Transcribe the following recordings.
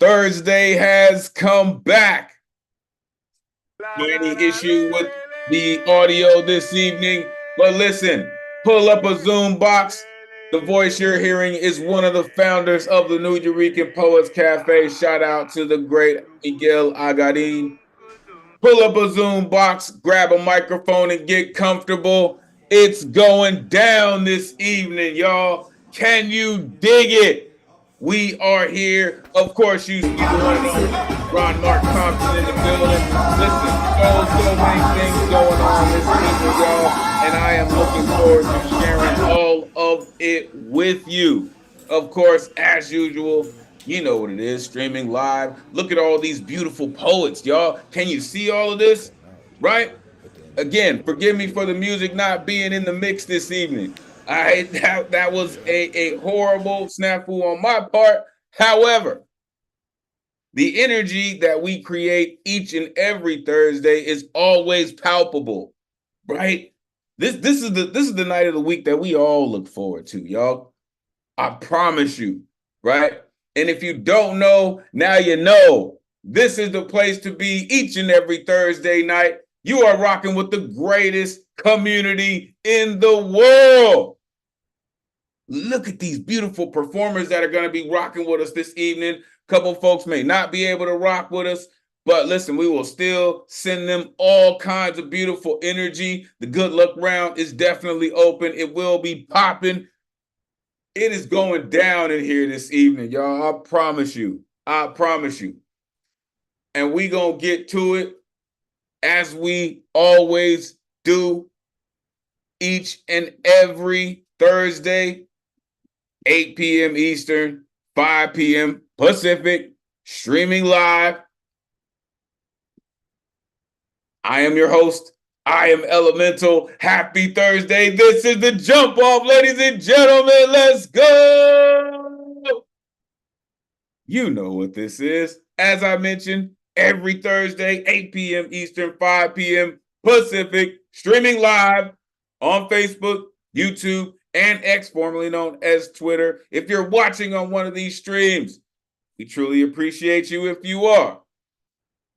Thursday has come back. Any issue with the audio this evening? But listen, pull up a Zoom box. The voice you're hearing is one of the founders of the New Eurekan Poets Cafe. Shout out to the great Miguel Agarin. Pull up a Zoom box, grab a microphone, and get comfortable. It's going down this evening, y'all. Can you dig it? We are here. Of course, you see the one and only Ron Mark Thompson in the building. Listen, so many things going on this evening, y'all, and I am looking forward to sharing all of it with you. Of course, as usual, you know what it is, streaming live. Look at all these beautiful poets, y'all. Can you see all of this? Right? Again, forgive me for the music not being in the mix this evening. That was a horrible snafu on my part. However, the energy that we create each and every Thursday is always palpable, right? This is the night of the week that we all look forward to, y'all. I promise you, right? And if you don't know, now you know. This is the place to be each and every Thursday night. You are rocking with the greatest community in the world. Look at these beautiful performers that are going to be rocking with us this evening. A couple folks may not be able to rock with us, but listen, we will still send them all kinds of beautiful energy. The good luck round is definitely open. It will be popping. It is going down in here this evening, y'all. I promise you. I promise you. And we going to get to it as we always do each and every Thursday, 8 p.m. Eastern, 5 p.m. Pacific, streaming live. I am your host. I am Elemental. Happy Thursday. This is the jump off, ladies and gentlemen. Let's go. You know what this is. As I mentioned, every Thursday, 8 p.m. Eastern, 5 p.m. Pacific, streaming live on Facebook, YouTube, and X, formerly known as Twitter. If you're watching on one of these streams, we truly appreciate you if you are.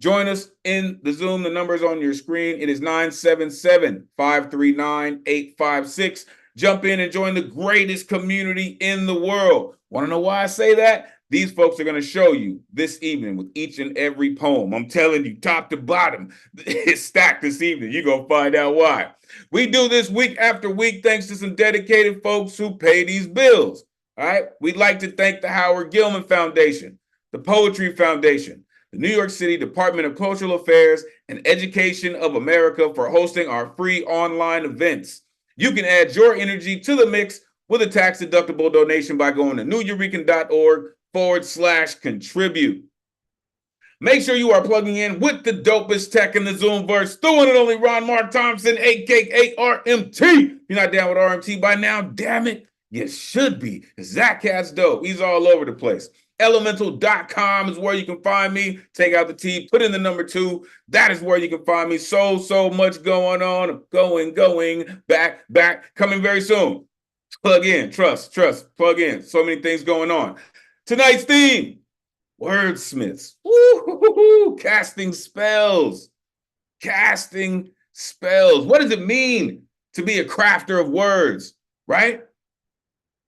Join us in the Zoom. The number is on your screen. It is 977-539-856. Jump in and join the greatest community in the world. Want to know why I say that? These folks are going to show you this evening with each and every poem. I'm telling you, top to bottom, it's stacked this evening. You're going to find out why. We do this week after week thanks to some dedicated folks who pay these bills. All right? We'd like to thank the Howard Gilman Foundation, the Poetry Foundation, the New York City Department of Cultural Affairs, and Education of America for hosting our free online events. You can add your energy to the mix with a tax-deductible donation by going to neweurekan.org/contribute. Make sure you are plugging in with the dopest tech in the Zoomverse, the one and only Ron Mark Thompson, aka RMT. If you're not down with RMT by now, damn it, you should be. Zach Cat's dope. He's all over the place. Elemen2al.com is where you can find me. Take out the T, put in the number 2. That is where you can find me. So much going on. Going, back, coming very soon. Plug in, trust, plug in. So many things going on. Tonight's theme, wordsmiths. Woo-hoo-hoo-hoo. Casting spells. What does it mean to be a crafter of words, right?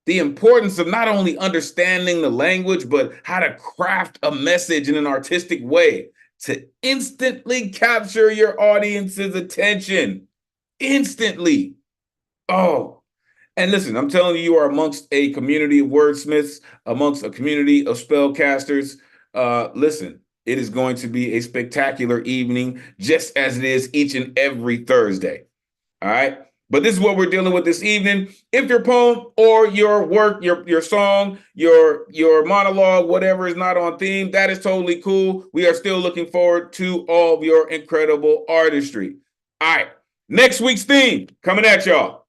The importance of not only understanding the language, but how to craft a message in an artistic way to instantly capture your audience's attention. Instantly. Oh, and listen, I'm telling you, you are amongst a community of wordsmiths, amongst a community of spellcasters. Listen, it is going to be a spectacular evening, just as it is each and every Thursday. All right? But this is what we're dealing with this evening. If your poem or your work, your song, your monologue, whatever is not on theme, that is totally cool. We are still looking forward to all of your incredible artistry. All right, next week's theme coming at y'all.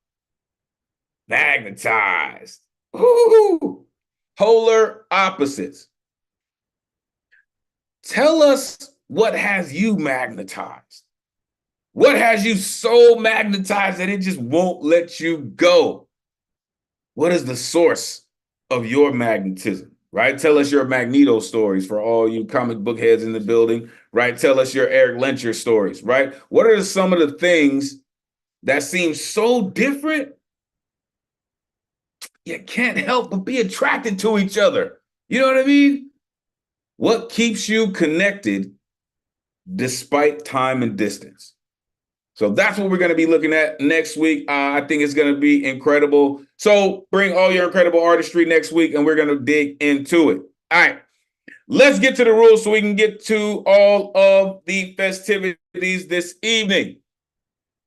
Magnetized. Ooh, polar opposites. Tell us what has you magnetized. What has you so magnetized that it just won't let you go? What is the source of your magnetism? right? Tell us your Magneto stories for all you comic book heads in the building, right? Tell us your Eric Lencher stories, right? What are some of the things that seem so different, you can't help but be attracted to each other? You know what I mean? What keeps you connected despite time and distance? So that's what we're going to be looking at next week. I think it's going to be incredible. So bring all your incredible artistry next week, and we're going to dig into it. All right, let's get to the rules so we can get to all of the festivities this evening.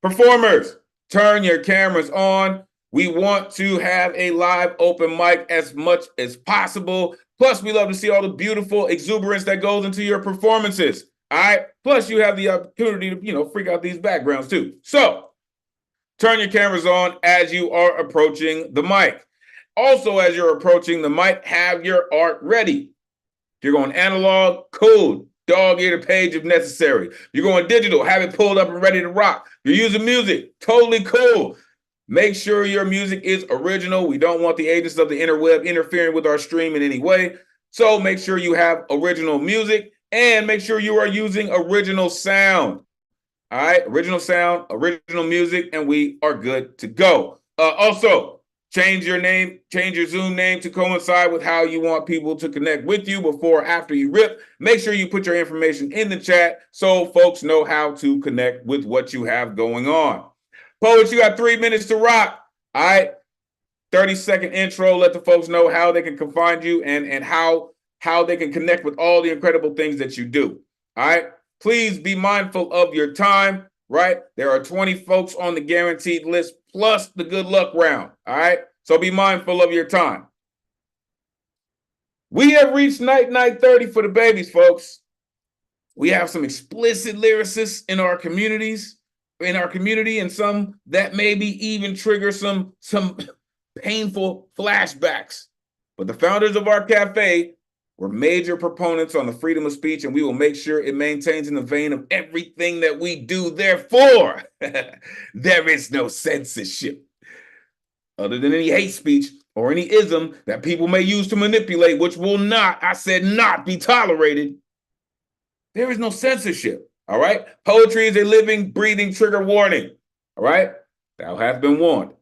Performers, turn your cameras on. We want to have a live open mic as much as possible. Plus, we love to see all the beautiful exuberance that goes into your performances. All right. Plus, you have the opportunity to, freak out these backgrounds too. So, turn your cameras on as you are approaching the mic. Also, as you're approaching the mic, have your art ready. If you're going analog, cool. Dog ear the page if necessary. You're going digital, have it pulled up and ready to rock. You're using music, totally cool. Make sure your music is original. We don't want the agents of the interweb interfering with our stream in any way. So make sure you have original music and make sure you are using original sound. All right, original sound, original music, and we are good to go. Also, change your name, change your Zoom name to coincide with how you want people to connect with you before or after you rip. Make sure you put your information in the chat so folks know how to connect with what you have going on. Poets, you got 3 minutes to rock. All right, 30-second intro. Let the folks know how they can find you and how they can connect with all the incredible things that you do. All right, please be mindful of your time. Right, there are 20 folks on the guaranteed list plus the good luck round. All right, so be mindful of your time. We have reached night 30 for the babies, folks. We have some explicit lyricists in our community, and some that maybe even trigger some painful flashbacks. But the founders of our cafe were major proponents on the freedom of speech, and we will make sure it maintains in the vein of everything that we do. Therefore, there is no censorship. Other than any hate speech or any ism that people may use to manipulate, which will not, I said not, be tolerated. There is no censorship, all right? Poetry is a living, breathing trigger warning, all right? Thou hast been warned.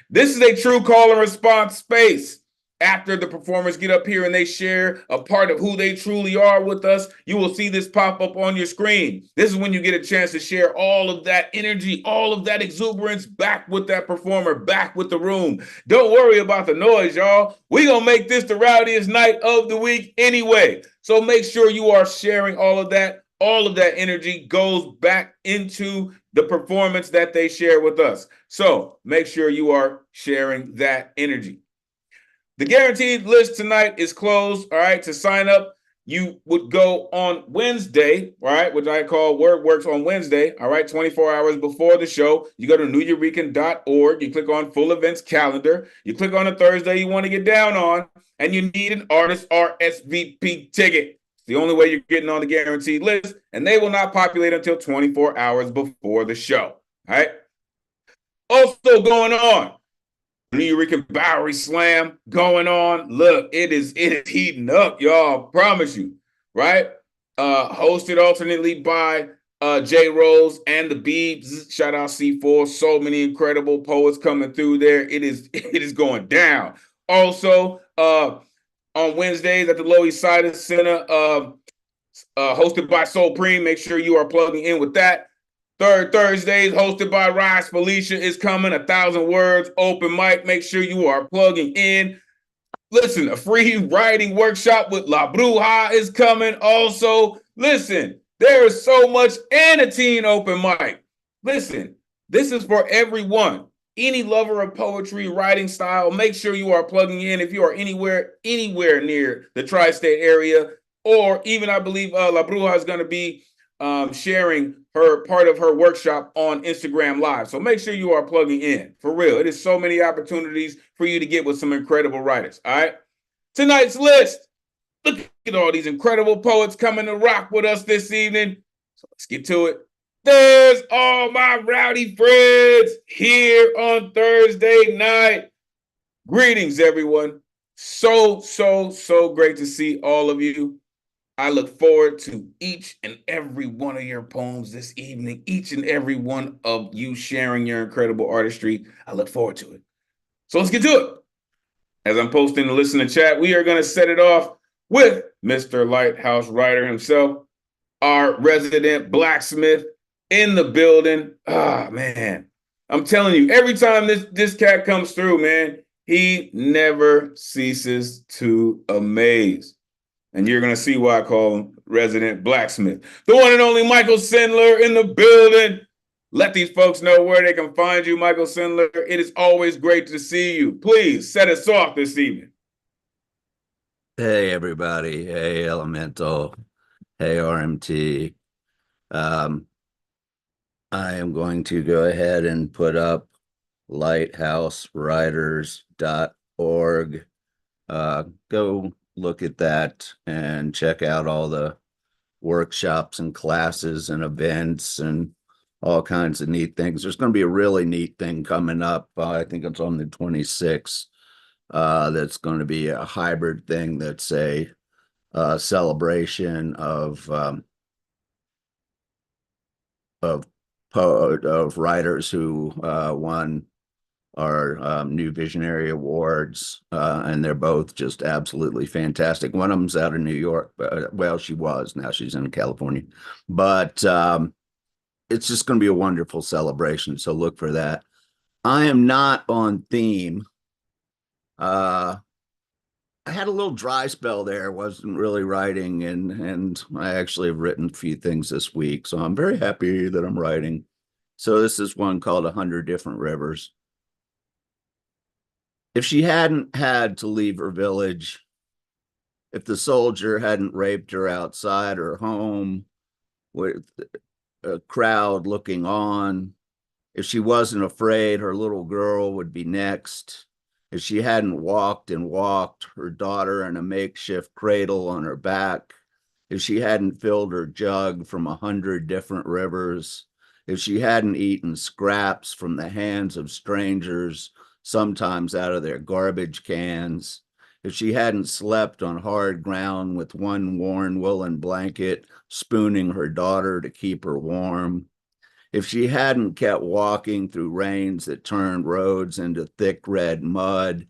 This is a true call and response space. After the performers get up here and they share a part of who they truly are with us, you will see this pop up on your screen. This is when you get a chance to share all of that energy, all of that exuberance back with that performer, back with the room. Don't worry about the noise, y'all. We're going to make this the rowdiest night of the week anyway. So make sure you are sharing all of that. All of that energy goes back into the performance that they share with us. So make sure you are sharing that energy. The guaranteed list tonight is closed. All right. To sign up, you would go on Wednesday, all right, which I call Word Works on Wednesday. All right. 24 hours before the show. You go to newyourekan.org. You click on full events calendar. You click on a Thursday you want to get down on, and you need an artist RSVP ticket. It's the only way you're getting on the guaranteed list, and they will not populate until 24 hours before the show. All right. Also going on, New Eureka Bowery Slam going on. Look, it is heating up, y'all. Promise you, right? Hosted alternately by J Rose and the Beebs. Shout out C4. So many incredible poets coming through there. It is going down. Also, on Wednesdays at the Lower East Side Center, hosted by Soul Preem. Make sure you are plugging in with that. Third Thursdays, hosted by Rise Felicia, is coming. 1,000 words, open mic. Make sure you are plugging in. Listen, a free writing workshop with La Bruja is coming. Also, listen, there is so much, and a teen open mic. Listen, this is for everyone. Any lover of poetry, writing style, make sure you are plugging in. If you are anywhere near the tri-state area, or even I believe La Bruja is going to be sharing her part of her workshop on Instagram Live. So make sure you are plugging in. For real, it is so many opportunities for you to get with some incredible writers. All right. Tonight's list. Look at all these incredible poets coming to rock with us this evening. So let's get to it. There's all my rowdy friends here on Thursday night. Greetings, everyone. So great to see all of you. I look forward to each and every one of your poems this evening, each and every one of you sharing your incredible artistry. I look forward to it. So let's get to it. As I'm posting the listener chat, we are going to set it off with Mr. Lighthouse Writer himself, our resident blacksmith in the building. Ah, man. I'm telling you, every time this cat comes through, man, he never ceases to amaze. And you're going to see why I call him resident blacksmith. The one and only Michael Sindler in the building. Let these folks know where they can find you, Michael Sindler. It is always great to see you. Please set us off this evening. Hey, everybody. Hey, Elemental. Hey, RMT. I am going to go ahead and put up lighthousewriters.org. Go look at that and check out all the workshops and classes and events and all kinds of neat things. There's going to be a really neat thing coming up. I think it's on the 26th. That's going to be a hybrid thing that's a celebration of writers who won our New Visionary Awards, and they're both just absolutely fantastic. One of them's out of New York, but well, she was. Now she's in California, but it's just going to be a wonderful celebration. So look for that. I am not on theme. I had a little dry spell there, wasn't really writing, and I actually have written a few things this week, so I'm very happy that I'm writing. So this is one called 100 Different Rivers. If she hadn't had to leave her village, if the soldier hadn't raped her outside her home with a crowd looking on, if she wasn't afraid her little girl would be next, if she hadn't walked and walked her daughter in a makeshift cradle on her back, if she hadn't filled her jug from 100 different rivers, if she hadn't eaten scraps from the hands of strangers, sometimes out of their garbage cans, if she hadn't slept on hard ground with one worn woolen blanket, spooning her daughter to keep her warm, if she hadn't kept walking through rains that turned roads into thick red mud,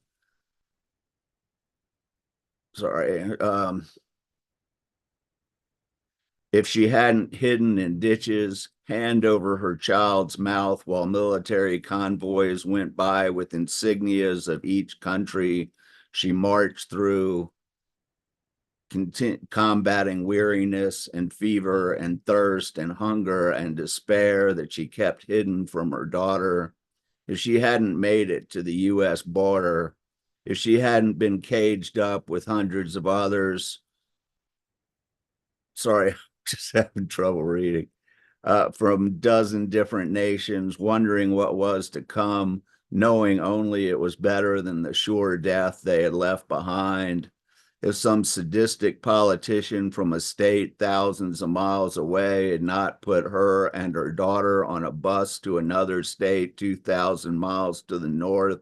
if she hadn't hidden in ditches, hand over her child's mouth while military convoys went by with insignias of each country she marched through, combating weariness and fever and thirst and hunger and despair that she kept hidden from her daughter, if she hadn't made it to the U.S. border, if she hadn't been caged up with hundreds of others, sorry, I'm just having trouble reading, from a dozen different nations, wondering what was to come, knowing only it was better than the sure death they had left behind, if some sadistic politician from a state thousands of miles away had not put her and her daughter on a bus to another state 2,000 miles to the north,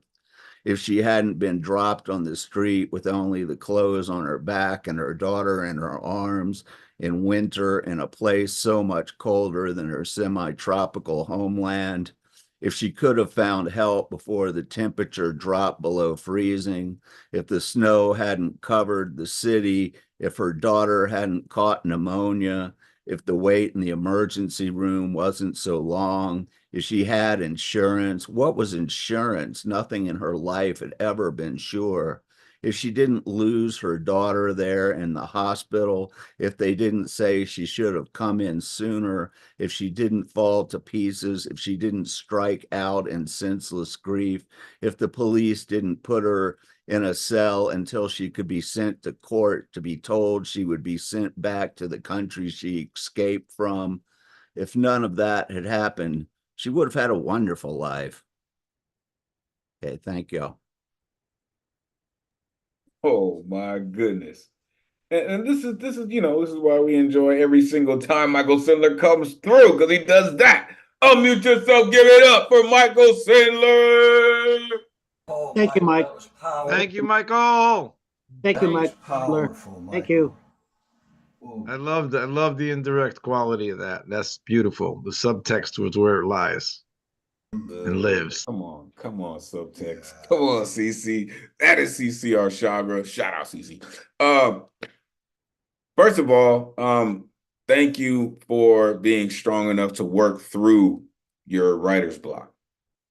if she hadn't been dropped on the street with only the clothes on her back and her daughter in her arms in winter in a place so much colder than her semi-tropical homeland, if she could have found help before the temperature dropped below freezing, if the snow hadn't covered the city, if her daughter hadn't caught pneumonia, if the wait in the emergency room wasn't so long, if she had insurance. What was insurance? Nothing in her life had ever been sure. If she didn't lose her daughter there in the hospital, if they didn't say she should have come in sooner, if she didn't fall to pieces, if she didn't strike out in senseless grief, if the police didn't put her in a cell until she could be sent to court to be told she would be sent back to the country she escaped from, if none of that had happened, she would have had a wonderful life. Okay, thank you. Oh my goodness. And this is this is why we enjoy every single time Michael Sindler comes through, because he does that. Unmute yourself, give it up for Michael Sindler. Oh, Thank you, Mike. That was powerful. Thank you, Michael. Thank you, Mike. Powerful, Michael. Thank you. I love the indirect quality of that. That's beautiful. The subtext was where it lies and lives. Come on, subtext. Yeah. Come on, CC. That is CCR Chagra. Shout out, CC. First of all, thank you for being strong enough to work through your writer's block,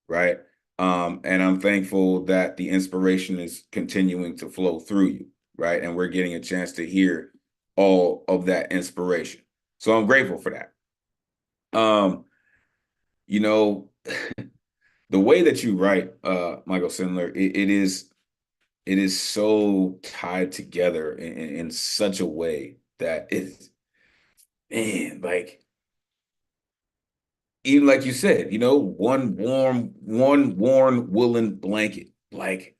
right? And I'm thankful that the inspiration is continuing to flow through you, right? And we're getting a chance to hear all of that inspiration. So I'm grateful for that. You know, the way that you write, Michael Sindler, it is so tied together in such a way that it's, man, like, even like you said, one warm, woolen blanket. Like,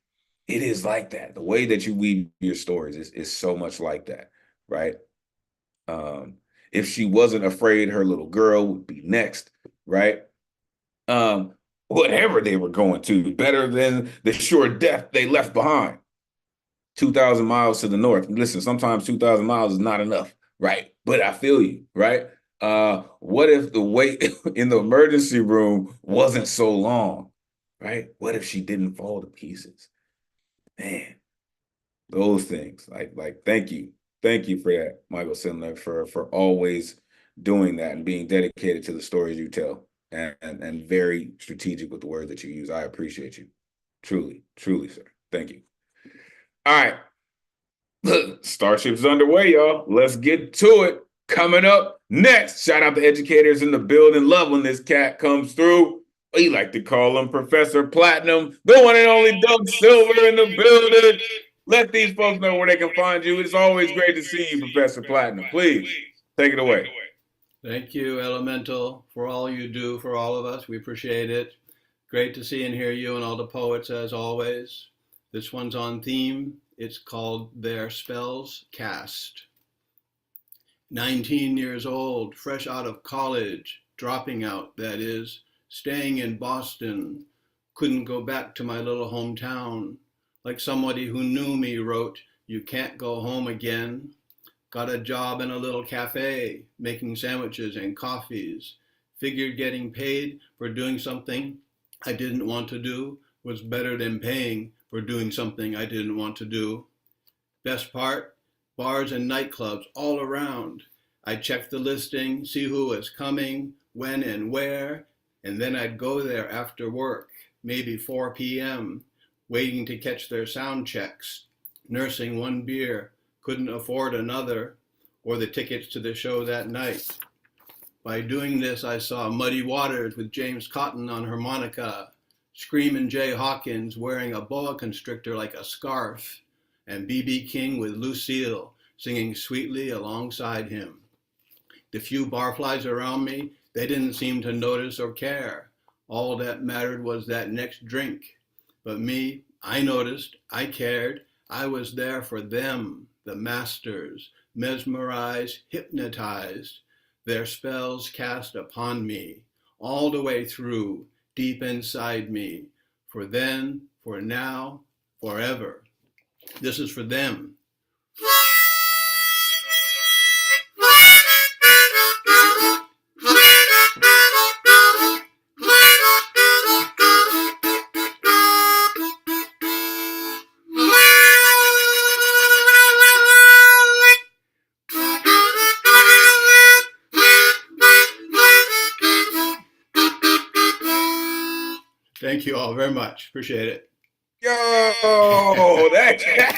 it is like that. The way that you weave your stories is so much like that, right? If she wasn't afraid, her little girl would be next, right? Whatever they were going to, better than the sure death they left behind. 2,000 miles to the north. Listen, sometimes 2,000 miles is not enough, right? But I feel you, right? What if the wait in the emergency room wasn't so long, right? What if she didn't fall to pieces? Man, those things, like, thank you for that, Michael Sindler, for always doing that and being dedicated to the stories you tell and very strategic with the words that you use. I appreciate you, truly, sir. Thank you. All right. Look, Starship's underway, y'all. Let's get to it. Coming up next, shout out to educators in the building. Love when this cat comes through. We like to call him Professor Platinum, the one and only Doug Silver in the building. Let these folks know where they can find you. It's always great to see you, Professor Platinum. Please, take it away. Thank you, Elemental, for all you do for all of us. We appreciate it. Great to see and hear you and all the poets as always. This one's on theme. It's called Their Spells Cast. 19 years old, fresh out of college, dropping out, that is, staying in Boston. Couldn't go back to my little hometown. Like somebody who knew me wrote, "You can't go home again." Got a job in a little cafe, making sandwiches and coffees. Figured getting paid for doing something I didn't want to do was better than paying for doing something I didn't want to do. Best part, bars and nightclubs all around. I'd check the listing, see who was coming, when and where, and then I'd go there after work, maybe 4 p.m., waiting to catch their sound checks, nursing one beer, couldn't afford another, or the tickets to the show that night. By doing this, I saw Muddy Waters with James Cotton on harmonica, Screamin' Jay Hawkins wearing a boa constrictor like a scarf, and B.B. King with Lucille singing sweetly alongside him. The few barflies around me, they didn't seem to notice or care. All that mattered was that next drink. But me, I noticed, I cared. I was there for them, the masters, mesmerized, hypnotized, their spells cast upon me, all the way through, deep inside me, for then, for now, forever. This is for them. Thank you all very much. Appreciate it. Yo, that cat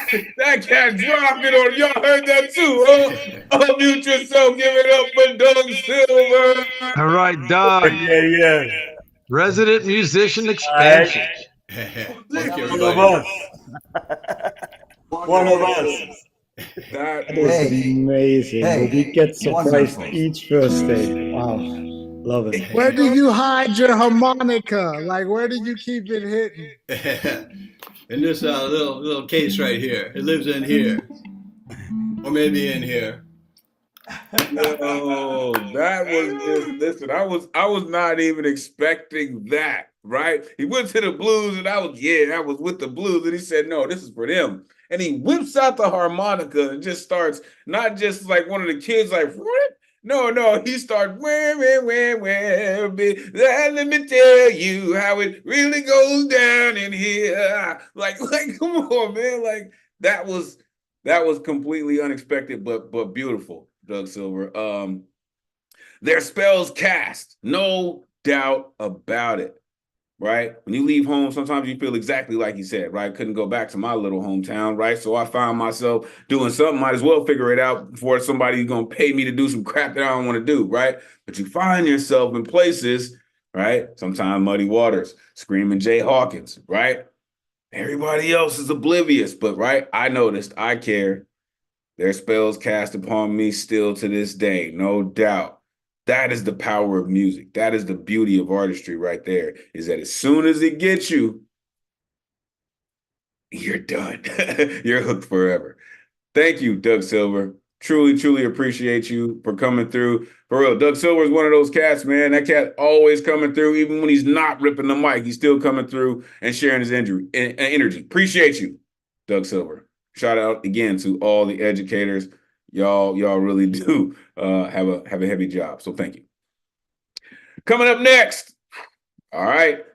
dropped it on. Y'all heard that too, huh? Unmute yourself. Give it up for Doug Silver. All right, Doug. Yeah. Resident musician expansion. Thank you, One everybody. of us. That was amazing. Hey, We get surprised wonderful. each Thursday. Wow. Love it. Where do you hide your harmonica? Like, where do you keep it hidden? In this little case right here. It lives in here. Or maybe in here. Yo, that was just, listen, I was not even expecting that. right? He went to the blues and I was with the blues. And he said, no, this is for them. And he whips out the harmonica and just starts, not just like one of the kids like, what? No, he starts, let me tell you how it really goes down in here. Like, come on, man. Like that was completely unexpected, but beautiful, Doug Silver. Their spells cast, no doubt about it. Right? When you leave home, sometimes you feel exactly like he said, right? Couldn't go back to my little hometown, right? So I found myself doing something, might as well figure it out before somebody's going to pay me to do some crap that I don't want to do, right? But you find yourself in places, right? Sometimes Muddy Waters, Screaming Jay Hawkins, right? Everybody else is oblivious, but right? I noticed, I care. Their spells cast upon me still to this day, no doubt. That is the power of music. That is the beauty of artistry right there, is that as soon as it gets you, you're done. You're hooked forever. Thank you, Doug Silver. Truly appreciate you for coming through. For real, Doug Silver is one of those cats, man. That cat always coming through, even when he's not ripping the mic. He's still coming through and sharing his energy. Appreciate you, Doug Silver. Shout out again to all the educators. Y'all really do have a heavy job. So thank you. Coming up next, all right,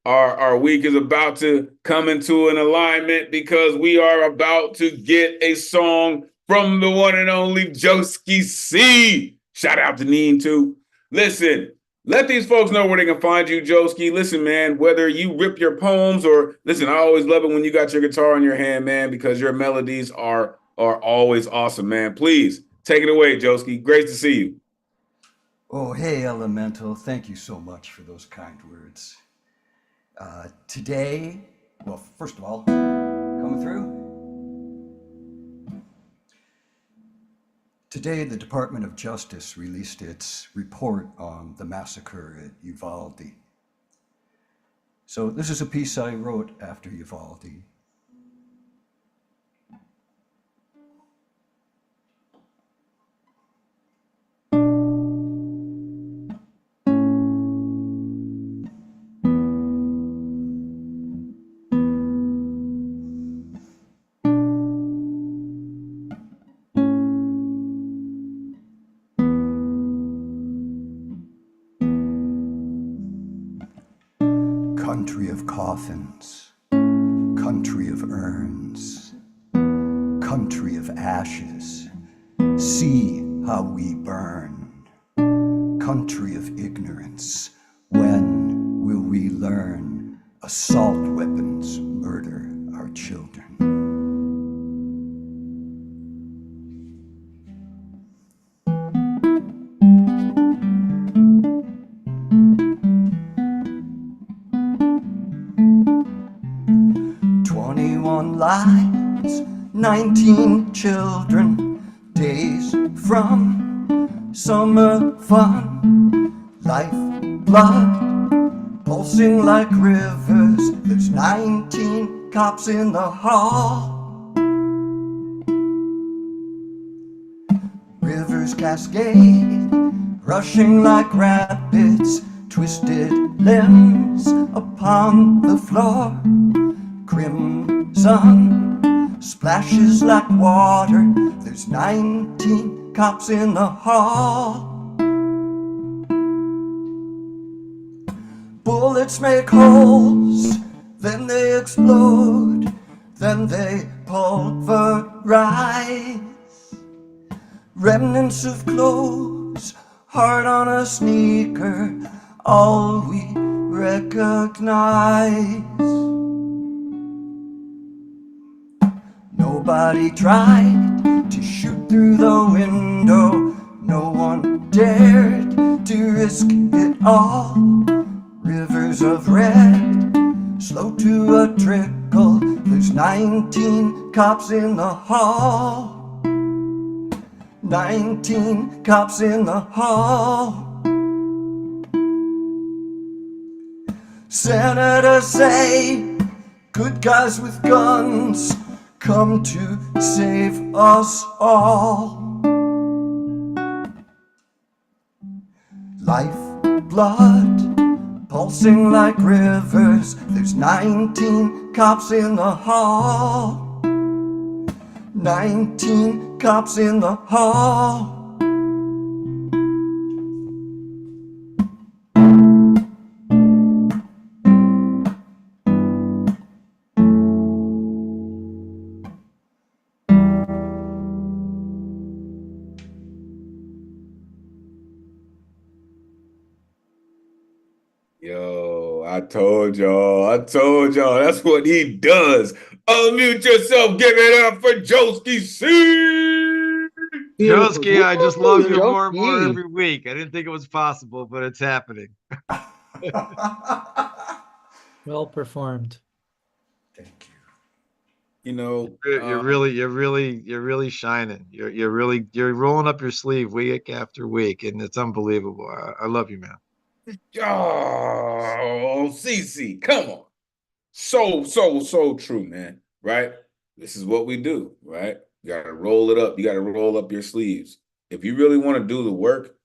our week is about to come into an alignment because we are about to get a song from the one and only Joski C. Shout out to Neen too. Listen, let these folks know where they can find you, Joski. Listen, man, whether you rip your poems or listen, I always love it when you got your guitar in your hand, man, because your melodies are always awesome, man. Please take it away, Joski. Great to see you. Oh, hey, Elemental. Thank you so much for those kind words. Today, well, first of all, coming through. Today, the Department of Justice released its report on the massacre at Uvalde. So this is a piece I wrote after Uvalde. Country of coffins, country of urns, country of ashes, see how we burn. Country of ignorance, when will we learn? Assault weapons murder our children. 21 lives, 19 children, days from summer fun, life, blood, pulsing like rivers. There's 19 cops in the hall. Rivers cascade, rushing like rapids, twisted limbs upon the floor. Crimson splashes like water. There's 19 cops in the hall. Bullets make holes, then they explode, then they pulverize. Remnants of clothes, heart on a sneaker, all we recognize. Nobody tried to shoot through the window. No one dared to risk it all. Rivers of red, slow to a trickle. There's 19 cops in the hall. 19 cops in the hall. Senators say, good guys with guns come to save us all. Life, blood, pulsing like rivers. There's 19 cops in the hall. 19 cops in the hall. Yo, I told y'all, that's what he does. Unmute yourself, give it up for Joski C. Joski, I just love you more and more Joski. every week. I didn't think it was possible, but it's happening. Well performed. Thank you. You know, You're really shining. You're rolling up your sleeve week after week, and it's unbelievable. I love you, man. oh, CC, come on. So true, man. Right? This is what we do, right? You gotta roll it up. You gotta roll up your sleeves. If you really want to do the work,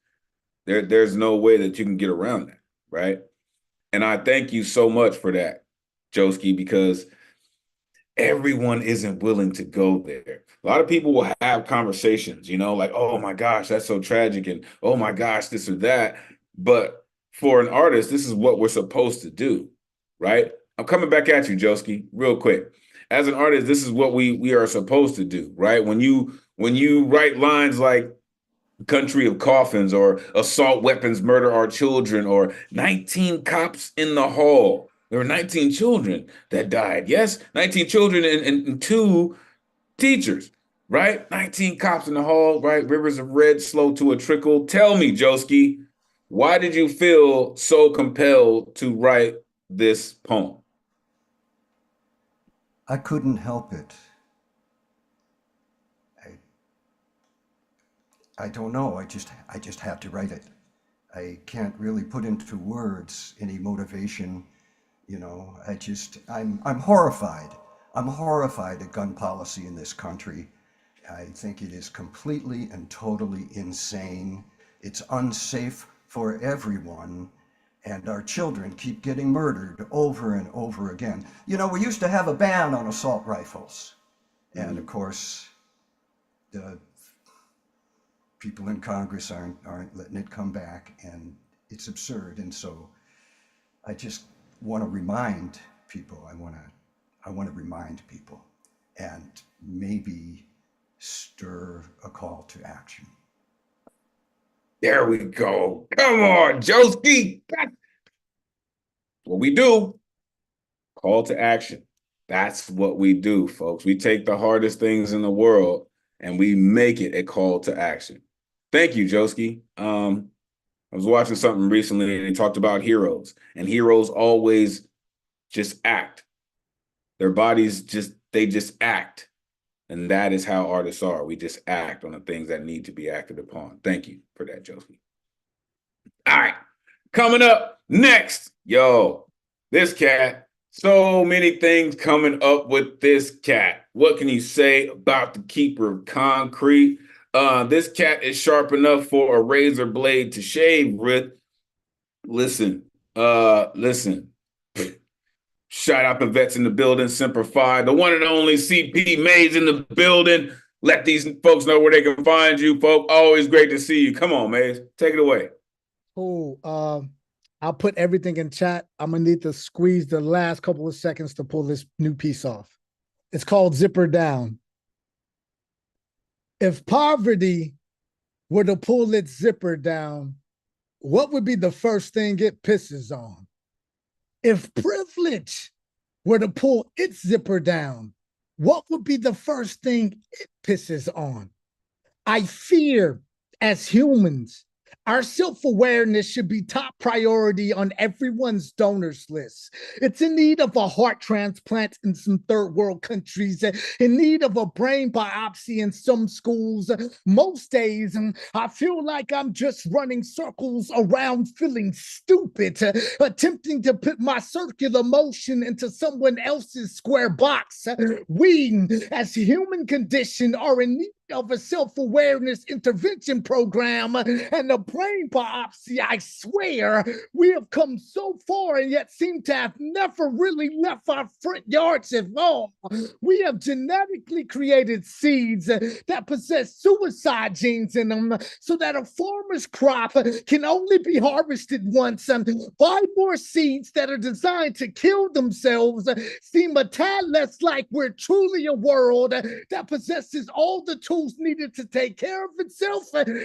there's no way that you can get around that, right? And I thank you so much for that, Joski, because everyone isn't willing to go there. A lot of people will have conversations, you know, like, oh my gosh, that's so tragic, and oh my gosh, this or that. But for an artist, this is what we're supposed to do, right? I'm coming back at you, Joski, real quick. As an artist, this is what we are supposed to do, right? When you write lines like country of coffins or assault weapons murder our children or 19 cops in the hall. There were 19 children that died. Yes, 19 children and 2 teachers, right? 19 cops in the hall, right? Rivers of red slow to a trickle. Tell me, Joski, why did you feel so compelled to write this poem? I couldn't help it. I don't know. I just had to write it. I can't really put into words any motivation. You know, I'm horrified. I'm horrified at gun policy in this country. I think it is completely and totally insane. It's unsafe for everyone. And our children keep getting murdered over and over again. You know, we used to have a ban on assault rifles. And of course, the people in Congress aren't letting it come back, and it's absurd. And so I just want to remind people, I want to remind people and maybe stir a call to action. There we go. Come on, Joski. That's what we do. Call to action. That's what we do, folks. We take the hardest things in the world and we make it a call to action. Thank you, Joski. I was watching something recently and they talked about heroes, and heroes always just act. Their bodies they just act. And that is how artists are. We just act on the things that need to be acted upon. Thank you for that, Joski. All right, coming up next, yo, this cat. So many things coming up with this cat. What can you say about the keeper of concrete? This cat is sharp enough for a razor blade to shave with. Listen. Shout out the vets in the building, Semper Fi. The one and only CP Mays in the building. Let these folks know where they can find you, folks. Always great to see you. Come on, Mays. Take it away. Oh, I'll put everything in chat. I'm going to need to squeeze the last couple of seconds to pull this new piece off. It's called Zipper Down. If poverty were to pull its zipper down, what would be the first thing it pisses on? If privilege were to pull its zipper down, what would be the first thing it pisses on? I fear, as humans, our self-awareness should be top priority on everyone's donors list. It's in need of a heart transplant in some third world countries, in need of a brain biopsy in some schools. Most days, I feel like I'm just running circles around feeling stupid, attempting to put my circular motion into someone else's square box. We, as human condition, are in need of a self-awareness intervention program and a brain biopsy, I swear, we have come so far and yet seem to have never really left our front yards at all. We have genetically created seeds that possess suicide genes in them so that a farmer's crop can only be harvested once. 5 more seeds that are designed to kill themselves seem a tad less like we're truly a world that possesses all the tools needed to take care of itself,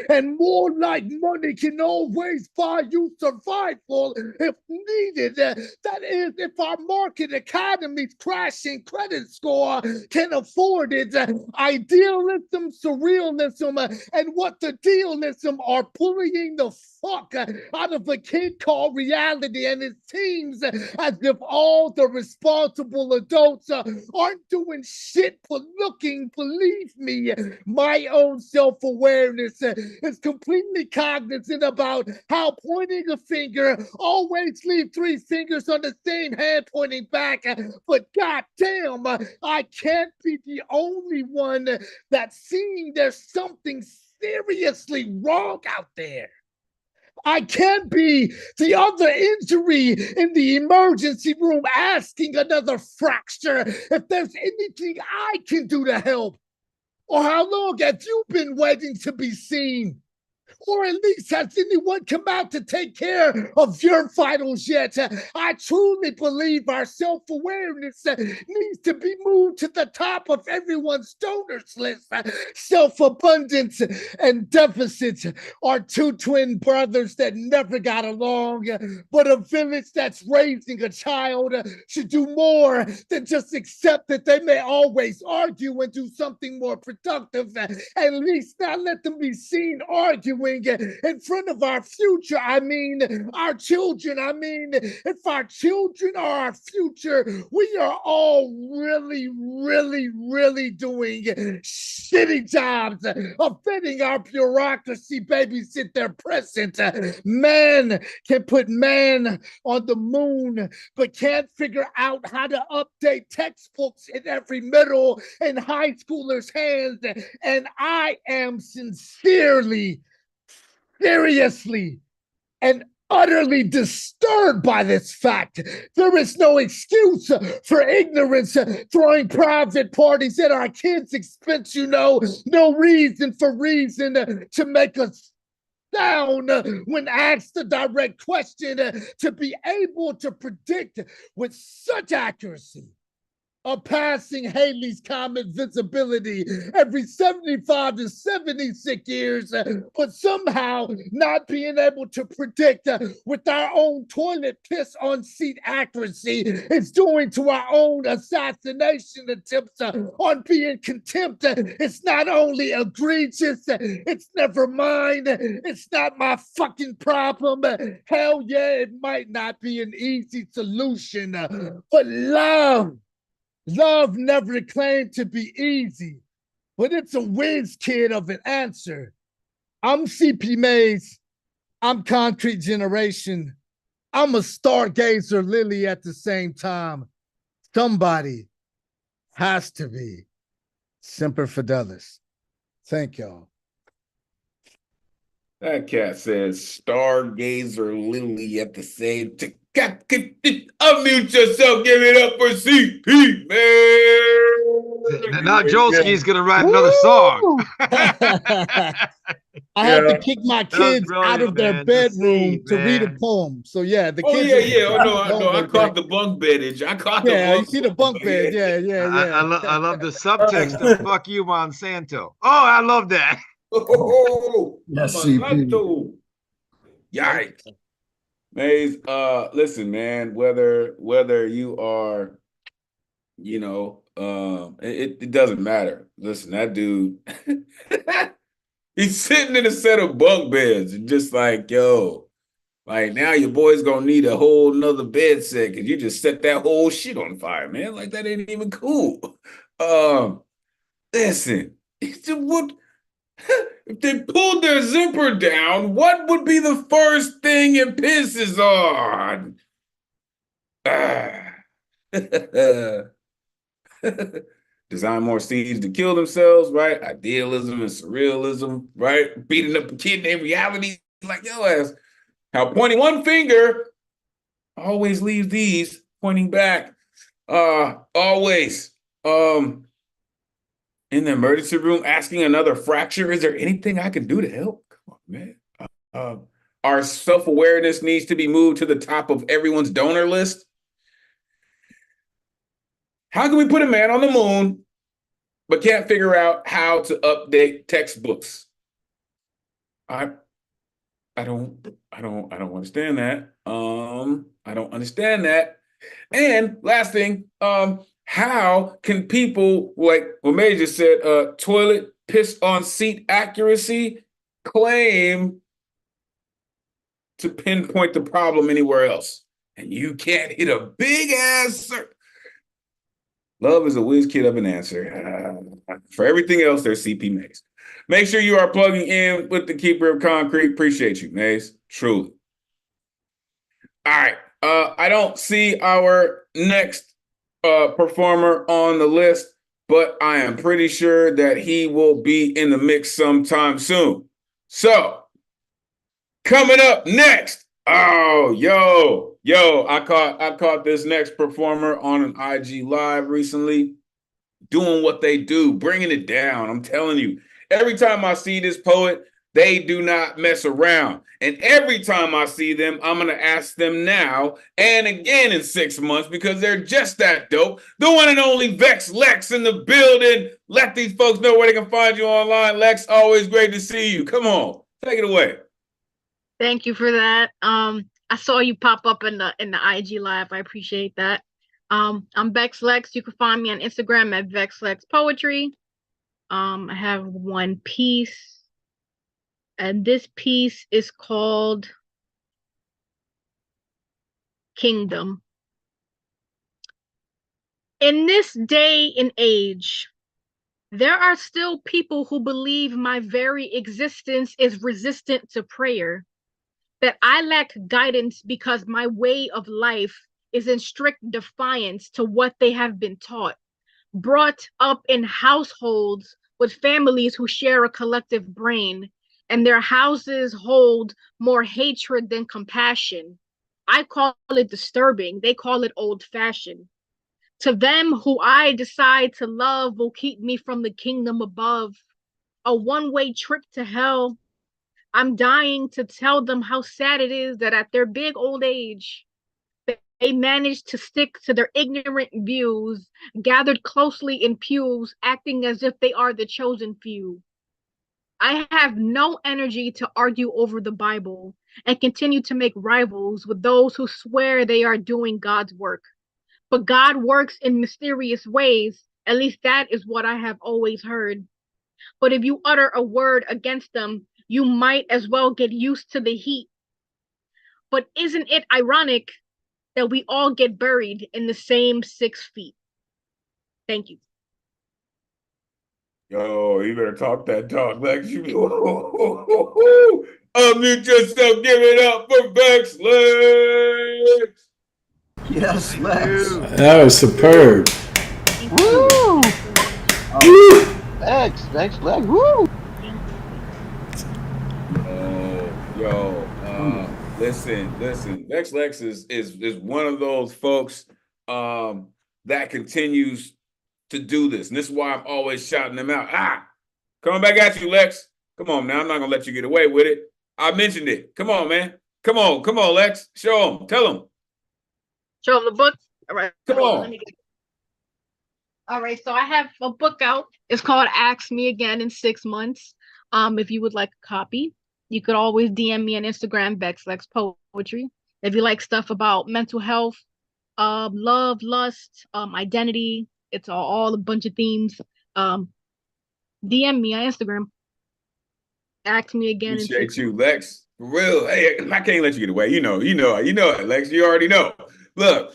and more like money can always buy you survival if needed. That is, if our market economy's crashing credit score can afford it. Idealism, surrealism, and what the dealism are bullying the fuck out of a kid called reality and his teams as if all the responsible adults aren't doing shit for looking. Believe me, my own self-awareness is completely cognizant about how pointing a finger always leaves 3 fingers on the same hand pointing back. But goddamn, I can't be the only one that's seeing there's something seriously wrong out there. I can't be the other injury in the emergency room asking another fracture if there's anything I can do to help. Or how long have you been waiting to be seen? Or at least has anyone come out to take care of your vitals yet? I truly believe our self-awareness needs to be moved to the top of everyone's donors list. Self-abundance and deficit are 2 twin brothers that never got along, but a village that's raising a child should do more than just accept that they may always argue and do something more productive. At least not let them be seen arguing in front of our future. I mean, our children. I mean, if our children are our future, we are all really, really, really doing shitty jobs of letting our bureaucracy babysit their present. Man can put man on the moon, but can't figure out how to update textbooks in every middle and high schooler's hands. And I am seriously and utterly disturbed by this fact. There is no excuse for ignorance, throwing private parties at our kids' expense, no reason to make us down when asked the direct question, to be able to predict with such accuracy a passing Halley's Comet visibility every 75 to 76 years, but somehow not being able to predict with our own toilet piss on seat accuracy is doing to our own assassination attempts on being contempt. It's not only egregious, it's never mine, it's not my fucking problem. Hell yeah, it might not be an easy solution, but Love never claimed to be easy, but it's a whiz kid of an answer. I'm CP Mays. I'm Concrete Generation. I'm a stargazer Lily at the same time. Somebody has to be Semper Fidelis. Thank y'all. That cat says stargazer Lily at the same time. Unmute yourself, give it up for CP, man. Now Jolski's gonna write another song. I had to kick my kids out of their bedroom to read a poem. So yeah, the kids. I caught the bunk beddage. You see the bunk bed. Yeah. I love the subtext of "fuck you, Monsanto." Oh, I love that. Oh, yes, Monsanto. Yikes. Maze, listen, man, whether you are, it doesn't matter. Listen, that dude, he's sitting in a set of bunk beds and just like, yo, like now your boy's gonna need a whole nother bed set because you just set that whole shit on fire, man. Like that ain't even cool. Listen, what? If they pulled their zipper down, what would be the first thing it pisses on? design more seeds to kill themselves, right? Idealism and surrealism, right? Beating up a kid in reality, like yo ass. How pointing one finger always leaves these pointing back. Always. In the emergency room, asking another fracture, is there anything I can do to help? Come on, man. Our self-awareness needs to be moved to the top of everyone's donor list. How can we put a man on the moon, but can't figure out how to update textbooks? I don't understand that. I don't understand that. And last thing, how can people, like what May just said, toilet piss on seat accuracy, claim to pinpoint the problem anywhere else? And you can't hit a big ass. Love is a whiz kid of an answer. For everything else, there's CP Maze. Make sure you are plugging in with the Keeper of Concrete. Appreciate you, Maze. Truly. All right. I don't see our next performer on the list, but I am pretty sure that he will be in the mix sometime soon. So, coming up next. Oh, yo, I caught this next performer on an IG Live recently, doing what they do, bringing it down. I'm telling you, every time I see this poet, they do not mess around. And every time I see them, I'm going to ask them now and again in 6 months because they're just that dope. The one and only Vex Lex in the building. Let these folks know where they can find you online. Lex, always great to see you. Come on, take it away. Thank you for that. I saw you pop up in the IG Live. I appreciate that. I'm Vex Lex. You can find me on Instagram at Vex Lex Poetry. I have one piece, and this piece is called Kingdom. In this day and age, there are still people who believe my very existence is resistant to prayer, that I lack guidance because my way of life is in strict defiance to what they have been taught, brought up in households with families who share a collective brain, and their houses hold more hatred than compassion. I call it disturbing. They call it old-fashioned. To them who I decide to love will keep me from the kingdom above, a one-way trip to hell. I'm dying to tell them how sad it is that at their big old age, they manage to stick to their ignorant views, gathered closely in pews, acting as if they are the chosen few. I have no energy to argue over the Bible and continue to make rivals with those who swear they are doing God's work. But God works in mysterious ways. At least that is what I have always heard. But if you utter a word against them, you might as well get used to the heat. But isn't it ironic that we all get buried in the same 6 feet? Thank you. Yo, you better talk that talk, Lex. Unmute yourself. Give it up for Vex Lex. Yes, Lex. That was superb. Woo! Oh, Vex Lex, woo! Listen. Vex Lex is one of those folks that continues to do this. And this is why I'm always shouting them out. Coming back at you, Lex. Come on now. I'm not gonna let you get away with it. I mentioned it. Come on, man. Come on, Lex. Show them. Tell them. Show them the book. All right. Come on. All right. So I have a book out. It's called Ask Me Again in 6 months. If you would like a copy, you could always DM me on Instagram, Vex Lex Poetry. If you like stuff about mental health, love, lust, identity, it's all a bunch of themes. DM me on Instagram. Ask me again. Appreciate you, Lex. For real. Hey, I can't let you get away. You know it, Lex. You already know. Look,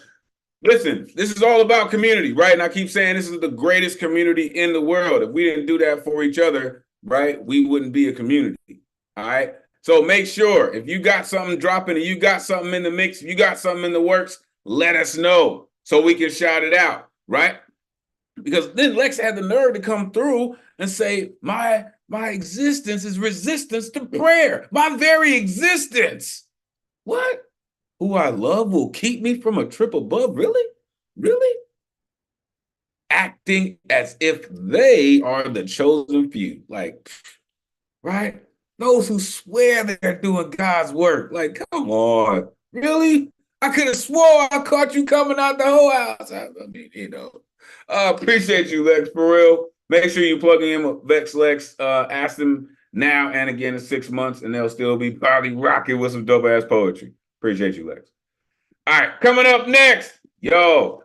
listen, this is all about community, right? And I keep saying this is the greatest community in the world. If we didn't do that for each other, right, we wouldn't be a community. All right. So make sure if you got something dropping and you got something in the mix, if you got something in the works, let us know so we can shout it out, right? Because then Lex had the nerve to come through and say, my existence is resistance to prayer. My very existence. What? Who I love will keep me from a trip above? Really? Really? Acting as if they are the chosen few. Like, right? Those who swear they're doing God's work. Like, come on. Really? I could have swore I caught you coming out the whole house. I mean, appreciate you, Lex, for real. Make sure you plug in with Vex Lex. Ask them now and again in 6 months, and they'll still be probably rocking with some dope ass poetry. Appreciate you, Lex. All right, coming up next, yo.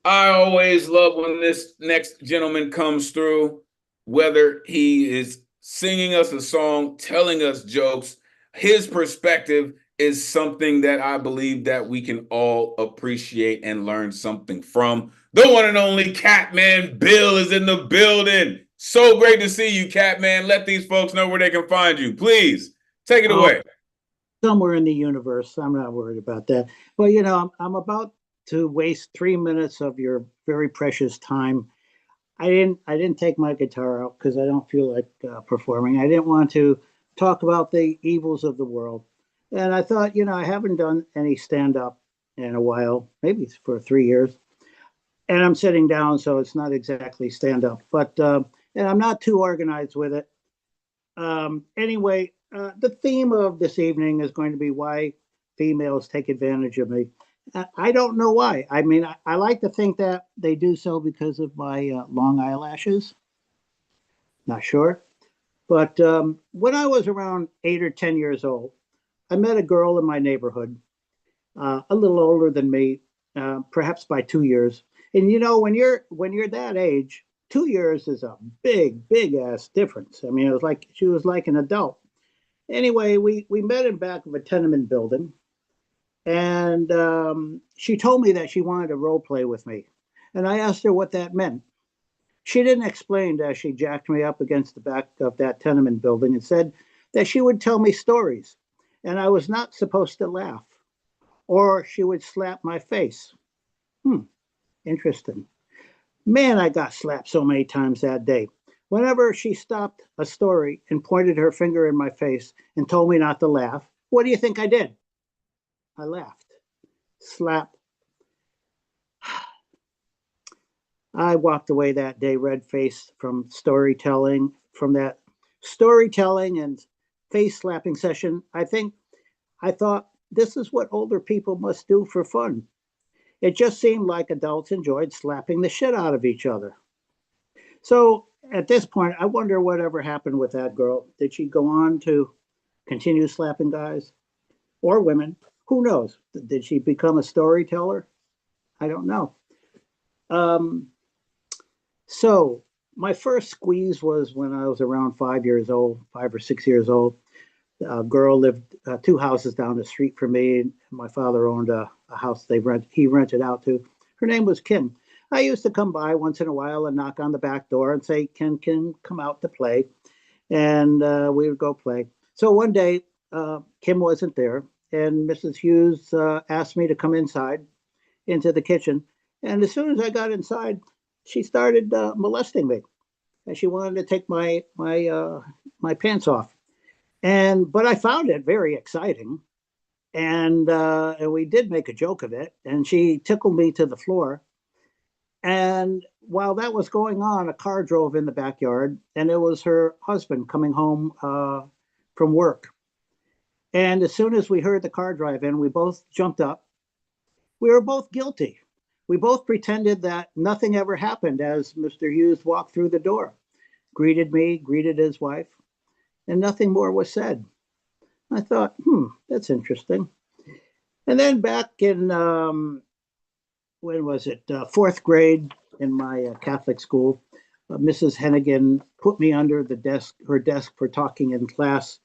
I always love when this next gentleman comes through, whether he is singing us a song, telling us jokes. His perspective is something that I believe that we can all appreciate and learn something from. The one and only Catman Bill is in the building. So great to see you, Catman. Let these folks know where they can find you. Please take it away. Somewhere in the universe. I'm not worried about that. Well, you know, I'm about to waste 3 minutes of your very precious time. I didn't take my guitar out because I don't feel like performing. I didn't want to talk about the evils of the world. And I thought, you know, I haven't done any stand-up in a while, maybe for 3 years. And I'm sitting down, so it's not exactly stand-up. But, and I'm not too organized with it. Anyway, the theme of this evening is going to be why females take advantage of me. I don't know why. I mean, I like to think that they do so because of my long eyelashes. Not sure. But when I was around 8 or 10 years old, I met a girl in my neighborhood, a little older than me, perhaps by 2 years. And you know, when you're that age, 2 years is a big ass difference. I mean, it was like she was like an adult. Anyway, we met in back of a tenement building, and she told me that she wanted to role play with me, and I asked her what that meant. She didn't explain as she jacked me up against the back of that tenement building and said that she would tell me stories, and I was not supposed to laugh, or she would slap my face. Interesting. Man, I got slapped so many times that day. Whenever she stopped a story and pointed her finger in my face and told me not to laugh, what do you think I did? I laughed. Slap. I walked away that day red-faced from that storytelling and face-slapping session. I thought, this is what older people must do for fun. It just seemed like adults enjoyed slapping the shit out of each other. So at this point, I wonder whatever happened with that girl. Did she go on to continue slapping guys or women? Who knows? Did she become a storyteller? I don't know. So my first squeeze was when I was around 5 or 6 years old. A girl lived 2 houses down the street from me. My father owned a house he rented out to. Her name was Kim. I used to come by once in a while and knock on the back door and say, Kim, come out to play. And we would go play. So one day, Kim wasn't there, and Mrs. Hughes asked me to come inside into the kitchen. And as soon as I got inside, she started molesting me. And she wanted to take my pants off. But I found it very exciting. And we did make a joke of it. And she tickled me to the floor. And while that was going on, a car drove in the backyard, and it was her husband coming home from work. And as soon as we heard the car drive in, we both jumped up. We were both guilty. We both pretended that nothing ever happened as Mr. Hughes walked through the door, greeted me, greeted his wife, and nothing more was said. I thought, that's interesting. And then back in, when was it? 4th grade in my Catholic school, Mrs. Hennigan put me under her desk for talking in class.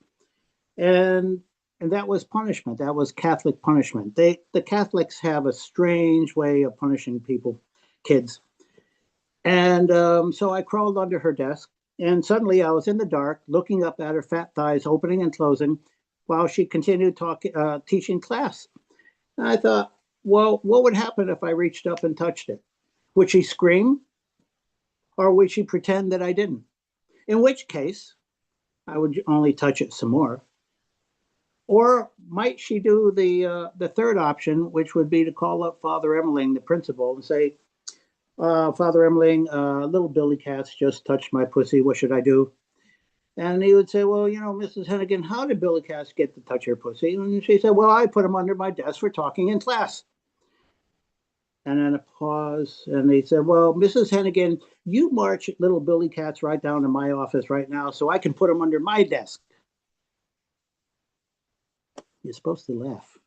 And that was punishment. That was Catholic punishment. The Catholics have a strange way of punishing kids. And so I crawled under her desk, and suddenly I was in the dark, looking up at her fat thighs, opening and closing, while she continued teaching class. And I thought, well, what would happen if I reached up and touched it? Would she scream? Or would she pretend that I didn't? In which case, I would only touch it some more. Or might she do the third option, which would be to call up Father Emmeling, the principal, and say, Father Emmeling, little Billy Cat's just touched my pussy. What should I do? And he would say, well, Mrs. Hennigan, how did Billy Cat's get to touch your pussy? And she said, well, I put him under my desk for talking in class. And then a pause, and they said, well, Mrs. Hennigan, you march little Billy Cat's right down to my office right now so I can put him under my desk. You're supposed to laugh.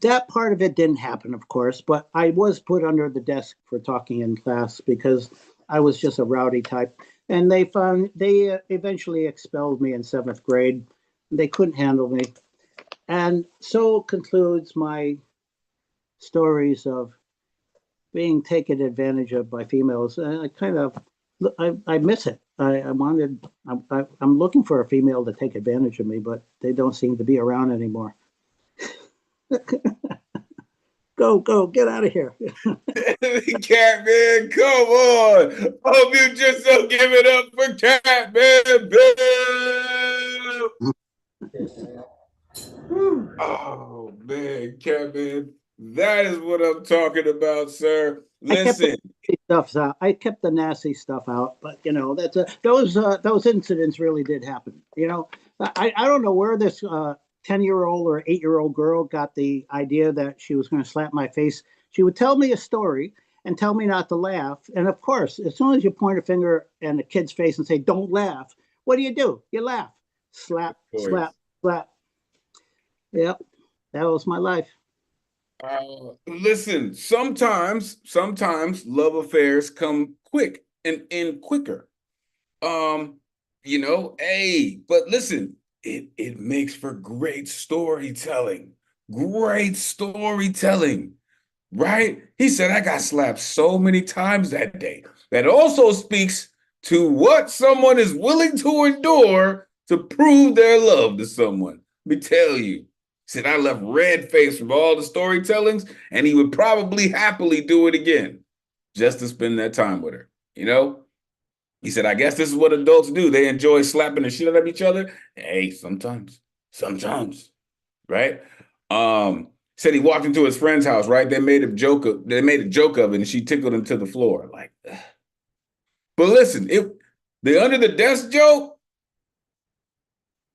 That part of it didn't happen, of course, but I was put under the desk for talking in class because I was just a rowdy type. And they eventually expelled me in 7th grade. They couldn't handle me. And so concludes my stories of being taken advantage of by females. I kind of, I miss it. I'm looking for a female to take advantage of me, but they don't seem to be around anymore. Go, get out of here. Catman, come on. Hope you just don't give it up for Catman Bill. Oh, man, Catman. That is what I'm talking about, sir. Listen. I kept the nasty stuff out, but those incidents really did happen. I don't know where this 10-year-old or 8-year-old girl got the idea that she was going to slap my face. She would tell me a story and tell me not to laugh. And of course, as soon as you point a finger in a kid's face and say, don't laugh, what do? You laugh. Slap, slap, slap. Yep, that was my life. Listen, sometimes love affairs come quick and end quicker. But listen, it makes for great storytelling. Right? He said, I got slapped so many times that day. That also speaks to what someone is willing to endure to prove their love to someone. Let me tell you. He said, I left red-faced from all the storytellings, and he would probably happily do it again just to spend that time with her. He said, I guess this is what adults do. They enjoy slapping the shit out of each other. Hey, sometimes, right? Said he walked into his friend's house, right? They made a joke of it, and she tickled him to the floor. Like, ugh. But listen, the under the desk joke,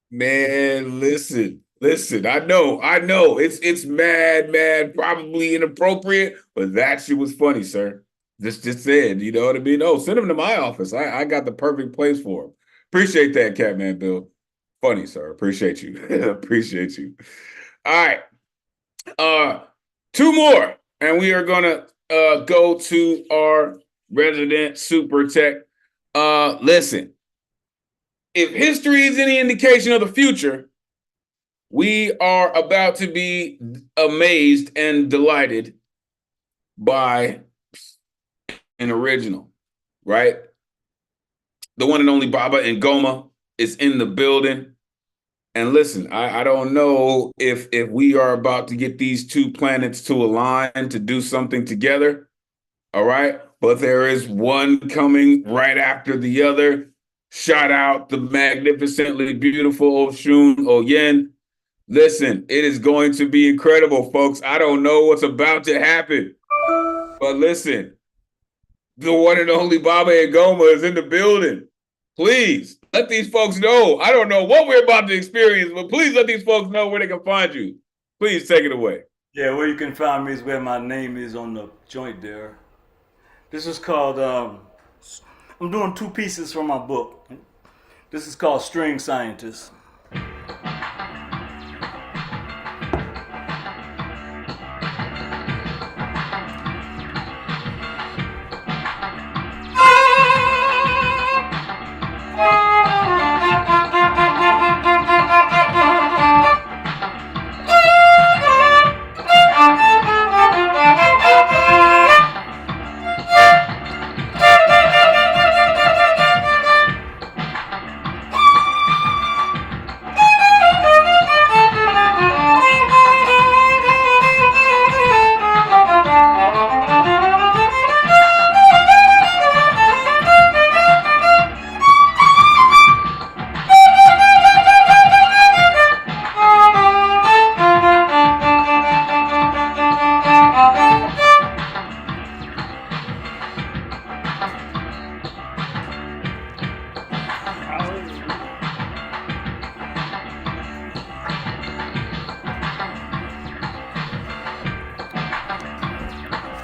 man, listen, I know, it's mad, probably inappropriate, but that shit was funny, sir. Just said, you know what I mean? Oh, send him to my office. I got the perfect place for him. Appreciate that, Catman Bill. Funny, sir. Appreciate you. Appreciate you. All right. 2 more, and we are gonna go to our resident super tech. Listen, if history is any indication of the future, we are about to be amazed and delighted by an original, right? The one and only Baba Ngoma is in the building. And listen, I don't know if we are about to get these 2 planets to align to do something together, all right? But there is one coming right after the other. Shout out the magnificently beautiful Oshun Oyen. Listen, it is going to be incredible, folks. I don't know what's about to happen. But listen, the one and only Baba Ngoma is in the building. Please let these folks know. I don't know what we're about to experience, but please let these folks know where they can find you. Please take it away. Yeah, where you can find me is where my name is on the joint there. This is called, I'm doing 2 pieces from my book. This is called String Scientist.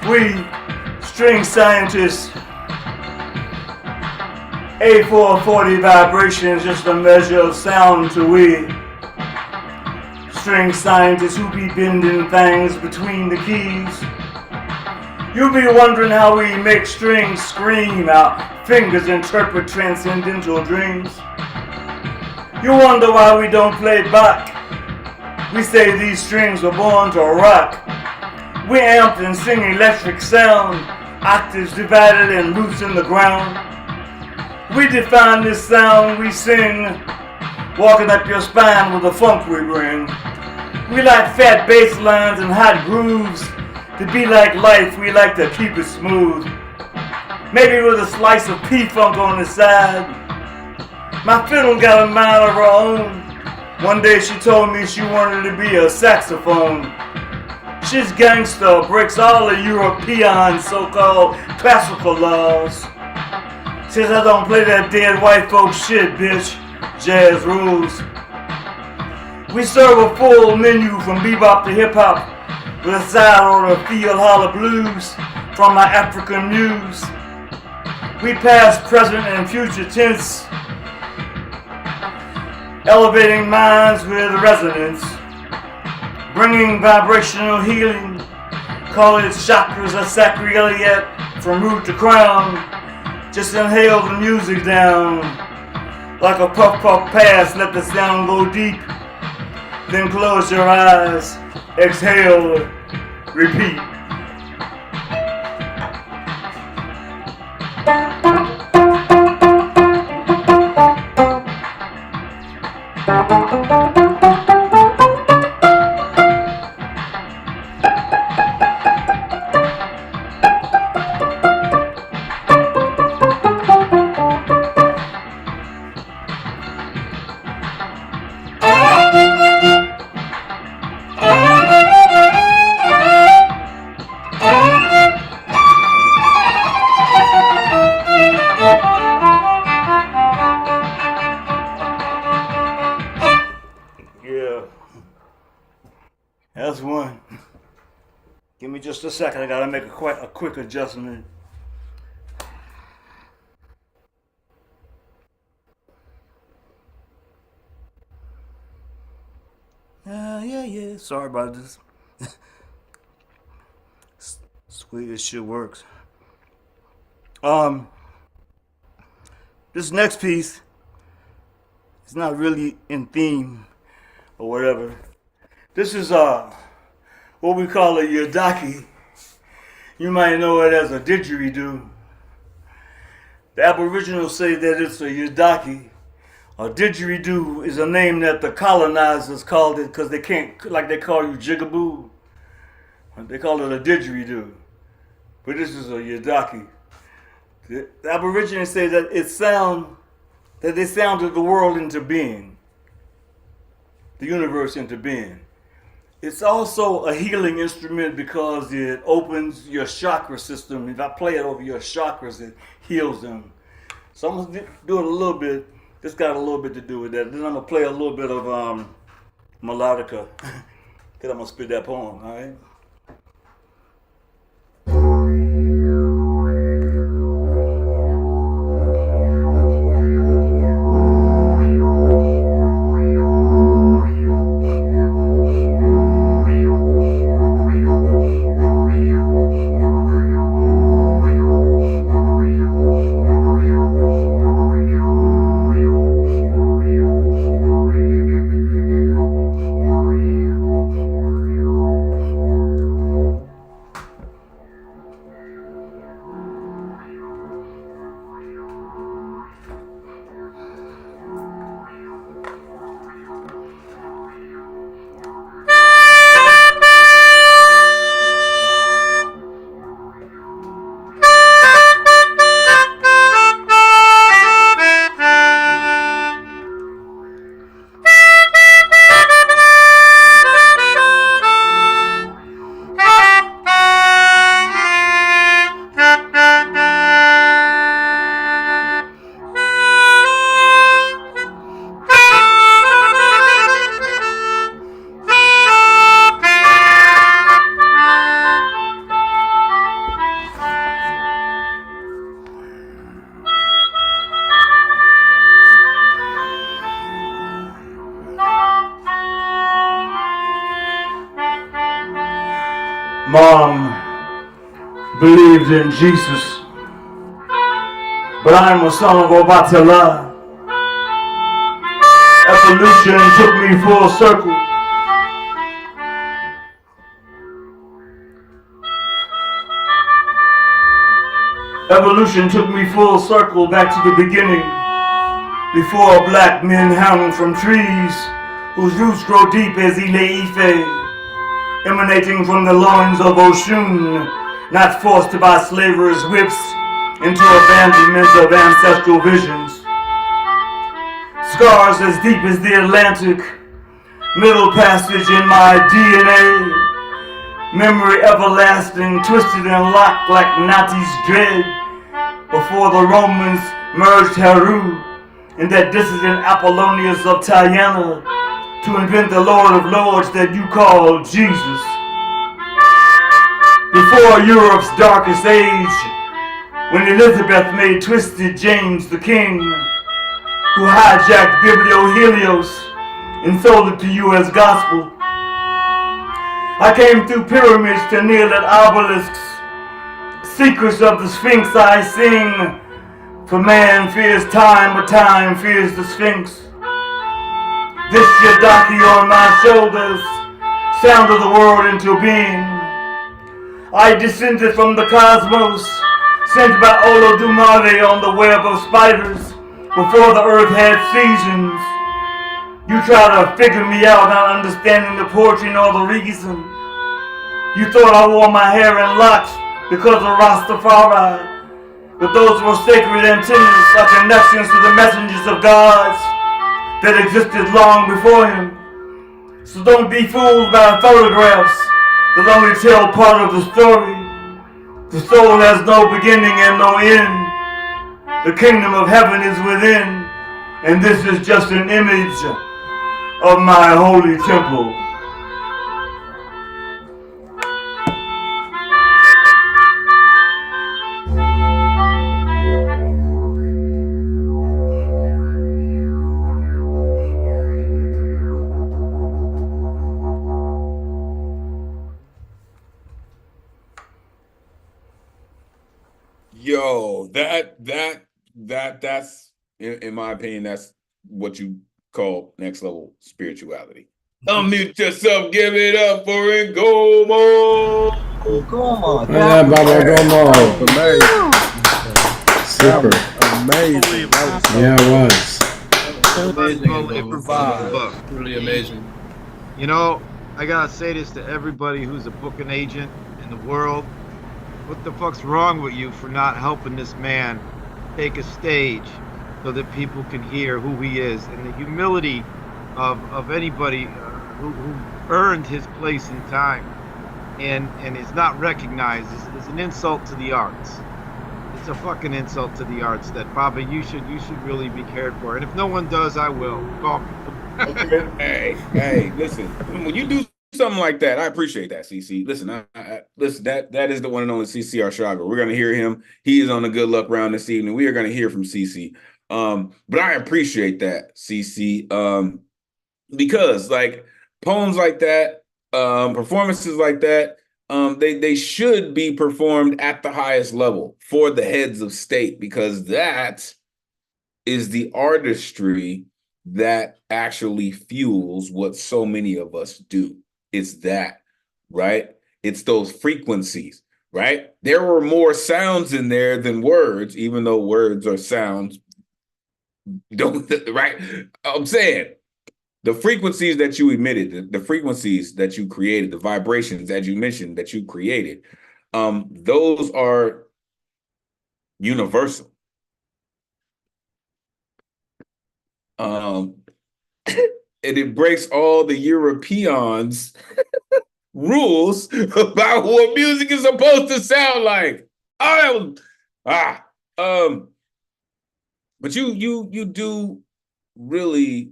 We, string scientists, A440 vibration is just a measure of sound to we. String scientists who be bending things between the keys. You be wondering how we make strings scream, our fingers interpret transcendental dreams. You wonder why we don't play back. We say these strings were born to rock. We amped and sing electric sound, octaves divided and roots in the ground. We define this sound we sing, walking up your spine with the funk we bring. We like fat bass lines and hot grooves. To be like life, we like to keep it smooth. Maybe with a slice of P-funk on the side. My fiddle got a mind of her own. One day she told me she wanted to be a saxophone. She's gangster, breaks all the European so-called classical laws. Says I don't play that dead white folk shit, bitch. Jazz rules. We serve a full menu from bebop to hip-hop with a side order of field holler blues from my African muse. We past, present, and future tense, elevating minds with resonance, bringing vibrational healing, call it chakras or sacroiliac from root to crown. Just inhale the music down, like a puff puff pass, let the sound go deep, then close your eyes, exhale, repeat. That's one. Give me just a second. I gotta make a quick adjustment. Yeah. Sorry about this. Sweet as shit works. This next piece is not really in theme or whatever. This is what we call a yidaki. You might know it as a didgeridoo. The Aboriginals say that it's a yidaki. A didgeridoo is a name that the colonizers called it because they can't, like they call you jigaboo. They call it a didgeridoo. But this is a yidaki. The Aborigines say that they sounded the world into being, the universe into being. It's also a healing instrument because it opens your chakra system. If I play it over your chakras, it heals them. So I'm gonna do it a little bit. This got a little bit to do with that. Then I'm gonna play a little bit of melodica, because I'm gonna spit that poem, all right? Mom believed in Jesus, but I'm a son of Obatala. Evolution took me full circle. Evolution took me full circle back to the beginning, before black men hung from trees whose roots grow deep as Ile Ife, emanating from the loins of Oshun, not forced by slavers' whips into abandonment of ancestral visions. Scars as deep as the Atlantic, middle passage in my DNA, memory everlasting, twisted and locked like Nati's dread, before the Romans merged Heru in that dissident Apollonius of Tyana to invent the Lord of Lords that you call Jesus. Before Europe's darkest age, when Elizabeth made twisted James the King, who hijacked Biblio Helios and sold it to you as gospel. I came through pyramids to kneel at obelisks, secrets of the Sphinx I sing, for man fears time, but time fears the Sphinx. This Yadaki on my shoulders, sound of the world into being. I descended from the cosmos, sent by Olodumare on the web of spiders, before the earth had seasons. You try to figure me out, not understanding the poetry nor the reason. You thought I wore my hair in locks because of Rastafari, but those were sacred antennas, our connections to the messengers of gods that existed long before him. So don't be fooled by photographs that only tell part of the story. The soul has no beginning and no end. The kingdom of heaven is within, and this is just an image of my holy temple. Yo, that's in my opinion, that's what you call next level spirituality. Unmute yourself, give it up for Ngomo. Ngomo. Yeah, Baba Gomo. Super. Amazing. Yeah, it was. Amazing. Unbelievable. Truly amazing. You know, I gotta say this to everybody who's a booking agent in the world. What the fuck's wrong with you for not helping this man take a stage so that people can hear who he is, and the humility of anybody who earned his place in time and is not recognized is an insult to the arts. It's a fucking insult to the arts that, Baba, you should really be cared for. And if no one does, I will. Call me. Okay. Hey, listen, when you do something like that, I appreciate that, CC. Listen, listen, that is the one and only CC Arshaga. We're gonna hear him. He is on the good luck round this evening. We are gonna hear from CC. But I appreciate that, CC. Because like poems like that, performances like that, they should be performed at the highest level for the heads of state, because that is the artistry that actually fuels what so many of us do. It's that, right? It's those frequencies, right? There were more sounds in there than words, even though words are sounds. Don't, right? I'm saying the frequencies that you emitted, the frequencies that you created, the vibrations, as you mentioned, that you created, those are universal. And it breaks all the Europeans' rules about what music is supposed to sound like. But you do really,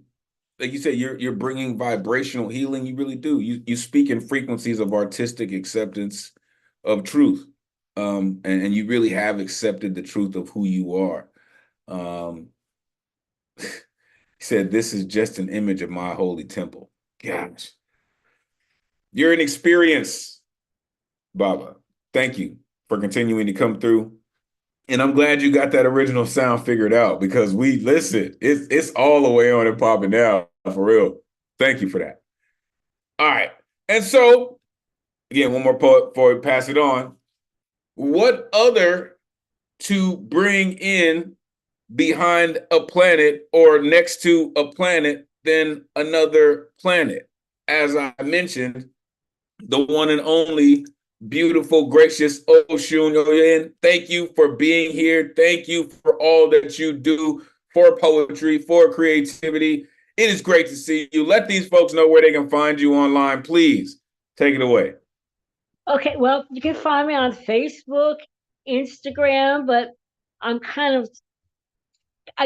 like you said, you're bringing vibrational healing. You really do. You speak in frequencies of artistic acceptance of truth, and you really have accepted the truth of who you are. He said, "This is just an image of my holy temple." Gosh, you're an experience. Baba, thank you for continuing to come through. And I'm glad you got that original sound figured out, because it's all the way on and popping now, for real. Thank you for that. All right. And so, again, one more poet before we pass it on. What other to bring in behind a planet or next to a planet than another planet? As I mentioned, the one and only beautiful, gracious Oshun, thank you for being here. Thank you for all that you do for poetry, for creativity. It is great to see you. Let these folks know where they can find you online. Please take it away. Okay, well, you can find me on Facebook, Instagram, but I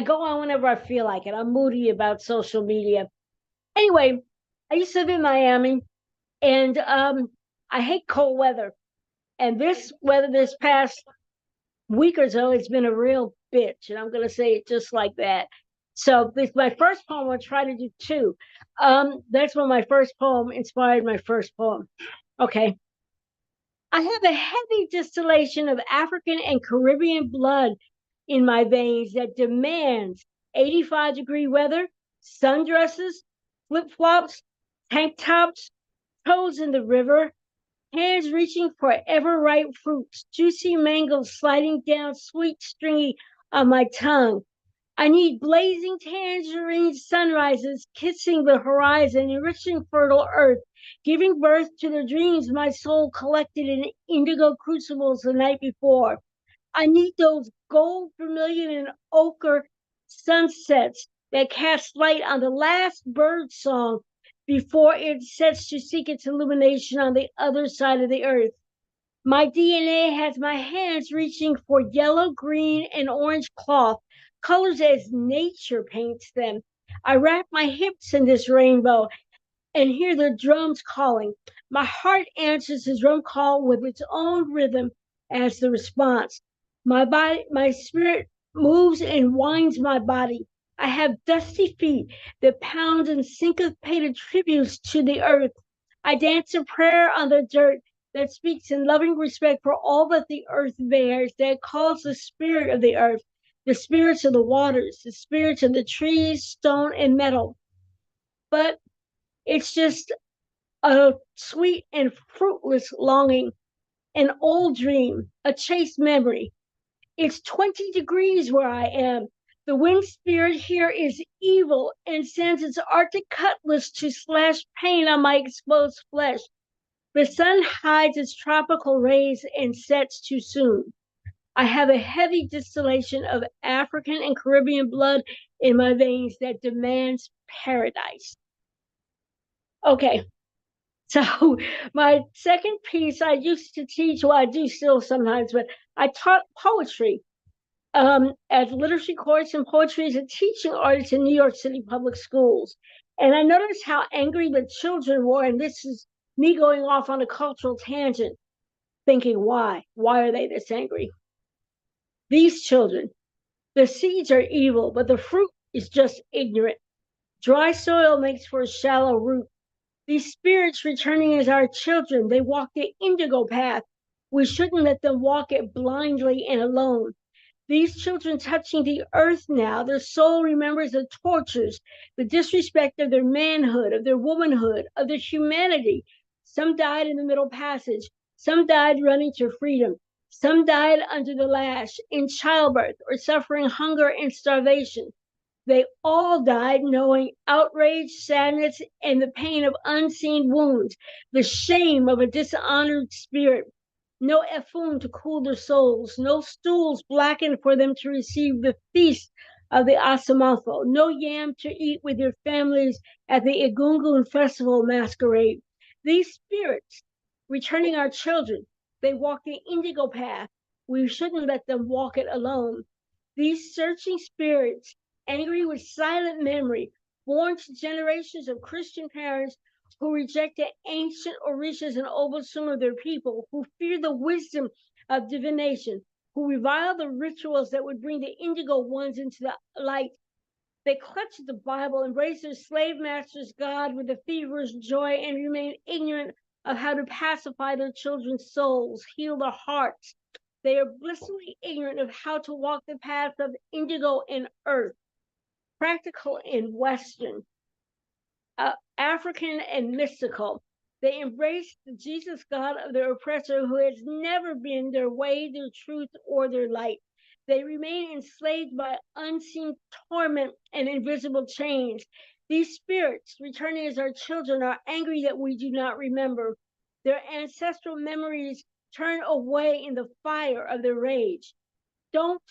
go on whenever I feel like it. I'm moody about social media. Anyway, I used to live in Miami, and I hate cold weather. And this weather this past week or so, it's been a real bitch, and I'm going to say it just like that. So this my first poem. I'll try to do two. That's when my first poem inspired my first poem. Okay. I have a heavy distillation of African and Caribbean blood in my veins that demands 85-degree weather, sundresses, flip-flops, tank tops, toes in the river, hands reaching for ever-ripe fruits, juicy mangoes sliding down sweet, stringy on my tongue. I need blazing tangerine sunrises kissing the horizon, enriching fertile earth, giving birth to the dreams my soul collected in indigo crucibles the night before. I need those gold, vermilion, and ochre sunsets that cast light on the last bird song before it sets to seek its illumination on the other side of the earth. My DNA has my hands reaching for yellow, green, and orange cloth, colors as nature paints them. I wrap my hips in this rainbow and hear the drums calling. My heart answers the drum call with its own rhythm as the response. My spirit moves and winds my body. I have dusty feet that pound and syncopated tributes to the earth. I dance a prayer on the dirt that speaks in loving respect for all that the earth bears, that calls the spirit of the earth, the spirits of the waters, the spirits of the trees, stone, and metal. But it's just a sweet and fruitless longing, an old dream, a chaste memory. It's 20 degrees where I am. The wind spirit here is evil and sends its arctic cutlass to slash pain on my exposed flesh. The sun hides its tropical rays and sets too soon. I have a heavy distillation of African and Caribbean blood in my veins that demands paradise. Okay, so my second piece, I used to teach, well, I do still sometimes, but I taught poetry at literacy course and poetry as a teaching artist in New York City public schools. And I noticed how angry the children were, and this is me going off on a cultural tangent, thinking, why? Why are they this angry? These children, the seeds are evil, but the fruit is just ignorant. Dry soil makes for a shallow root. These spirits returning as our children, they walk the indigo path. We shouldn't let them walk it blindly and alone. These children touching the earth now, their soul remembers the tortures, the disrespect of their manhood, of their womanhood, of their humanity. Some died in the Middle Passage. Some died running to freedom. Some died under the lash, in childbirth, or suffering hunger and starvation. They all died knowing outrage, sadness, and the pain of unseen wounds, the shame of a dishonored spirit. No effun to cool their souls, no stools blackened for them to receive the feast of the Asamatho, no yam to eat with your families at the Egungun festival masquerade. These spirits, returning our children, they walk the indigo path. We shouldn't let them walk it alone. These searching spirits, angry with silent memory, born to generations of Christian parents who reject the ancient orishas and obosum of their people, who fear the wisdom of divination, who revile the rituals that would bring the indigo ones into the light. They clutch at the Bible, embrace their slave master's God with a feverish joy, and remain ignorant of how to pacify their children's souls, heal their hearts. They are blissfully ignorant of how to walk the path of indigo and earth, practical and Western, African and mystical. They embrace the Jesus God of their oppressor, who has never been their way, their truth, or their light. They remain enslaved by unseen torment and invisible chains. These spirits, returning as our children, are angry that we do not remember. Their ancestral memories turn away in the fire of their rage. Don't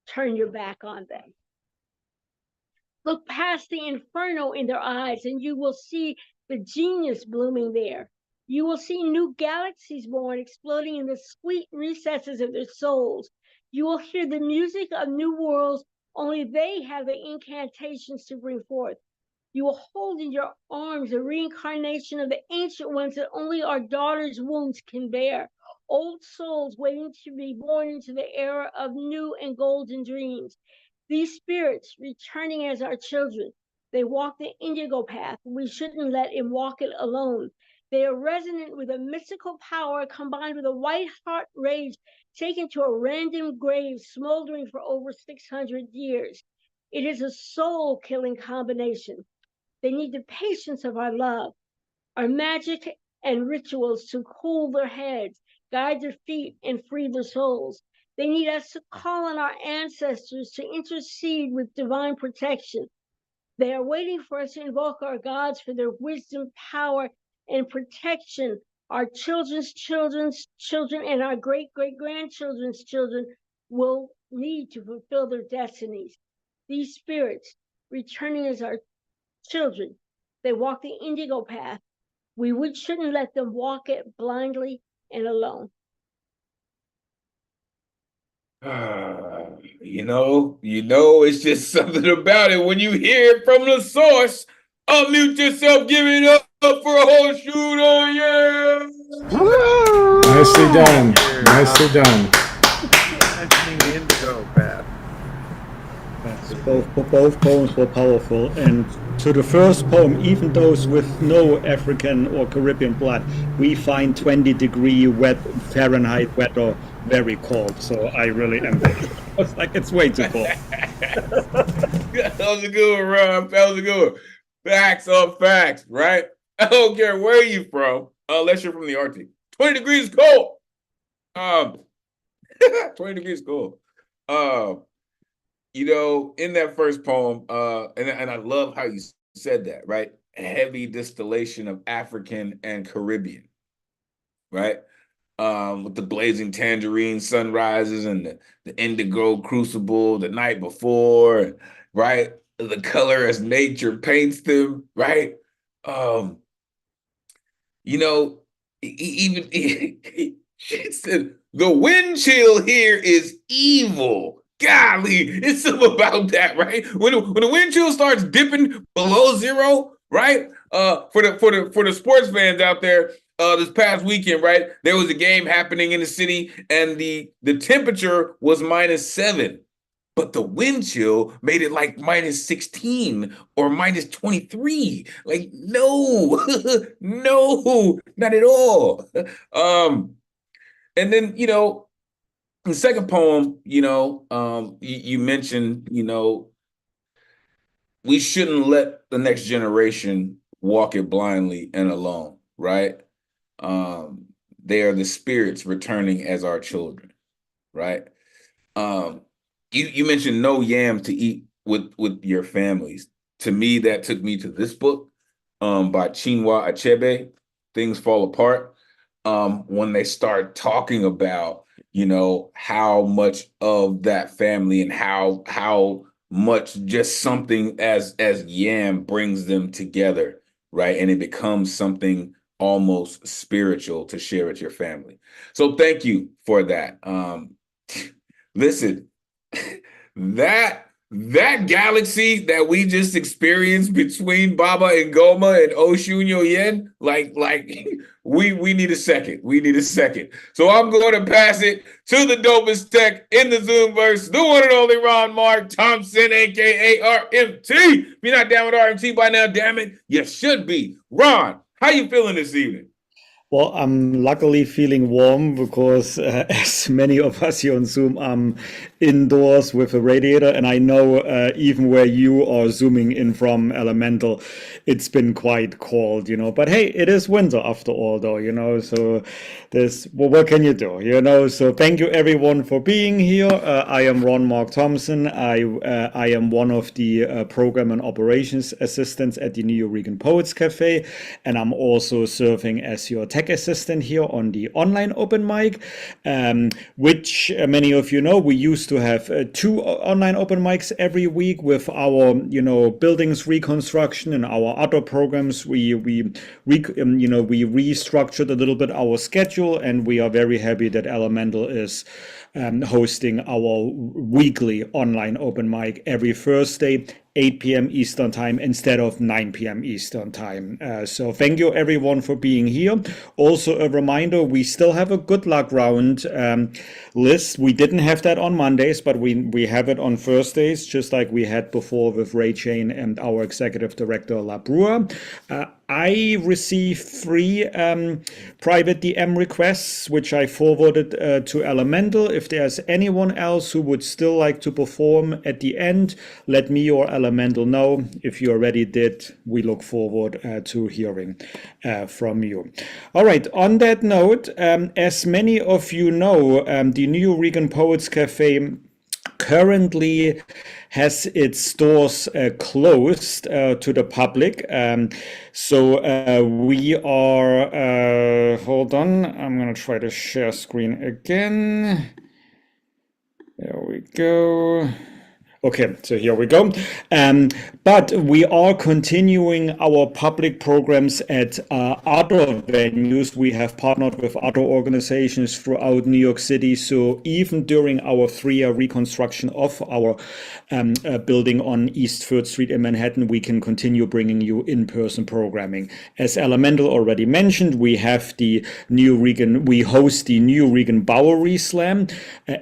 turn your back on them. Look past the inferno in their eyes, and you will see the genius blooming there. You will see new galaxies born, exploding in the sweet recesses of their souls. You will hear the music of new worlds, only they have the incantations to bring forth. You will hold in your arms the reincarnation of the ancient ones that only our daughters' wombs can bear. Old souls waiting to be born into the era of new and golden dreams. These spirits returning as our children, they walk the indigo path. We shouldn't let him walk it alone. They are resonant with a mystical power combined with a white hot rage taken to a random grave smoldering for over 600 years. It is a soul-killing combination. They need the patience of our love, our magic and rituals to cool their heads, guide their feet, and free their souls. They need us to call on our ancestors to intercede with divine protection. They are waiting for us to invoke our gods for their wisdom, power, and protection. Our children's children's children and our great-great-grandchildren's children will need to fulfill their destinies. These spirits, returning as our children, they walk the indigo path. We shouldn't let them walk it blindly and alone. It's just something about it. When you hear it from the source, unmute yourself, give it up for a whole shooter, yeah! Nicely done. Nicely done. Mentioning the indigo path. Both poems were powerful, and to the first poem, even those with no African or Caribbean blood, we find 20-degree Fahrenheit weather very cold. So I really am. It's like it's way too cold. That was a good one, Rob. That was a good one. Facts on facts, right? I don't care where you from, unless you're from the Arctic. 20 degrees cold. 20 degrees cold. In that first poem, and I love how you said that, right? Heavy distillation of African and Caribbean, right? With the blazing tangerine sunrises and the indigo crucible the night before, right? The color as nature paints them, right? Even she said the wind chill here is evil. Golly, it's something about that, right? When the wind chill starts dipping below zero, right? For the sports fans out there, this past weekend, right? There was a game happening in the city, and the temperature was -7, but the wind chill made it like -16 or -23. Like, no, no, not at all. And then the second poem, you mentioned, we shouldn't let the next generation walk it blindly and alone, right? They are the spirits returning as our children, right? You mentioned no yam to eat with your families. To me, that took me to this book by Chinua Achebe, Things Fall Apart. When they start talking about, how much of that family and how much just something as yam brings them together, right? And it becomes something almost spiritual to share with your family. So thank you for that. Listen, that galaxy that we just experienced between Baba and Goma and Oshun Yoyen, like we need a second. We need a second. So I'm going to pass it to the dopest tech in the Zoomverse, the one and only Ron Mark Thompson, aka RMT. If you're not down with RMT by now, damn it, you should be. Ron, how you feeling this evening? Well, I'm luckily feeling warm because, as many of us here on Zoom, I'm indoors with a radiator, and I know even where you are zooming in from Elemental, it's been quite cold, you know. But hey, it is winter after all, though, you know. So there's well, what can you do, you know? So thank you everyone for being here. I am Ron Mark Thompson. I am one of the program and operations assistants at the New Eureka Poets Cafe, and I'm also serving as your tech assistant here on the online open mic, which many of you know. We used to have 2 online open mics every week with our, you know, buildings reconstruction and our other programs. We restructured a little bit our schedule, and we are very happy that Elemental is hosting our weekly online open mic every Thursday, 8 p.m. Eastern Time instead of 9 p.m. Eastern Time. So thank you everyone for being here. Also a reminder, we still have a good luck round list. We didn't have that on Mondays, but we have it on Thursdays, just like we had before with Ray Chain and our executive director, La Brua. I received 3 private DM requests, which I forwarded to Elemental. If there's anyone else who would still like to perform at the end, let me or Elemental know. If you already did, we look forward to hearing from you. All right, on that note, as many of you know, the New Eureka Poets Cafe currently has its doors closed to the public. So we are, hold on, I'm going to try to share screen again. There we go. Okay, so here we go. But we are continuing our public programs at other venues. We have partnered with other organizations throughout New York City. So even during our 3-year reconstruction of our building on East 3rd Street in Manhattan, we can continue bringing you in-person programming. As Elemental already mentioned, we have the we host the New Eureka Bowery Slam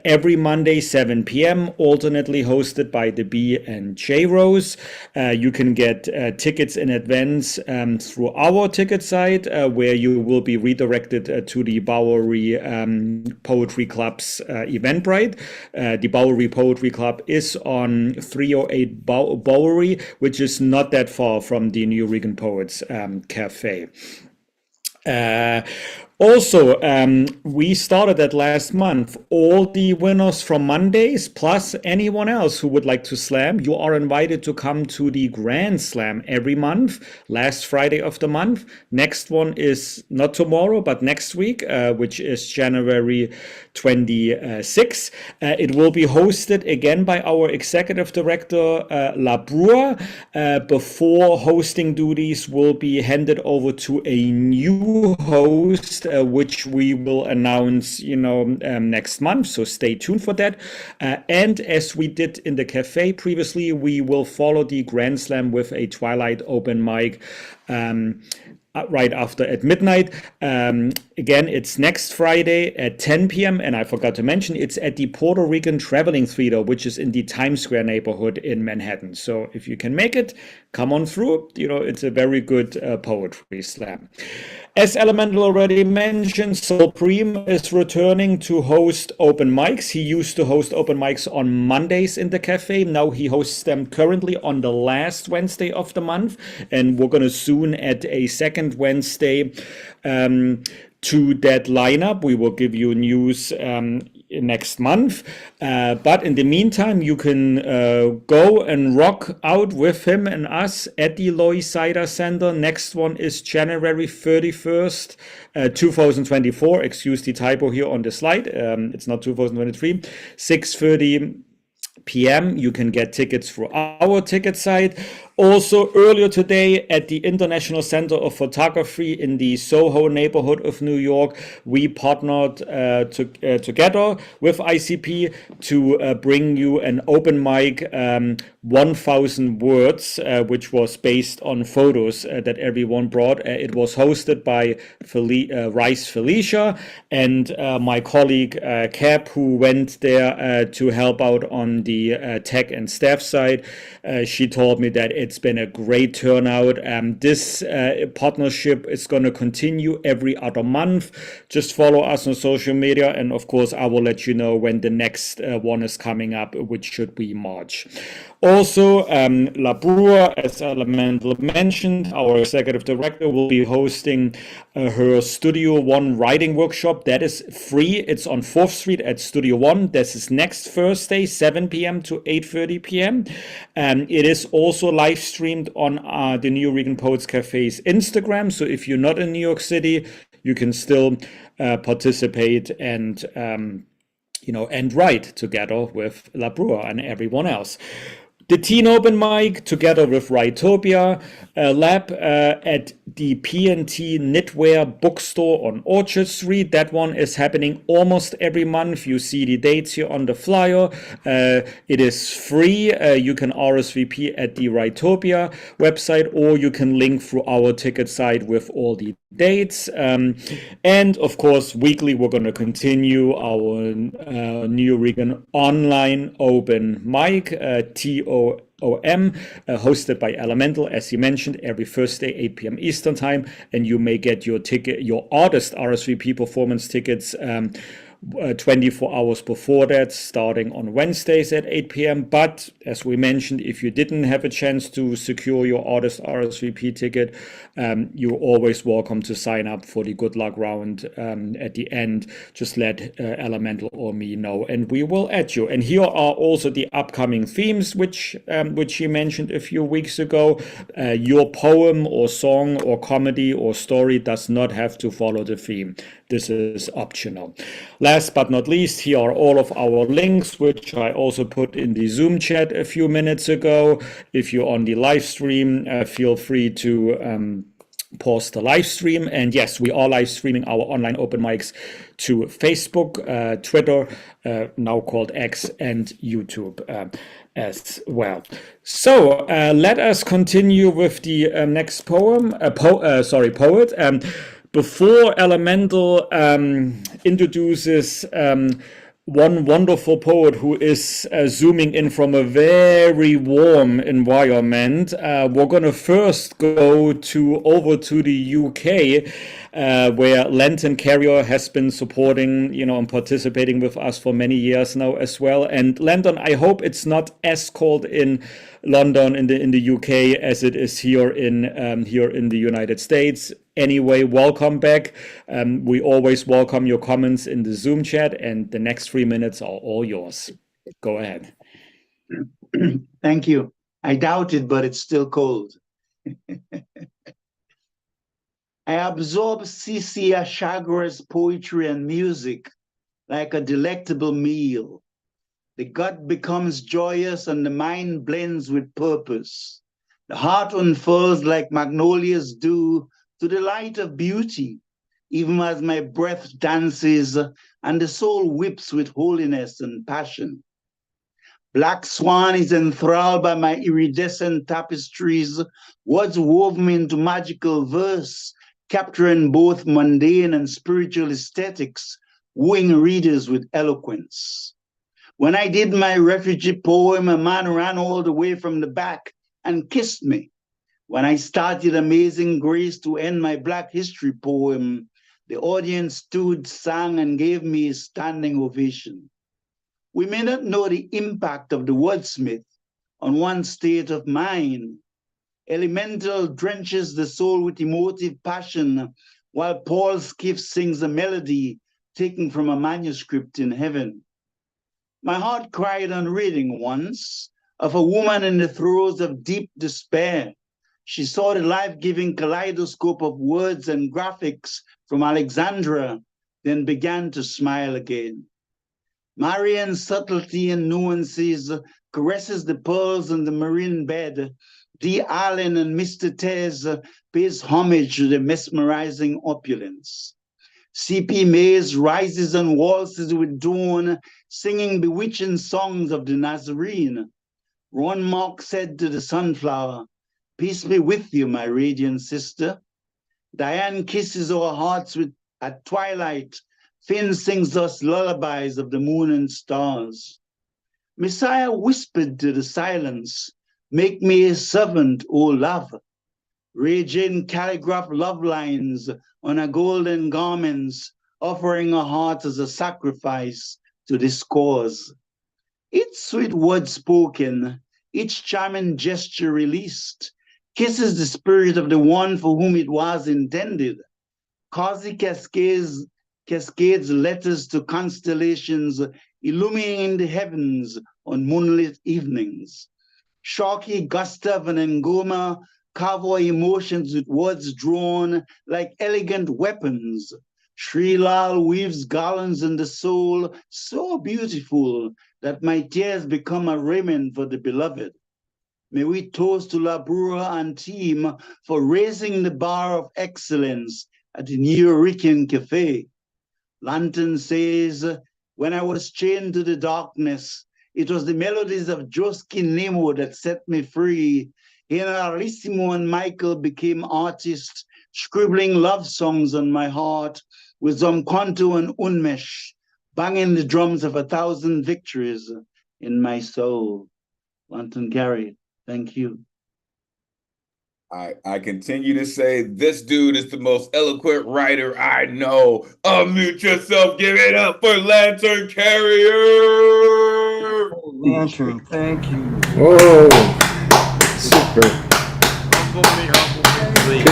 every Monday, 7 p.m., alternately hosted by the B and J Rose. You can get tickets in advance through our ticket site, where you will be redirected to the Bowery Poetry Club's Eventbrite. The Bowery Poetry Club is on 308 Bowery, which is not that far from the New Eureka Poets Cafe. Also, we started that last month. All the winners from Mondays, plus anyone else who would like to slam, you are invited to come to the Grand Slam every month, last Friday of the month. Next one is not tomorrow, but next week, which is January 26th. It will be hosted again by our executive director, La Brua. Before hosting duties will be handed over to a new host, which we will announce, next month. So stay tuned for that. And as we did in the cafe previously, we will follow the Grand Slam with a Twilight open mic right after at midnight. Again, it's next Friday at 10 p.m. And I forgot to mention, it's at the Puerto Rican Traveling Theater, which is in the Times Square neighborhood in Manhattan. So if you can make it, come on through. It's a very good poetry slam. As Elemental already mentioned, Supreme is returning to host open mics. He used to host open mics on Mondays in the cafe. Now he hosts them currently on the last Wednesday of the month. And we're going to soon add a second Wednesday to that lineup. We will give you news next month. But in the meantime, you can go and rock out with him and us at the Lois Cider Center. Next one is January 31st, 2024. Excuse the typo here on the slide. It's not 2023. 6:30 p.m. You can get tickets through our ticket site. Also, earlier today at the International Center of Photography in the Soho neighborhood of New York, we partnered together with ICP to bring you an open mic, 1,000 words, which was based on photos that everyone brought. It was hosted by Rice Felicia and my colleague Cap, who went there to help out on the tech and staff side. She told me that It's been a great turnout. This partnership is going to continue every other month. Just follow us on social media, and of course I will let you know when the next one is coming up, which should be March. Also, Labrour, as Elemental mentioned, our executive director, will be hosting her Studio One writing workshop. That is free. It's on 4th Street at Studio One. This is next Thursday, 7 p.m. to 8:30 p.m. It is also live streamed on the New Eureka Poets Cafe's Instagram. So if you're not in New York City, you can still participate and and write together with Labrour and everyone else. The Teen Open Mic, together with Writopia Lab at the P&T Knitwear Bookstore on Orchard Street. That one is happening almost every month. You see the dates here on the flyer. It is free. You can RSVP at the Writopia website, or you can link through our ticket site with all the dates. And of course, weekly, we're going to continue our New Eureka online open mic, TOM, hosted by Elemen2al, as he mentioned, every Thursday, 8 p.m. Eastern Time. And you may get your ticket, your artist RSVP performance tickets 24 hours before that, starting on Wednesdays at 8 p.m. But as we mentioned, if you didn't have a chance to secure your artist RSVP ticket, you're always welcome to sign up for the good luck round at the end. Just let Elemen2al or me know, and we will add you. And here are also the upcoming themes, which he mentioned a few weeks ago. Your poem or song or comedy or story does not have to follow the theme. This is optional. Last but not least, here are all of our links, which I also put in the Zoom chat a few minutes ago. If you're on the live stream, feel free to pause the live stream. And yes, we are live streaming our online open mics to Facebook, Twitter, now called X, and YouTube as well. So let us continue with the next poem. Poet. Before Elemen2al introduces one wonderful poet who is zooming in from a very warm environment, we're going to first go over to the UK, where Lenton Carrier has been supporting, and participating with us for many years now as well. And Lenton, I hope it's not as cold in London in the UK as it is here in the United States. Anyway, welcome back. We always welcome your comments in the Zoom chat, and the next 3 minutes are all yours. Go ahead. Thank you. I doubt it, but it's still cold. I absorb C.C. Ashagara's poetry and music like a delectable meal. The gut becomes joyous and the mind blends with purpose. The heart unfurls like magnolias do to the light of beauty, even as my breath dances and the soul whips with holiness and passion. Black Swan is enthralled by my iridescent tapestries, words woven into magical verse, capturing both mundane and spiritual aesthetics, wooing readers with eloquence. When I did my refugee poem, a man ran all the way from the back and kissed me. When I started Amazing Grace to end my Black History poem, the audience stood, sang, and gave me a standing ovation. We may not know the impact of the wordsmith on one's state of mind. Elemen2al drenches the soul with emotive passion, while Paul Skiff sings a melody taken from a manuscript in heaven. My heart cried on reading once of a woman in the throes of deep despair. She saw the life-giving kaleidoscope of words and graphics from Alexandra, then began to smile again. Marian's subtlety and nuances caresses the pearls on the marine bed. D. Allen and Mr. Tez pays homage to the mesmerizing opulence. C.P. Mays rises and waltzes with dawn, singing bewitching songs of the Nazarene. Ron Mock said to the sunflower, "Peace be with you, my radiant sister." Diane kisses our hearts at twilight. Finn sings us lullabies of the moon and stars. Messiah whispered to the silence, Make me a servant, O love. Raging calligraph love lines on a golden garments, offering a heart as a sacrifice to this cause. Each sweet word spoken, each charming gesture released, kisses the spirit of the one for whom it was intended. Cosy cascades letters to constellations, illuminating the heavens on moonlit evenings. Sharky, Gustav, and Ngoma carve our emotions with words drawn like elegant weapons. Sri Lal weaves garlands in the soul so beautiful that my tears become a raiment for the beloved. May we toast to La Brua and team for raising the bar of excellence at the New Yorican Cafe. Lantern says, when I was chained to the darkness, it was the melodies of Joskin Nemo that set me free. Generalissimo and Michael became artists, scribbling love songs on my heart with Zomkonto and Unmesh, banging the drums of 1,000 victories in my soul. Lantern Gary, thank you. I continue to say this dude is the most eloquent writer I know. Unmute yourself. Give it up for Lantern Carrier. Oh, Lantern, thank you. Whoa. Super. Humble me, please.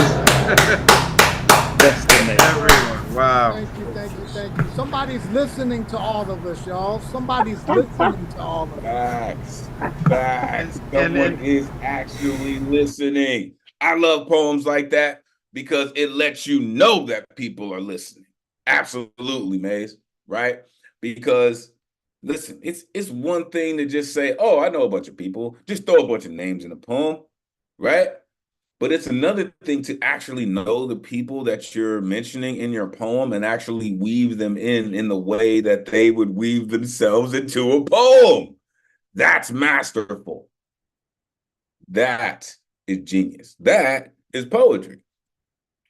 Everyone, wow. Thank you. Somebody's listening to all of us, y'all. Somebody's listening to all of us. Facts. Someone is actually listening. I love poems like that because it lets you know that people are listening. Absolutely, Maze, right? Because listen, it's one thing to just say, oh, I know a bunch of people. Just throw a bunch of names in a poem, right? But it's another thing to actually know the people that you're mentioning in your poem and actually weave them in the way that they would weave themselves into a poem. That's masterful. That is genius. That is poetry.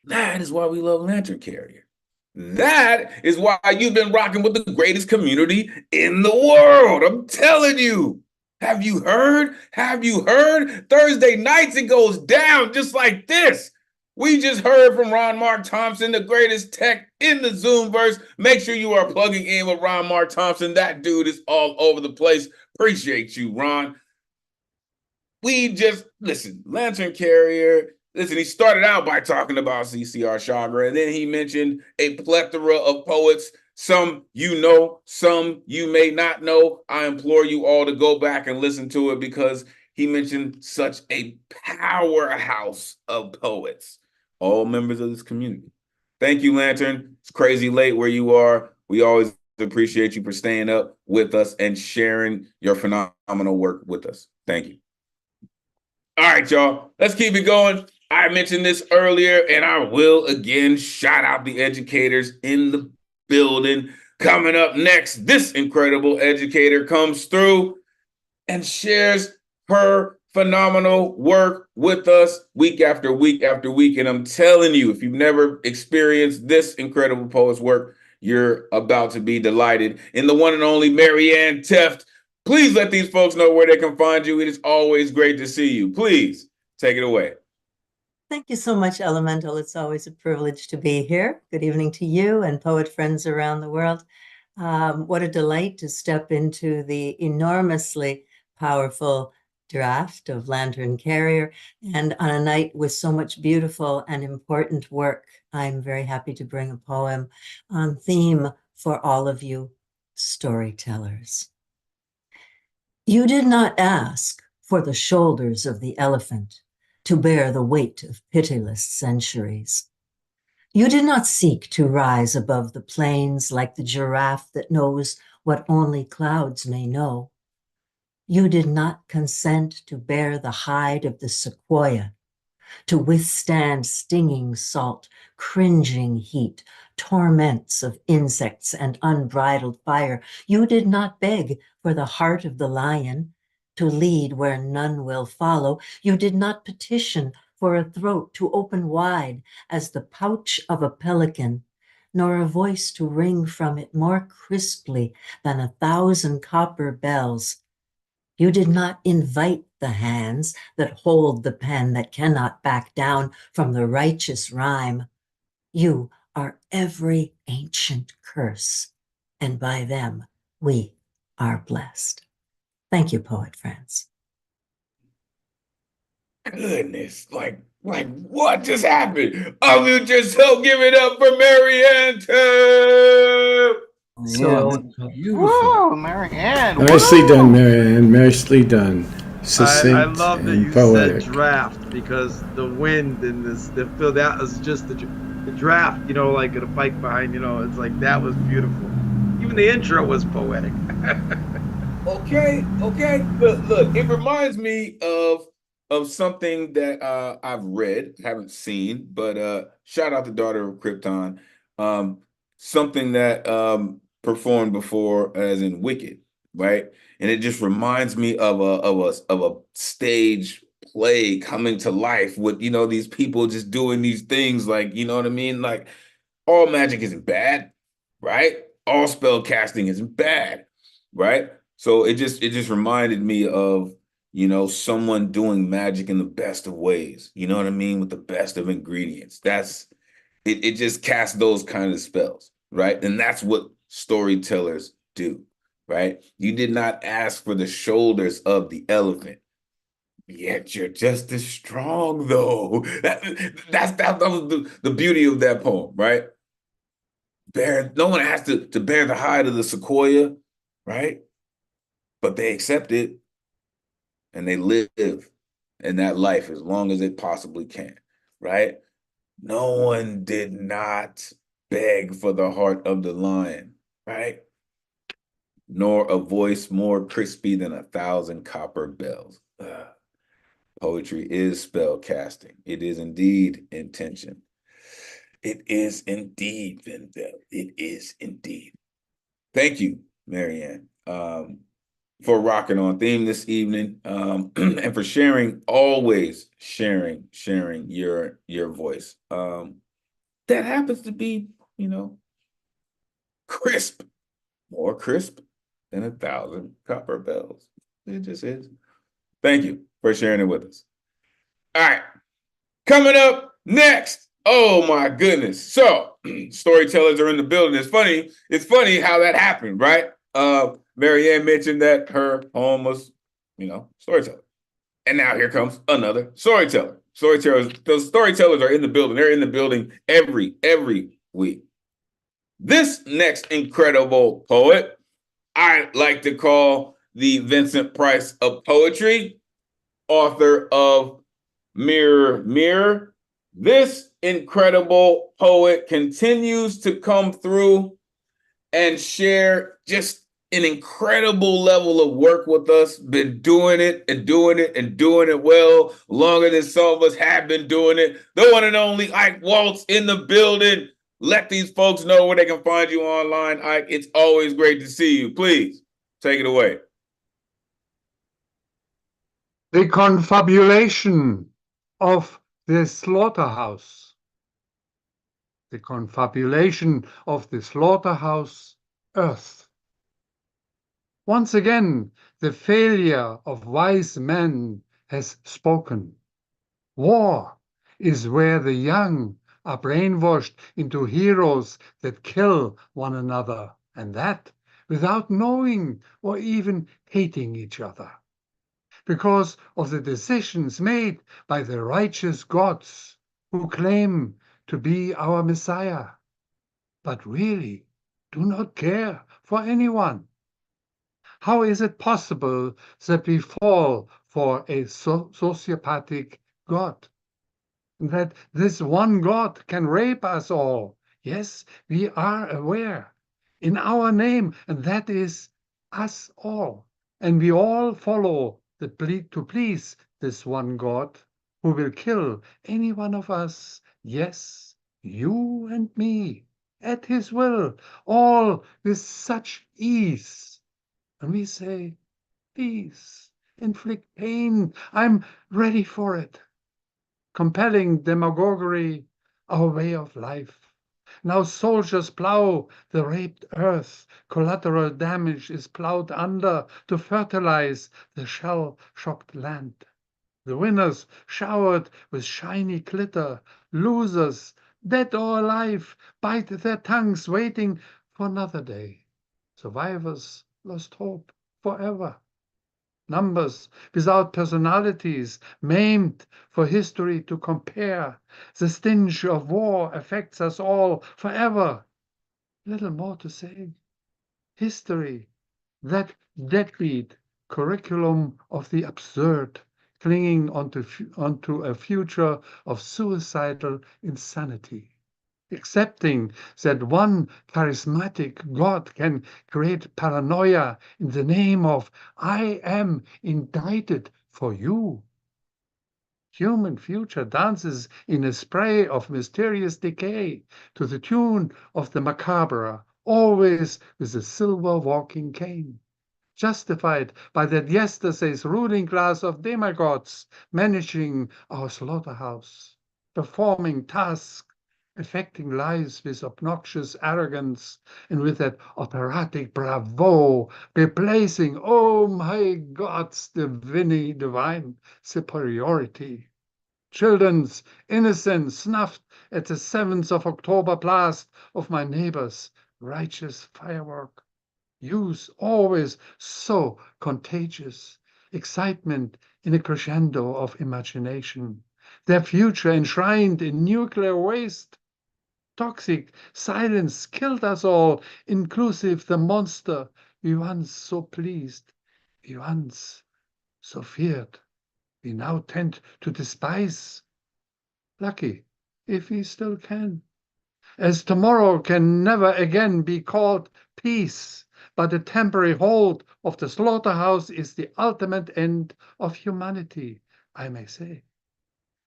That is why we love Lantern Carrier. That is why you've been rocking with the greatest community in the world. I'm telling you. Have you heard? Have you heard? Thursday nights it goes down just like this. We just heard from Ron Mark Thompson, the greatest tech in the Zoomverse. Make sure you are plugging in with Ron Mark Thompson. That dude is all over the place. Appreciate you, Ron. We just, listen, Lantern Carrier, listen, he started out by talking about CCR Chagra, and then he mentioned a plethora of poets. Some you know, some you may not know. I implore you all to go back and listen to it because he mentioned such a powerhouse of poets, all members of this community. Thank you, Lantern. It's crazy late where you are. We always appreciate you for staying up with us and sharing your phenomenal work with us. Thank you. All right, y'all, let's keep it going. I mentioned this earlier, and I will again shout out the educators in the building. Coming up next, this incredible educator comes through and shares her phenomenal work with us week after week after week. And I'm telling you, if you've never experienced this incredible poet's work, you're about to be delighted. In the one and only Marianne Teft, please let these folks know where they can find you. It is always great to see you. Please take it away. Thank you so much, Elemental. It's always a privilege to be here. Good evening to you and poet friends around the world. What a delight to step into the enormously powerful draft of Lantern Carrier. And on a night with so much beautiful and important work, I'm very happy to bring a poem on theme for all of you storytellers. You did not ask for the shoulders of the elephant to bear the weight of pitiless centuries. You did not seek to rise above the plains like the giraffe that knows what only clouds may know. You did not consent to bear the hide of the sequoia, to withstand stinging salt, cringing heat, torments of insects and unbridled fire. You did not beg for the heart of the lion, to lead where none will follow. You did not petition for a throat to open wide as the pouch of a pelican, nor a voice to ring from it more crisply than 1,000 copper bells. You did not invite the hands that hold the pen that cannot back down from the righteous rhyme. You are every ancient curse, and by them we are blessed. Thank you, poet friends. Goodness, like what just happened? I will just help give it up for Marianne too. Yeah. Beautiful. Woo, Marianne. Nicely woo! done, Marianne. Nicely done. I Succinct love that and you poetic. said draft because the wind and this the feel that was just the draft, you know, like in a bike behind, you know, it's like that was beautiful. Even the intro was poetic. Okay. Look, it reminds me of something that I've read, haven't seen, but shout out to Daughter of Krypton. Something that performed before as in Wicked, right? And it just reminds me of a stage play coming to life with, you know, these people just doing these things, like, you know what I mean? Like, all magic isn't bad, right? All spell casting isn't bad, right? So it just reminded me of, you know, someone doing magic in the best of ways. You know what I mean? With the best of ingredients. That's it. It just casts those kind of spells, right? And that's what storytellers do, right? You did not ask for the shoulders of the elephant, yet you're just as strong, though. That was the beauty of that poem, right? No one has to bear the hide of the sequoia, right? But they accept it and they live in that life as long as it possibly can, right? No one did not beg for the heart of the lion, right? Nor a voice more crispy than 1,000 copper bells. Poetry is spell casting. It is indeed intention. It is indeed, Vendel. It is indeed. Thank you, Marianne, for rocking on theme this evening, and for sharing, always sharing your voice. That happens to be, you know, crisp, more crisp than 1,000 copper bells. It just is. Thank you for sharing it with us. All right, coming up next. Oh my goodness. So storytellers are in the building. It's funny how that happened, right? Marianne mentioned that her poem was, you know, storyteller. And now here comes another storyteller. Those storytellers are in the building. They're in the building every week. This next incredible poet, I like to call the Vincent Price of poetry, author of Mirror, Mirror. This incredible poet continues to come through and share just an incredible level of work with us. Been doing it and doing it and doing it well, longer than some of us have been doing it. The one and only Ike Waltz in the building. Let these folks know where they can find you online, Ike. It's always great to see you. Please take it away. The confabulation of the slaughterhouse. The confabulation of the slaughterhouse, Earth. Once again, the failure of wise men has spoken. War is where the young are brainwashed into heroes that kill one another, and that without knowing or even hating each other, because of the decisions made by the righteous gods who claim to be our Messiah, but really do not care for anyone. How is it possible that we fall for a sociopathic God? That this one God can rape us all? Yes, we are aware. In our name, and that is us all. And we all follow to please this one God who will kill any one of us. Yes, you and me, at his will, all with such ease. And we say, please, inflict pain. I'm ready for it. Compelling demagoguery, our way of life. Now soldiers plow the raped earth. Collateral damage is plowed under to fertilize the shell-shocked land. The winners showered with shiny glitter. Losers, dead or alive, bite their tongues waiting for another day. Survivors lost hope forever. Numbers without personalities, maimed for history to compare. The stench of war affects us all forever. Little more to say. History, that deadbeat curriculum of the absurd, clinging onto a future of suicidal insanity. Accepting that one charismatic God can create paranoia in the name of I am indicted for you. Human future dances in a spray of mysterious decay to the tune of the macabre, always with a silver walking cane. Justified by that yesterday's ruling class of demagogues managing our slaughterhouse, performing tasks, affecting lives with obnoxious arrogance, and with that operatic bravo, replacing, oh my God's divine superiority. Children's innocence snuffed at the 7th of October blast of my neighbor's righteous firework. Youth always so contagious, excitement in a crescendo of imagination, their future enshrined in nuclear waste. Toxic silence killed us all, inclusive the monster we once so pleased, we once so feared, we now tend to despise. Lucky, if we still can. As tomorrow can never again be called peace, but a temporary hold of the slaughterhouse is the ultimate end of humanity, I may say.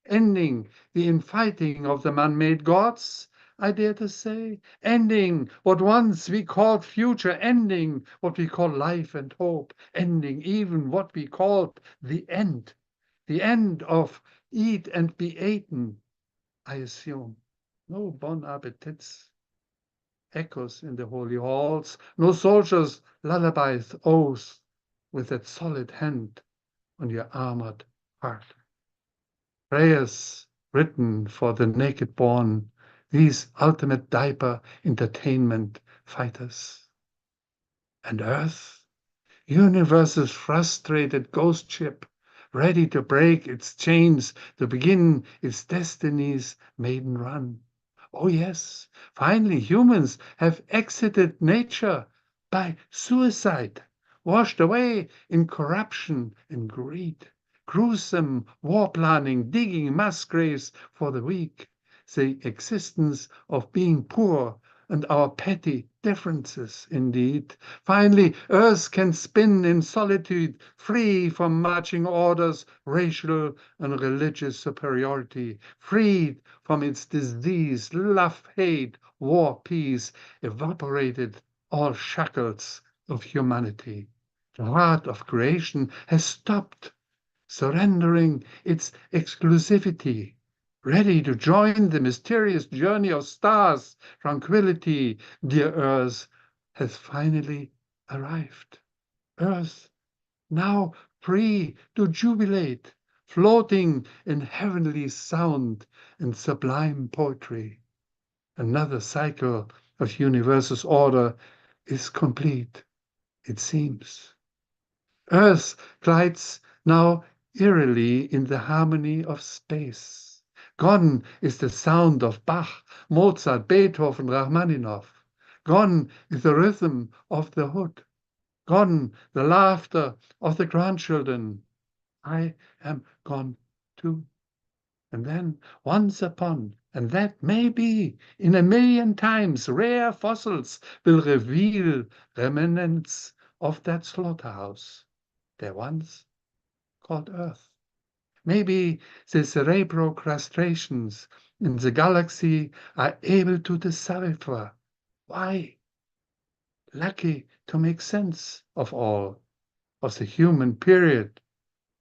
Ending the infighting of the man-made gods, I dare to say, ending what once we called future, ending what we call life and hope, ending even what we called the end of eat and be eaten, I assume. No bon appetits, echoes in the holy halls, no soldiers' lullabies, oaths with that solid hand on your armored heart. Prayers written for the naked born, these ultimate diaper entertainment fighters. And Earth, universe's frustrated ghost ship, ready to break its chains, to begin its destiny's maiden run. Oh yes, finally humans have exited nature by suicide, washed away in corruption and greed. Gruesome war planning, digging mass graves for the weak, the existence of being poor and our petty differences indeed. Finally, Earth can spin in solitude, free from marching orders, racial and religious superiority, freed from its disease, love, hate, war, peace, evaporated all shackles of humanity. The heart of creation has stopped, surrendering its exclusivity, ready to join the mysterious journey of stars. Tranquility, dear Earth, has finally arrived. Earth, now free to jubilate, floating in heavenly sound and sublime poetry. Another cycle of universe's order is complete, it seems. Earth glides now eerily in the harmony of space. Gone is the sound of Bach, Mozart, Beethoven, Rachmaninoff. Gone is the rhythm of the hood. Gone the laughter of the grandchildren. I am gone too. And then once upon, and that may be in a million times, rare fossils will reveal remnants of that slaughterhouse, there once called Earth. Maybe the cerebral crustaceans in the galaxy are able to decipher why. Lucky to make sense of all, of the human period,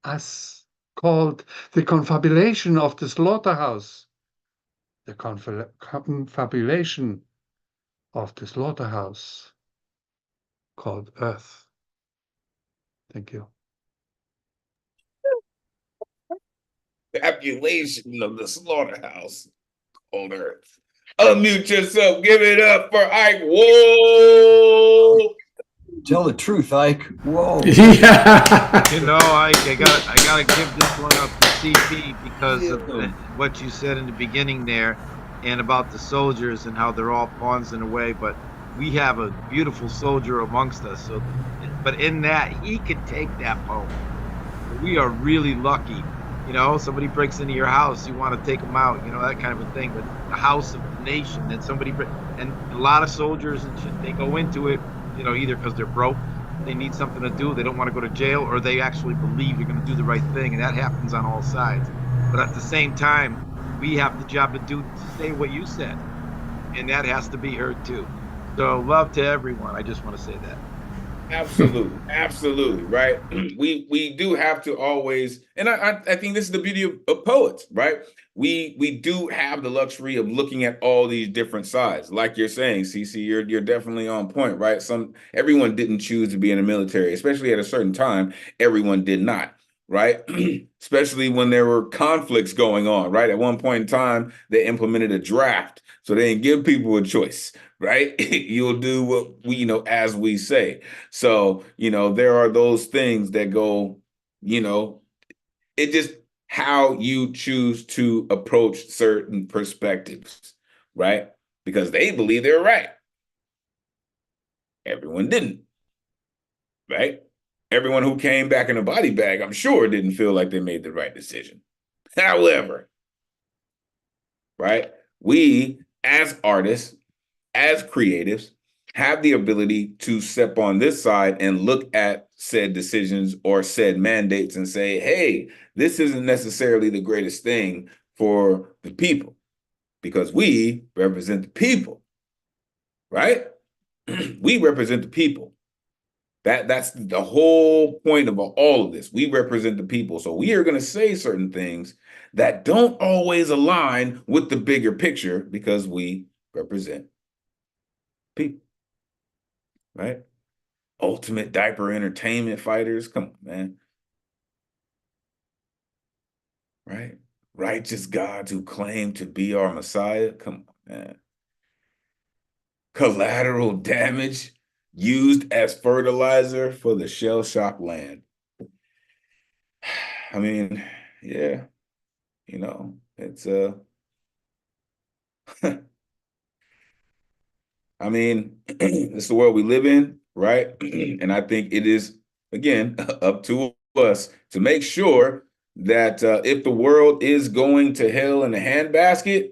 us called the confabulation of the slaughterhouse. the confabulation of the slaughterhouse called Earth. Thank you. Population of the slaughterhouse on Earth. Unmute yourself. Give it up for Ike. Whoa! Tell the truth, Ike. Whoa. Yeah. You know, Ike, I gotta give this one up to CP because of what you said in the beginning there, and about the soldiers and how they're all pawns in a way. But we have a beautiful soldier amongst us. So, but in that, he could take that poem. We are really lucky. You know, somebody breaks into your house, you want to take them out, you know, that kind of a thing. But the house of the nation, and and a lot of soldiers and shit, they go into it, you know, either because they're broke, they need something to do, they don't want to go to jail, or they actually believe you're going to do the right thing, and that happens on all sides. But at the same time, we have the job to say what you said, and that has to be heard too. So love to everyone. I just want to say that. Absolutely, absolutely, right? We do have to always, and I think this is the beauty of poets, right? We do have the luxury of looking at all these different sides. Like you're saying, CC, you're definitely on point, right? Everyone didn't choose to be in the military, especially at a certain time. Everyone did not, right? Especially when there were conflicts going on, right? At one point in time, they implemented a draft, so they didn't give people a choice, right? You'll do what we, as we say. So, there are those things that go, it just how you choose to approach certain perspectives, right? Because they believe they're right. Everyone didn't, right? Everyone who came back in a body bag, I'm sure, didn't feel like they made the right decision. However, right, we as artists, as creatives, have the ability to step on this side and look at said decisions or said mandates and say, hey, this isn't necessarily the greatest thing for the people, because we represent the people, right? We represent the people. That's the whole point of all of this. We represent the people. So we are going to say certain things that don't always align with the bigger picture because we represent people, right? Ultimate diaper entertainment fighters. Come on, man. Right? Righteous gods who claim to be our Messiah. Come on, man. Collateral damage used as fertilizer for the shell-shocked land. I mean, yeah, it's I mean, it's the world we live in, right? And I think it is, again, up to us to make sure that if the world is going to hell in a handbasket,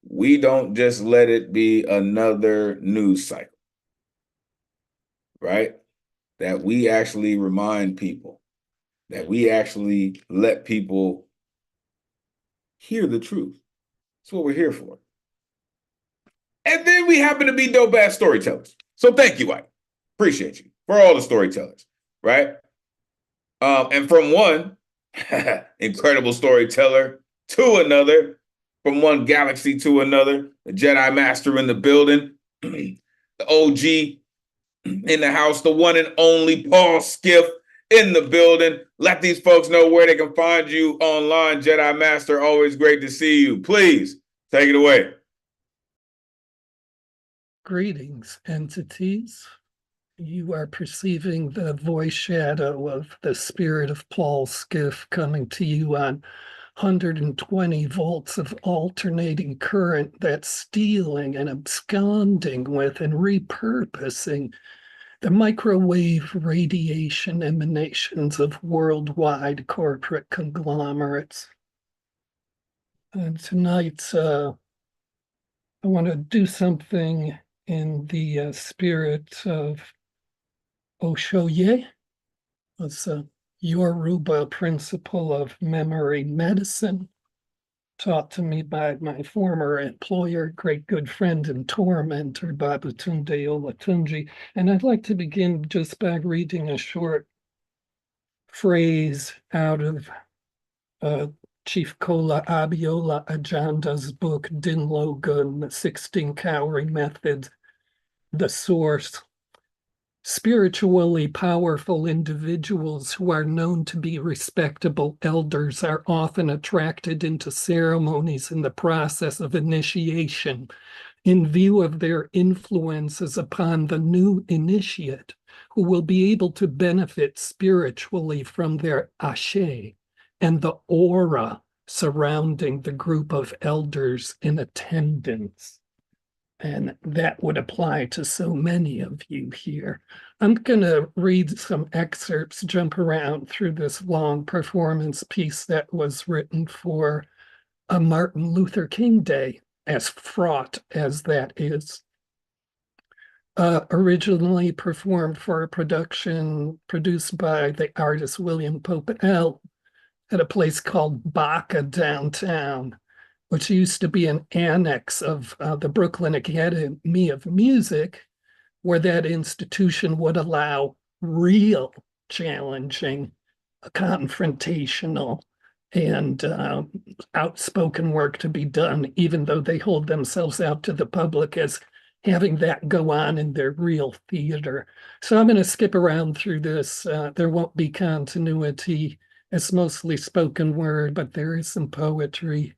we don't just let it be another news cycle, right? That we actually remind people, that we actually let people hear the truth. That's what we're here for. And then we happen to be dope-ass storytellers. So thank you, Ike. Appreciate you for all the storytellers, right? And from one incredible storyteller to another, from one galaxy to another, the Jedi Master in the building, the OG in the house, the one and only Paul Skiff in the building. Let these folks know where they can find you online, Jedi Master. Always great to see you. Please take it away. Greetings, entities. You are perceiving the voice shadow of the spirit of Paul Skiff coming to you on 120 volts of alternating current that's stealing and absconding with and repurposing the microwave radiation emanations of worldwide corporate conglomerates. And tonight, I want to do something in the spirit of Oshoye. It's a Yoruba principle of memory medicine taught to me by my former employer, great good friend and tormentor, Babatunde Olatunji. And I'd like to begin just by reading a short phrase out of Chief Kola Abiola Ajanda's book, Din Logun, the 16 Calorie Method, the source. Spiritually powerful individuals who are known to be respectable elders are often attracted into ceremonies in the process of initiation in view of their influences upon the new initiate, who will be able to benefit spiritually from their ashe and the aura surrounding the group of elders in attendance. And that would apply to so many of you here. I'm going to read some excerpts, jump around through this long performance piece that was written for a Martin Luther King Day, as fraught as that is. Originally performed for a production produced by the artist William Popel at a place called Baca downtown, which used to be an annex of the Brooklyn Academy of Music, where that institution would allow real challenging, confrontational, and outspoken work to be done, even though they hold themselves out to the public as having that go on in their real theater. So I'm going to skip around through this. There won't be continuity. It's mostly spoken word, but there is some poetry.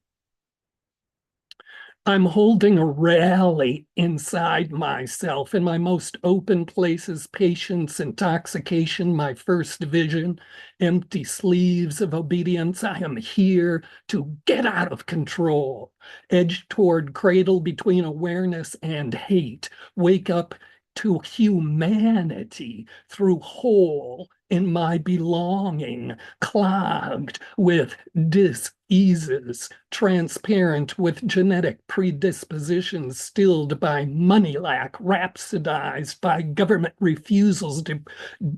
I'm holding a rally inside myself in my most open places, patience, intoxication, my first vision, empty sleeves of obedience. I am here to get out of control, edge toward cradle between awareness and hate, wake up to humanity through whole in my belonging, clogged with diseases, transparent with genetic predispositions, stilled by money lack, rhapsodized by government refusals,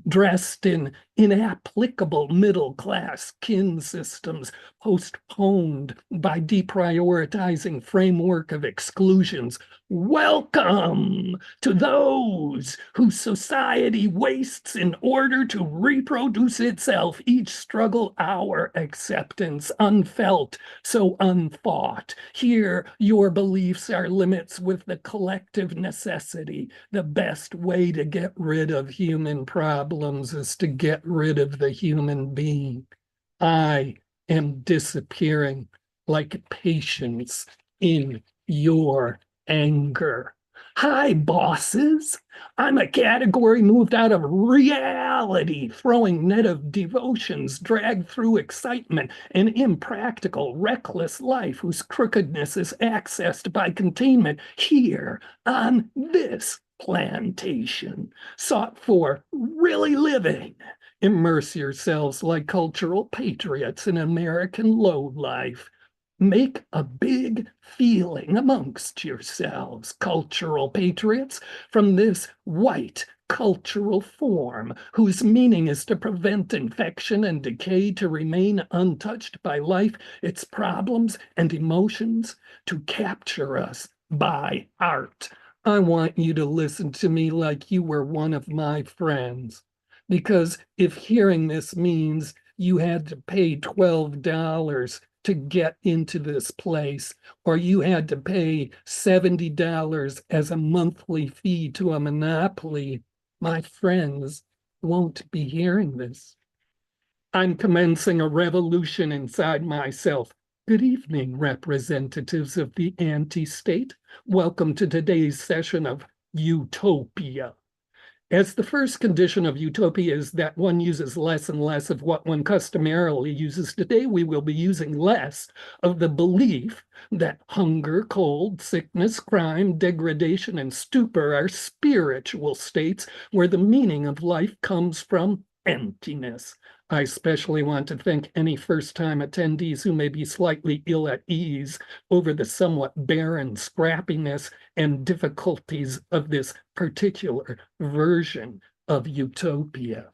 dressed in inapplicable middle-class kin systems, postponed by deprioritizing framework of exclusions. Welcome to those whose society wastes in order to reproduce itself, each struggle our acceptance, unfelt, so unthought. Here, your beliefs are limits with the collective necessity. The best way to get rid of human problems is to get rid of the human being. I am disappearing like patience in your anger. Hi, bosses. I'm a category moved out of reality, throwing net of devotions, dragged through excitement, an impractical, reckless life whose crookedness is accessed by containment here on this plantation, sought for really living. Immerse yourselves like cultural patriots in American lowlife. Make a big feeling amongst yourselves, cultural patriots, from this white cultural form, whose meaning is to prevent infection and decay, to remain untouched by life, its problems and emotions, to capture us by art. I want you to listen to me like you were one of my friends. Because if hearing this means you had to pay $12 to get into this place, or you had to pay $70 as a monthly fee to a monopoly, my friends won't be hearing this. I'm commencing a revolution inside myself. Good evening, representatives of the anti-state. Welcome to today's session of Utopia. As the first condition of utopia is that one uses less and less of what one customarily uses, today we will be using less of the belief that hunger, cold, sickness, crime, degradation, and stupor are spiritual states where the meaning of life comes from emptiness. I especially want to thank any first-time attendees who may be slightly ill at ease over the somewhat barren scrappiness and difficulties of this particular version of utopia.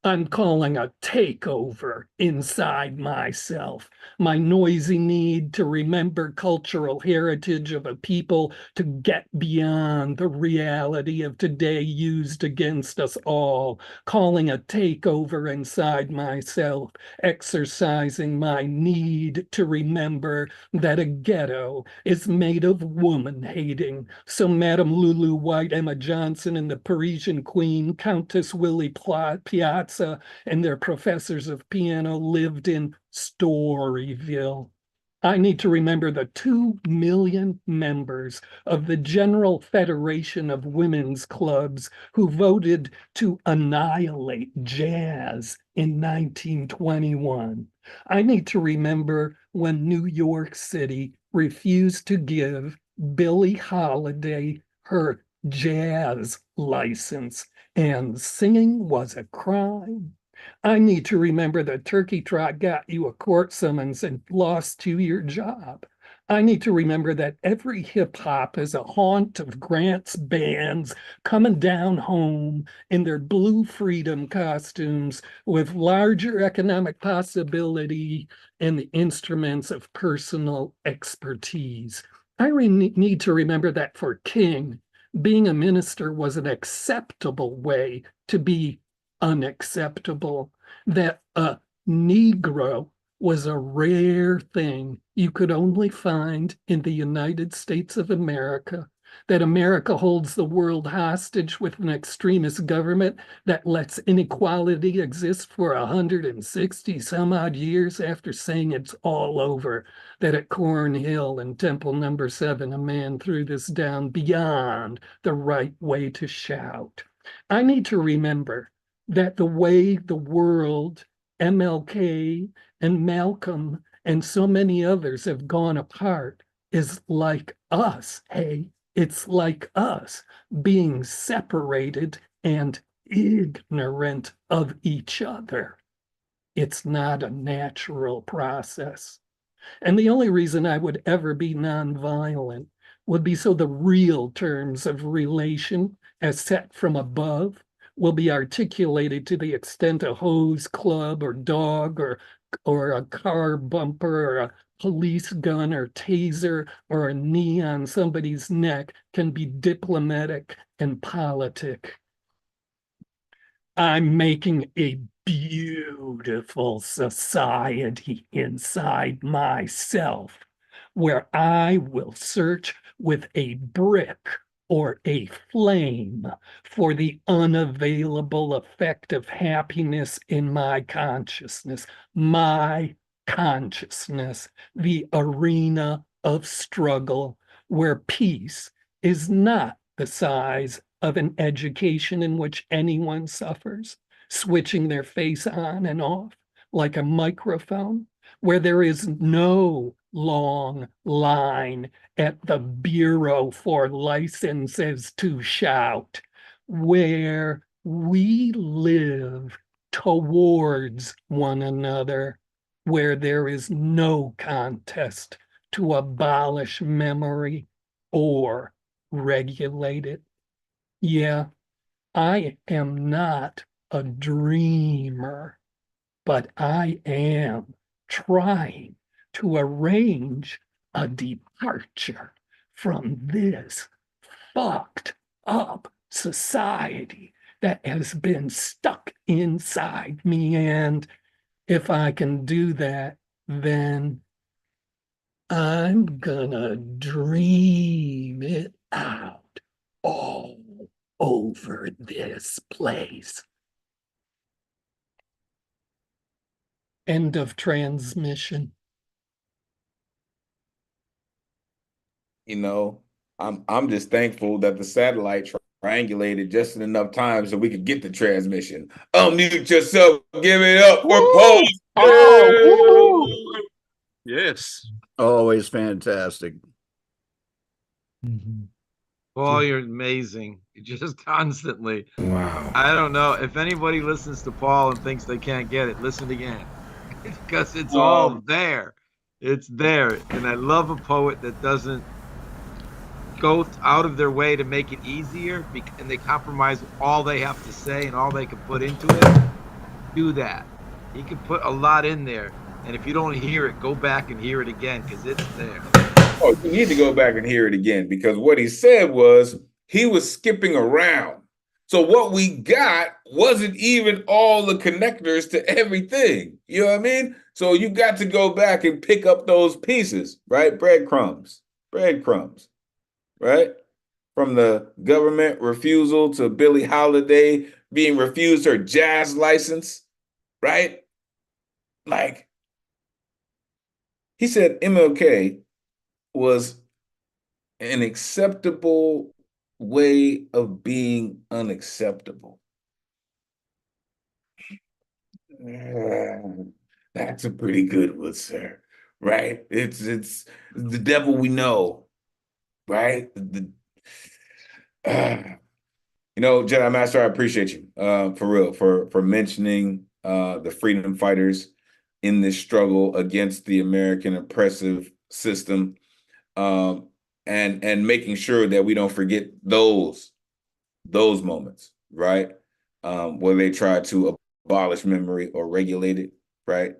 I'm calling a takeover inside myself. My noisy need to remember cultural heritage of a people to get beyond the reality of today used against us all. Calling a takeover inside myself, exercising my need to remember that a ghetto is made of woman hating. So Madame Lulu White, Emma Johnson, and the Parisian Queen, Countess Willie Piazza, and their professors of piano lived in Storyville. I need to remember the 2 million members of the General Federation of Women's Clubs who voted to annihilate jazz in 1921. I need to remember when New York City refused to give Billie Holiday her jazz license and singing was a crime. I need to remember that Turkey Trot got you a court summons and lost you your job. I need to remember that every hip hop is a haunt of Grant's bands coming down home in their blue freedom costumes with larger economic possibility and the instruments of personal expertise. I need to remember that for King, being a minister was an acceptable way to be unacceptable, that a Negro was a rare thing you could only find in the United States of America, that America holds the world hostage with an extremist government that lets inequality exist for 160 some odd years after saying it's all over, that at Cornhill and Temple number 7, a man threw this down beyond the right way to shout. I need to remember that the way the world, MLK and Malcolm and so many others have gone apart is like us. Hey, it's like us being separated and ignorant of each other. It's not a natural process. And the only reason I would ever be nonviolent would be so the real terms of relation as set from above will be articulated to the extent a hose club or dog or a car bumper or a police gun or taser or a knee on somebody's neck can be diplomatic and politic. I'm making a beautiful society inside myself where I will search with a brick or a flame for the unavailable effect of happiness in my consciousness, the arena of struggle where peace is not the size of an education in which anyone suffers, switching their face on and off like a microphone, where there is no long line at the Bureau for Licenses to shout, where we live towards one another, where there is no contest to abolish memory or regulate it. Yeah, I am not a dreamer, but I am trying to arrange a departure from this fucked up society that has been stuck inside me. And if I can do that, then I'm gonna dream it out all over this place. End of transmission. You know, I'm just thankful that the satellite triangulated just in enough time so we could get the transmission. Unmute yourself, give it up for Paul. Oh, yes. Always fantastic. Paul, you're amazing. Just constantly. Wow. I don't know. If anybody listens to Paul and thinks they can't get it, listen again. Because it's all there. It's there. And I love a poet that doesn't go out of their way to make it easier, and they compromise all they have to say and all they can put into it. do that. He can put a lot in there. And if you don't hear it, go back and hear it again because it's there. Oh, you need to go back and hear it again because what he said was he was skipping around. So what we got wasn't even all the connectors to everything. You know what I mean? So you got to go back and pick up those pieces, right? Breadcrumbs, right? From the government refusal to Billie Holiday being refused her jazz license, right? Like, he said MLK was an acceptable way of being unacceptable. That's a pretty good one, sir. Right? It's the devil we know, right? Jedi Master, I appreciate you for real for mentioning the freedom fighters in this struggle against the American oppressive system, and making sure that we don't forget those moments, right? Where they try to abolish memory or regulate it, right?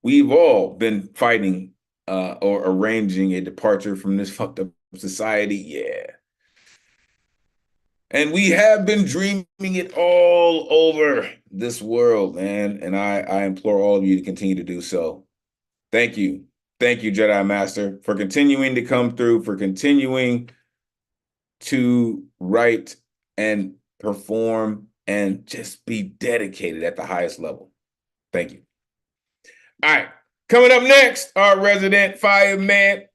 We've all been fighting or arranging a departure from this fucked up society, yeah. And we have been dreaming it all over this world, man. And I implore all of you to continue to do so. Thank you. Thank you, Jedi Master, for continuing to come through, for continuing to write and perform and just be dedicated at the highest level. Thank you. All right. Coming up next, our resident fireman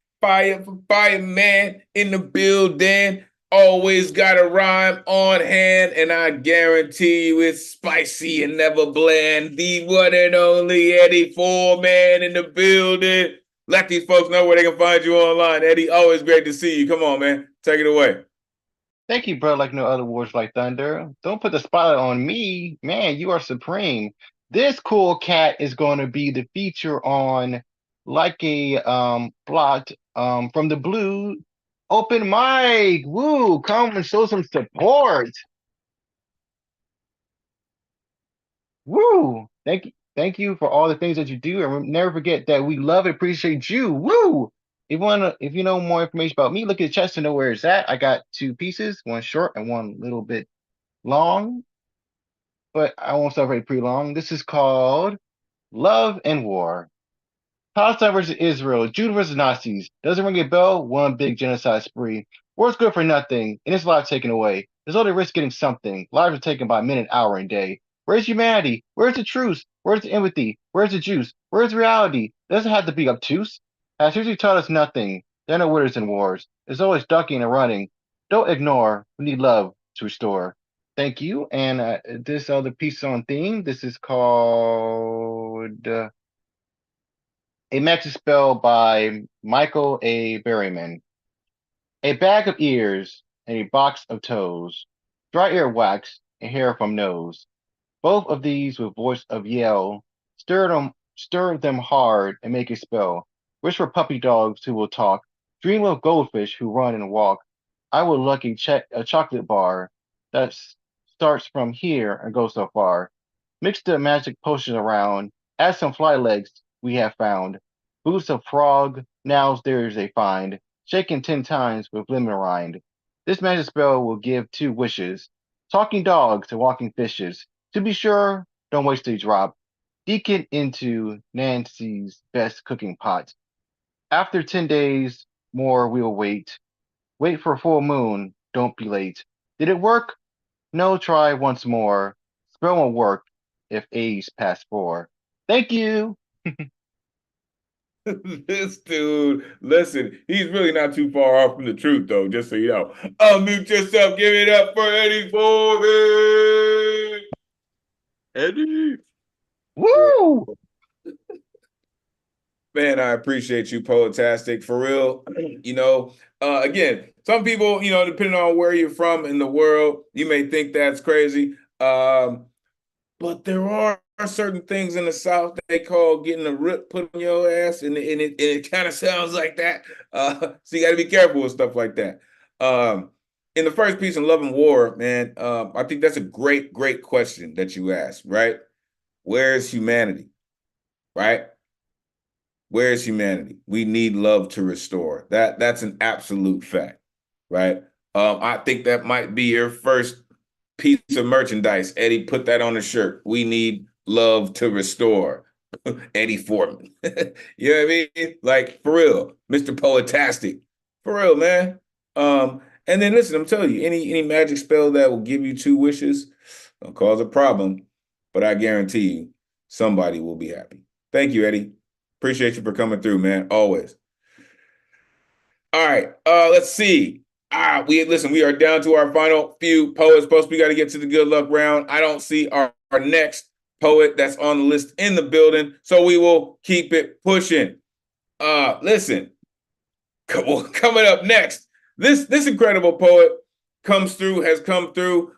in the building. Always got a rhyme on hand, and I guarantee you it's spicy and never bland. The one and only Eddie Foreman in the building. Let these folks know where they can find you online. Eddie, always great to see you. Come on, man. Take it away. Thank you, bro. Like no other words like thunder. Don't put the spotlight on me. Man, you are supreme. This cool cat is going to be the feature on like a plot from the blue open mic. Woo, come and show some support. Woo. Thank you for all the things that you do. And never forget that we love and appreciate you. Woo. If you know more information about me, look at the chest to know where it's at. I got 2 pieces, one short and one little bit long, but I won't celebrate pretty long. This is called Love and War. Palestine versus Israel, Jude versus Nazis. Doesn't ring a bell? One big genocide spree. War's good for nothing, and its life taken away. There's only risk getting something. Lives are taken by minute, hour, and day. Where's humanity? Where's the truth? Where's the empathy? Where's the juice? Where's reality? Doesn't have to be obtuse. Has history taught us nothing? There are no winners in wars. There's always ducking and running. Don't ignore. We need love to restore. Thank you. And this other piece on theme. This is called A Magic Spell by Michael A. Berryman. A bag of ears and a box of toes. Dry ear wax and hair from nose. Both of these with voice of yell. Stir them hard and make a spell. Wish for puppy dogs who will talk. Dream of goldfish who run and walk. I would like a chocolate bar that starts from here and goes so far. Mix the magic potion around. Add some fly legs we have found. Boots of frog, now there's a find. Shaken 10 times with lemon rind. This magic spell will give 2 wishes. Talking dogs to walking fishes. To be sure, don't waste a drop. Deke it into Nancy's best cooking pot. After 10 days more, we'll wait. Wait for full moon. Don't be late. Did it work? No, try once more. Spell won't work if age past 4. Thank you. This dude, listen, he's really not too far off from the truth, though, just so you know. Unmute yourself. Give it up for Eddie Foreman. Eddie. Woo! Man, I appreciate you, Poetastic. For real, again, some people, depending on where you're from in the world, you may think that's crazy. But there are certain things in the South they call getting a rip put on your ass, and it kind of sounds like that. So you got to be careful with stuff like that. in the first piece in Love and War, man, I think that's a great, great question that you asked, right? Where is humanity, right? Where is humanity? We need love to restore. That's an absolute fact, right? I think that might be your first piece of merchandise. Eddie, put that on a shirt. We need love to restore. Eddie Foreman. You know what I mean? Like, for real, Mr. Poetastic. For real, man. And then listen, I'm telling you, any magic spell that will give you 2 wishes will cause a problem, but I guarantee you somebody will be happy. Thank you, Eddie. Appreciate you for coming through, man. Always. All right. Let's see. We are down to our final few poets. Post, we got to get to the good luck round. I don't see our next poet that's on the list in the building, so we will keep it pushing. Listen, coming up next, this incredible poet has come through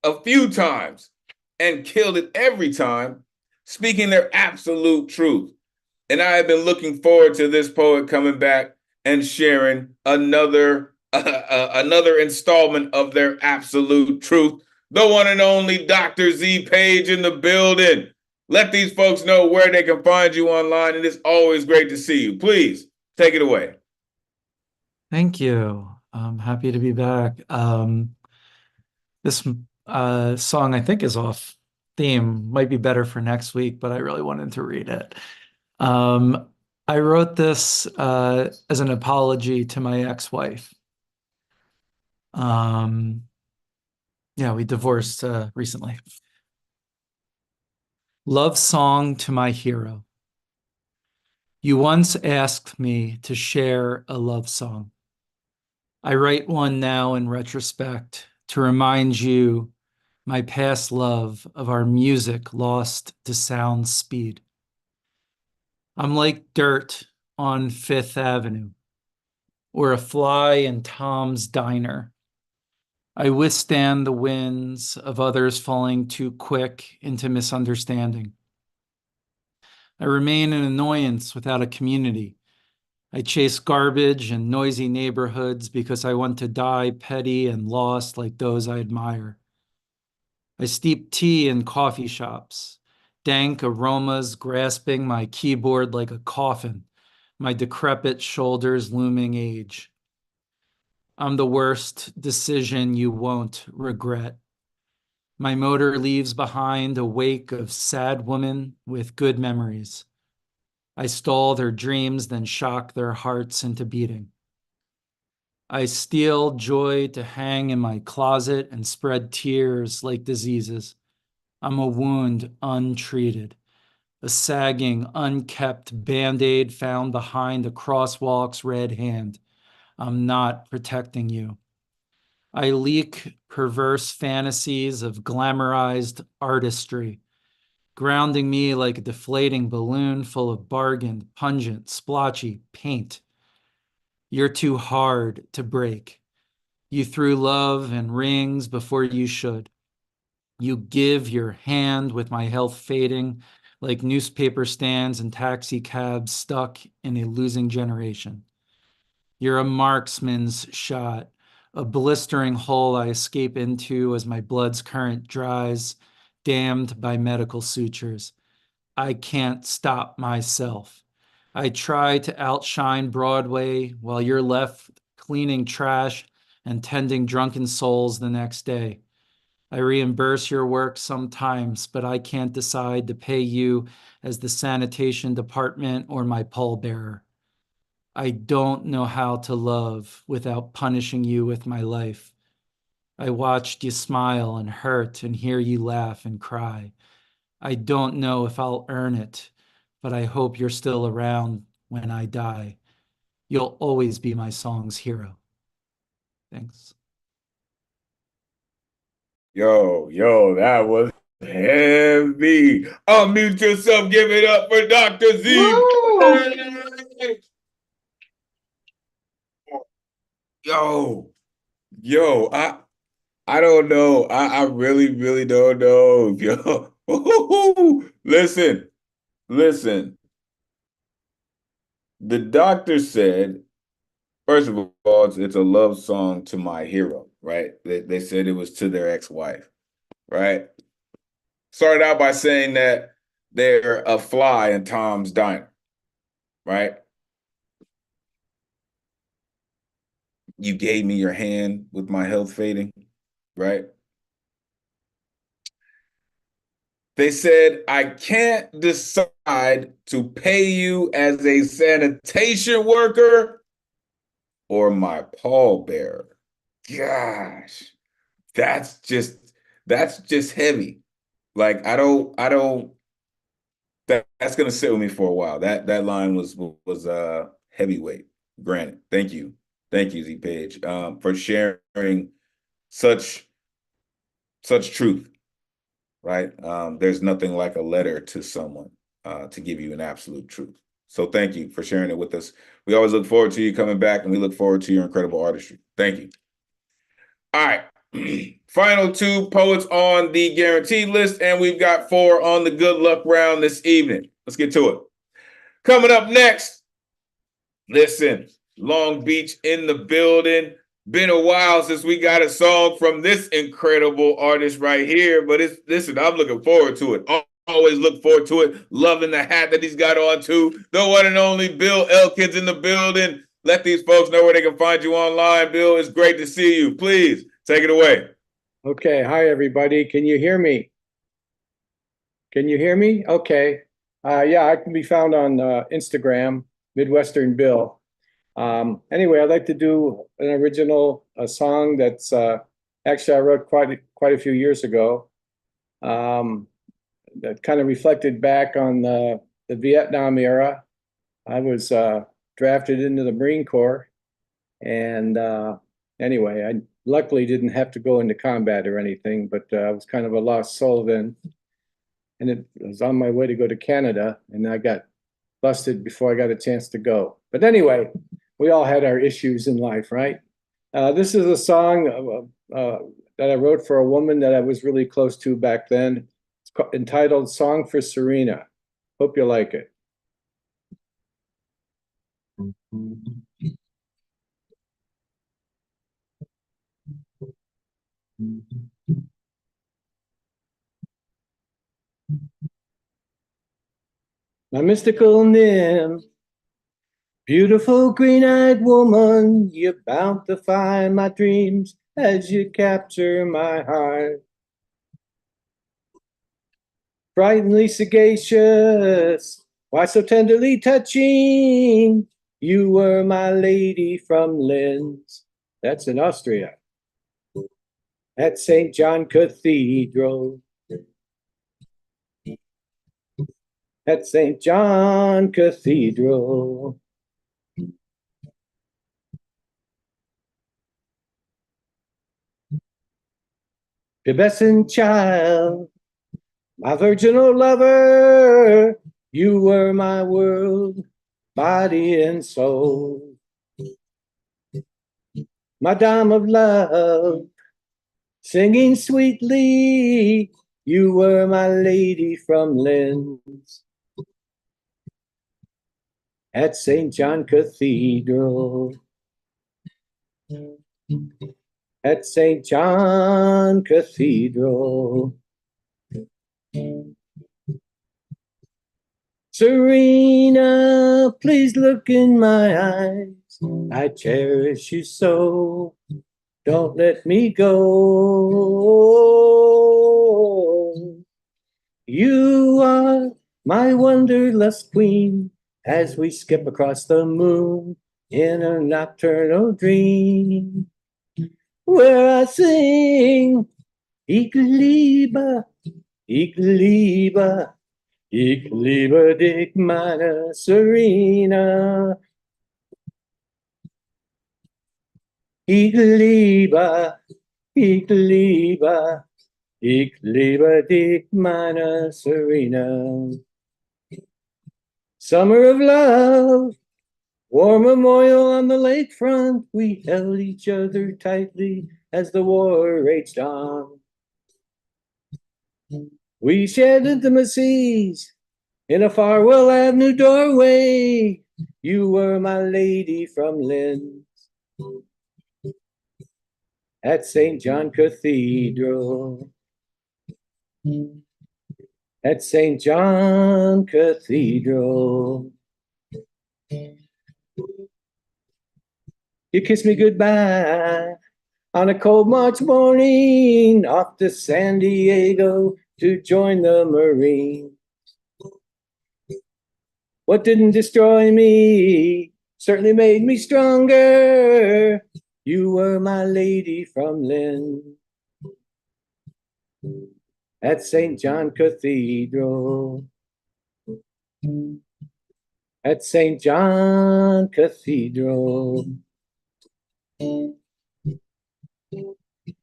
a few times and killed it every time, speaking their absolute truth. And I have been looking forward to this poet coming back and sharing another installment of their absolute truth. The one and only Dr. Z Page in the building. Let these folks know where they can find you online. It is always great to see you. Please take it away. Thank you. I'm happy to be back. This song I think is off theme, might be better for next week, but I really wanted to read it. I wrote this as an apology to my ex-wife. Yeah, we divorced recently. Love song to my hero. You once asked me to share a love song. I write one now in retrospect to remind you, my past love, of our music lost to sound speed. I'm like dirt on Fifth Avenue or a fly in Tom's Diner. I withstand the winds of others falling too quick into misunderstanding. I remain an annoyance without a community. I chase garbage and noisy neighborhoods because I want to die petty and lost like those I admire. I steep tea in coffee shops, dank aromas grasping my keyboard like a coffin, my decrepit shoulders looming age. I'm the worst decision you won't regret. My motor leaves behind a wake of sad women with good memories. I stall their dreams, then shock their hearts into beating. I steal joy to hang in my closet and spread tears like diseases. I'm a wound untreated, a sagging, unkept Band-Aid found behind a crosswalk's red hand. I'm not protecting you. I leak perverse fantasies of glamorized artistry, grounding me like a deflating balloon full of bargained, pungent, splotchy paint. You're too hard to break. You threw love and rings before you should. You give your hand with my health fading like newspaper stands and taxi cabs stuck in a losing generation. You're a marksman's shot, a blistering hole I escape into as my blood's current dries, damned by medical sutures. I can't stop myself. I try to outshine Broadway while you're left cleaning trash and tending drunken souls the next day. I reimburse your work sometimes, but I can't decide to pay you as the sanitation department or my pallbearer. I don't know how to love without punishing you with my life. I watched you smile and hurt and hear you laugh and cry. I don't know if I'll earn it, but I hope you're still around when I die. You'll always be my song's hero. Thanks. Yo, that was heavy. Unmute yourself. Give it up for Dr. Z. Yo, I don't know. I really, really don't know. Yo, listen. The doctor said, first of all, it's a love song to my hero. right? They said it was to their ex-wife, right? Started out by saying that they're a fly in Tom's diner, right? You gave me your hand with my health fading, right? They said, I can't decide to pay you as a sanitation worker or my pallbearer. Gosh, that's just heavy. Like that's gonna sit with me for a while. That line was heavyweight. Granted. Thank you, Z Page, for sharing such truth. Right? There's nothing like a letter to someone to give you an absolute truth. So thank you for sharing it with us. We always look forward to you coming back, and we look forward to your incredible artistry. Thank you. All right. Final 2 poets on the guaranteed list, and we've got 4 on the good luck round this evening. Let's get to it. Coming up next, listen, Long Beach in the building. Been a while since we got a song from this incredible artist right here, but listen, I'm looking forward to it. Always look forward to it. Loving the hat that he's got on too. The one and only Bill Elkins in the building. Let these folks know where they can find you online. Bill, it's great to see you. Please take it away. Okay. Hi, everybody. Can you hear me? Can you hear me? Okay. Yeah, I can be found on Instagram, Midwestern Bill. Anyway, I'd like to do an original song that's actually I wrote quite a few years ago. That kind of reflected back on the Vietnam era. I was drafted into the Marine Corps, and anyway, I luckily didn't have to go into combat or anything, but I was kind of a lost soul then. And it was on my way to go to Canada, and I got busted before I got a chance to go. But anyway, we all had our issues in life, right? This is a song that I wrote for a woman that I was really close to back then. It's entitled Song for Serena. Hope you like it. My mystical nymph, beautiful green-eyed woman, you're bound to find my dreams as you capture my heart. Frighteningly sagacious, why so tenderly touching? You were my lady from Linz. That's in Austria. At St. John Cathedral. At St. John Cathedral. Pubescent child, my virginal lover, you were my world, body and soul. Madame of love, singing sweetly, you were my lady from Linz. At St. John Cathedral. At St. John Cathedral. Serena, please look in my eyes. I cherish you so. Don't let me go. You are my wanderlust queen as we skip across the moon in a nocturnal dream where I sing, Ich liebe, ich liebe, ich liebe dich, meine Serena. Ich liebe, ich liebe, ich liebe dich, meine Serena. Summer of love, war memorial on the lakefront. We held each other tightly as the war raged on. We shared intimacies in a Farwell Avenue doorway. You were my lady from Linz. at St. John Cathedral. At St. John Cathedral. You kissed me goodbye on a cold March morning off to San Diego to join the Marines. What didn't destroy me certainly made me stronger. You were my lady from Lynn. At St. John Cathedral. At St. John Cathedral.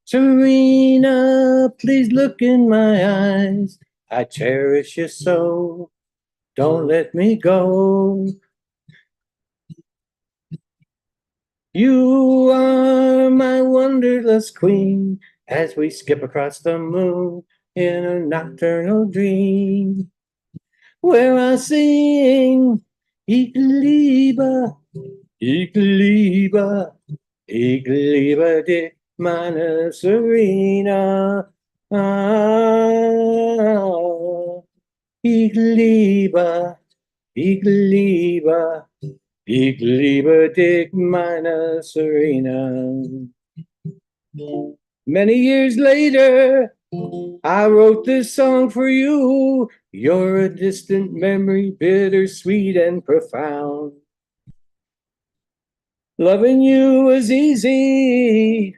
Serena, please look in my eyes. I cherish you so. Don't let me go. You are my wonderless queen as we skip across the moon in a nocturnal dream where I sing Equiliba, Equiliba, Equiliba de meine Serena. Ah, Equiliba, Equiliba, Ich liebe dich, meine Serena. Many years later, I wrote this song for you. You're a distant memory, bittersweet and profound. Loving you was easy,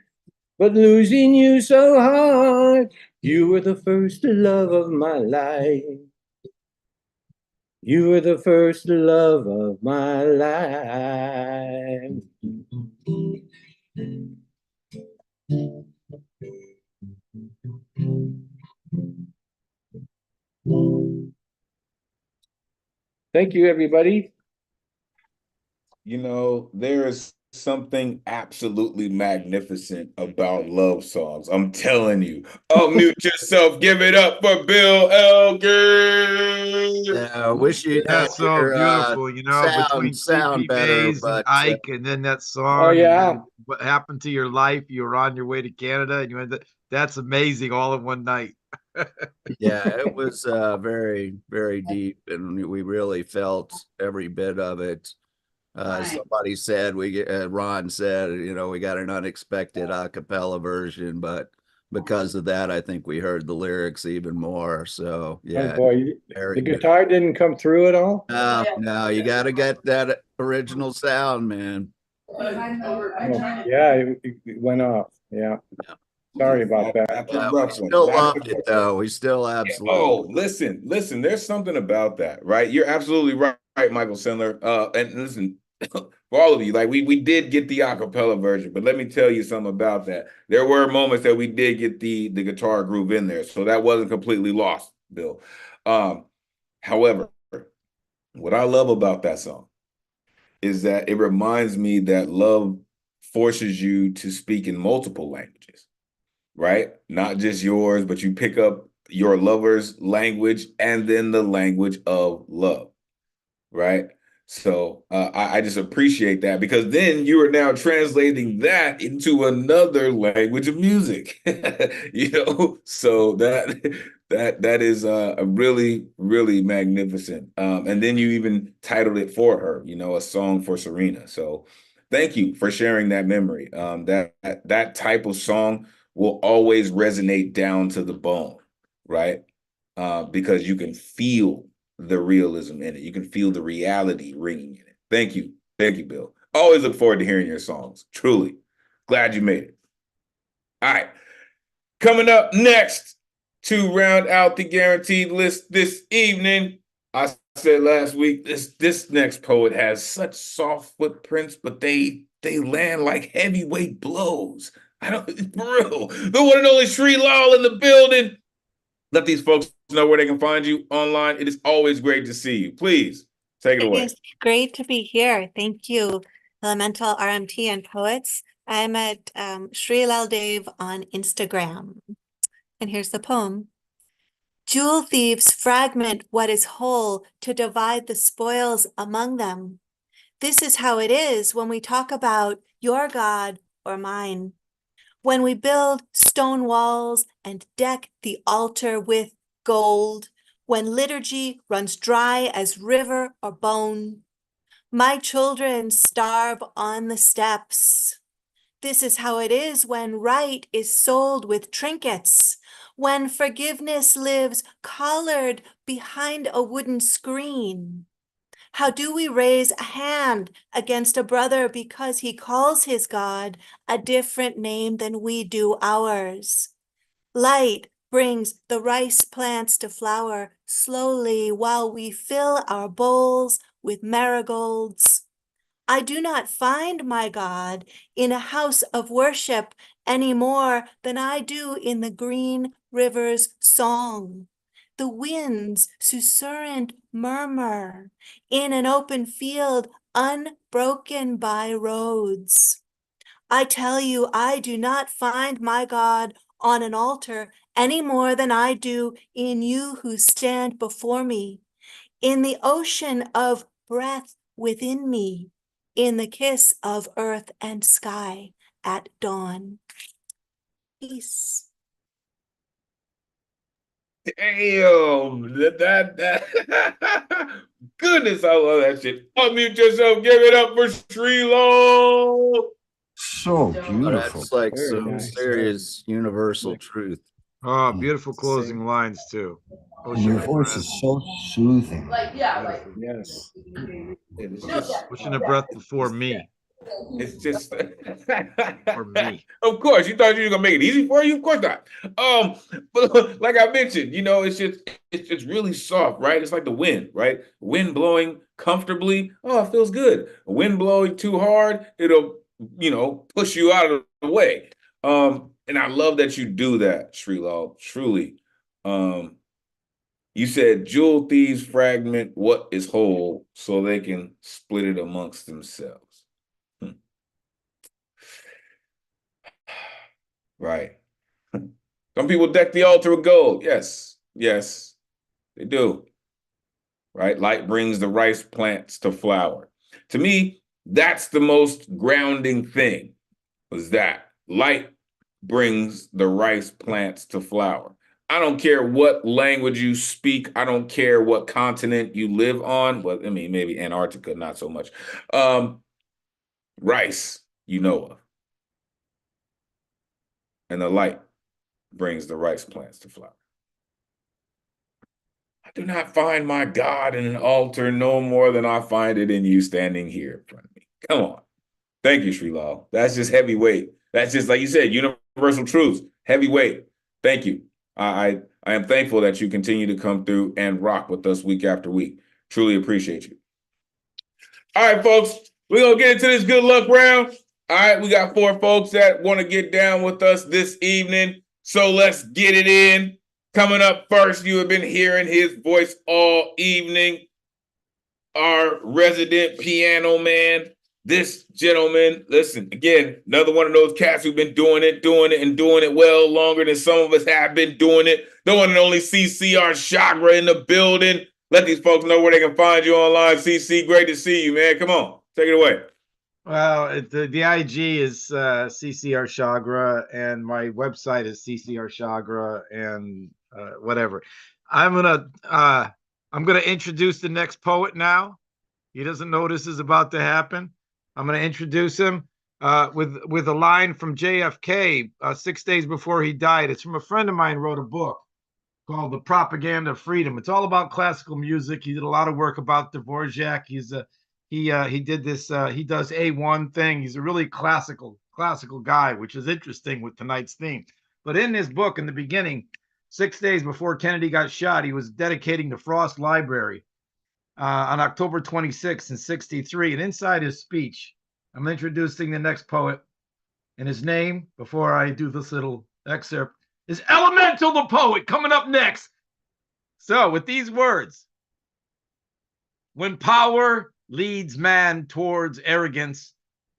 but losing you so hard. You were the first love of my life. You were the first love of my life. Thank you, everybody. You know, there is something absolutely magnificent about love songs. I'm telling you. Unmute yourself. Give it up for Bill Elger. I wish you'd had That's so your beautiful, you know, between sound CP better, Mays and but Ike, and then that song. Oh, yeah. And then what happened to your life? You were on your way to Canada, and you ended. That's amazing, all in one night. yeah, it was very, very deep, and we really felt every bit of it. Somebody said Ron said, you know, we got an unexpected a cappella version, but because of that, I think we heard the lyrics even more. So yeah, Oh boy, the guitar didn't come through at all? No, you got to get that original sound, man. Oh, yeah, it went off. Yeah. Sorry about that. That's a rough We one. still loved it though. We still absolutely. Oh, listen. There's something about that, right? You're absolutely right, Michael Sindler. And listen, for all of you, like we did get the acapella version, but let me tell you something about that. There were moments that we did get the guitar groove in there, so that wasn't completely lost, Bill. However, what I love about that song is that it reminds me that love forces you to speak in multiple languages, right? Not just yours, but you pick up your lover's language and then the language of love, right? So I just appreciate that because then you are now translating that into another language of music, you know. So that is a really really magnificent. And then you even titled it for her, you know, a song for Serena. So thank you for sharing that memory. That type of song will always resonate down to the bone, right? Because you can feel the realism in it. You can feel the reality ringing in it. Thank you, Bill. Always look forward to hearing your songs. Truly, glad you made it. All right, coming up next to round out the guaranteed list this evening. I said last week this next poet has such soft footprints, but they land like heavyweight blows. I don't, for real. The one and only Sri Lal in the building. Let these folks know where they can find you online. It is always great to see you. Please take it away. It's great to be here. Thank you, Elemental RMT and Poets. I'm at Sri Lal Dev on Instagram. And here's the poem. Jewel thieves fragment what is whole to divide the spoils among them. This is how it is when we talk about your God or mine. when we build stone walls and deck the altar with gold, when liturgy runs dry as river or bone. My children starve on the steps. This is how it is when right is sold with trinkets, when forgiveness lives collared behind a wooden screen. How do we raise a hand against a brother because he calls his God a different name than we do ours? Light brings the rice plants to flower slowly while we fill our bowls with marigolds. I do not find my God in a house of worship any more than I do in the green river's song. The winds susurrant murmur in an open field unbroken by roads. I tell you, I do not find my God on an altar any more than I do in you who stand before me, in the ocean of breath within me, in the kiss of earth and sky at dawn. Peace. Damn, goodness, I love that shit. Unmute yourself, give it up for Srilo. Oh, So beautiful. that's like Very some nice. serious universal truth. Oh, beautiful closing lines too. And your voice is so soothing. Beautiful. Yes. It's just, Pushing the breath before me. it's just, Or me. Of course, you thought you were gonna make it easy for you. Of course not. But like I mentioned, you know, it's just really soft, right? It's like the wind, right? Wind blowing comfortably. Oh, it feels good. Wind blowing too hard, it'll, you know, push you out of the way. And I love that you do that, Srilo. Truly. You said jewel thieves fragment what is whole so they can split it amongst themselves. Right. Some people deck the altar with gold. Yes, yes, they do. Right? Light brings the rice plants to flower. To me, that's the most grounding thing, was that light brings the rice plants to flower. I don't care what language you speak. I don't care what continent you live on. Well, I mean, maybe Antarctica, not so much. Rice, you know of. And the light brings the rice plants to flower. I do not find my God in an altar no more than I find it in you standing here in front of me. Come on. Thank you, Srilo. That's just heavyweight. That's just, like you said, universal truths. Heavyweight. Thank you. I am thankful that you continue to come through and rock with us week after week. Truly appreciate you. All right, folks, we're going to get into this good luck round. All right, we got 4 folks that want to get down with us this evening. So let's get it in. Coming up first, you have been hearing his voice all evening. Our resident piano man, this gentleman, listen, again, another one of those cats who've been doing it well longer than some of us have been doing it. The one and only CCR Chagra in the building. Let these folks know where they can find you online. CC, great to see you, man. Come on, take it away. Well, the IG is CCR Chagra, and my website is CCR Chagra, and whatever. I'm gonna introduce the next poet now. He doesn't know this is about to happen. I'm gonna introduce him with a line from JFK 6 days before he died. It's from a friend of mine who wrote a book called The Propaganda of Freedom. It's all about classical music. He did a lot of work about Dvorak. He did this. He does A1 thing. He's a really classical guy, which is interesting with tonight's theme. But in this book, in the beginning, 6 days before Kennedy got shot, he was dedicating the Frost Library on October 26th in '63. And inside his speech, I'm introducing the next poet, and his name, before I do this little excerpt, is Elemen2al the poet, coming up next. So with these words: when power leads man towards arrogance,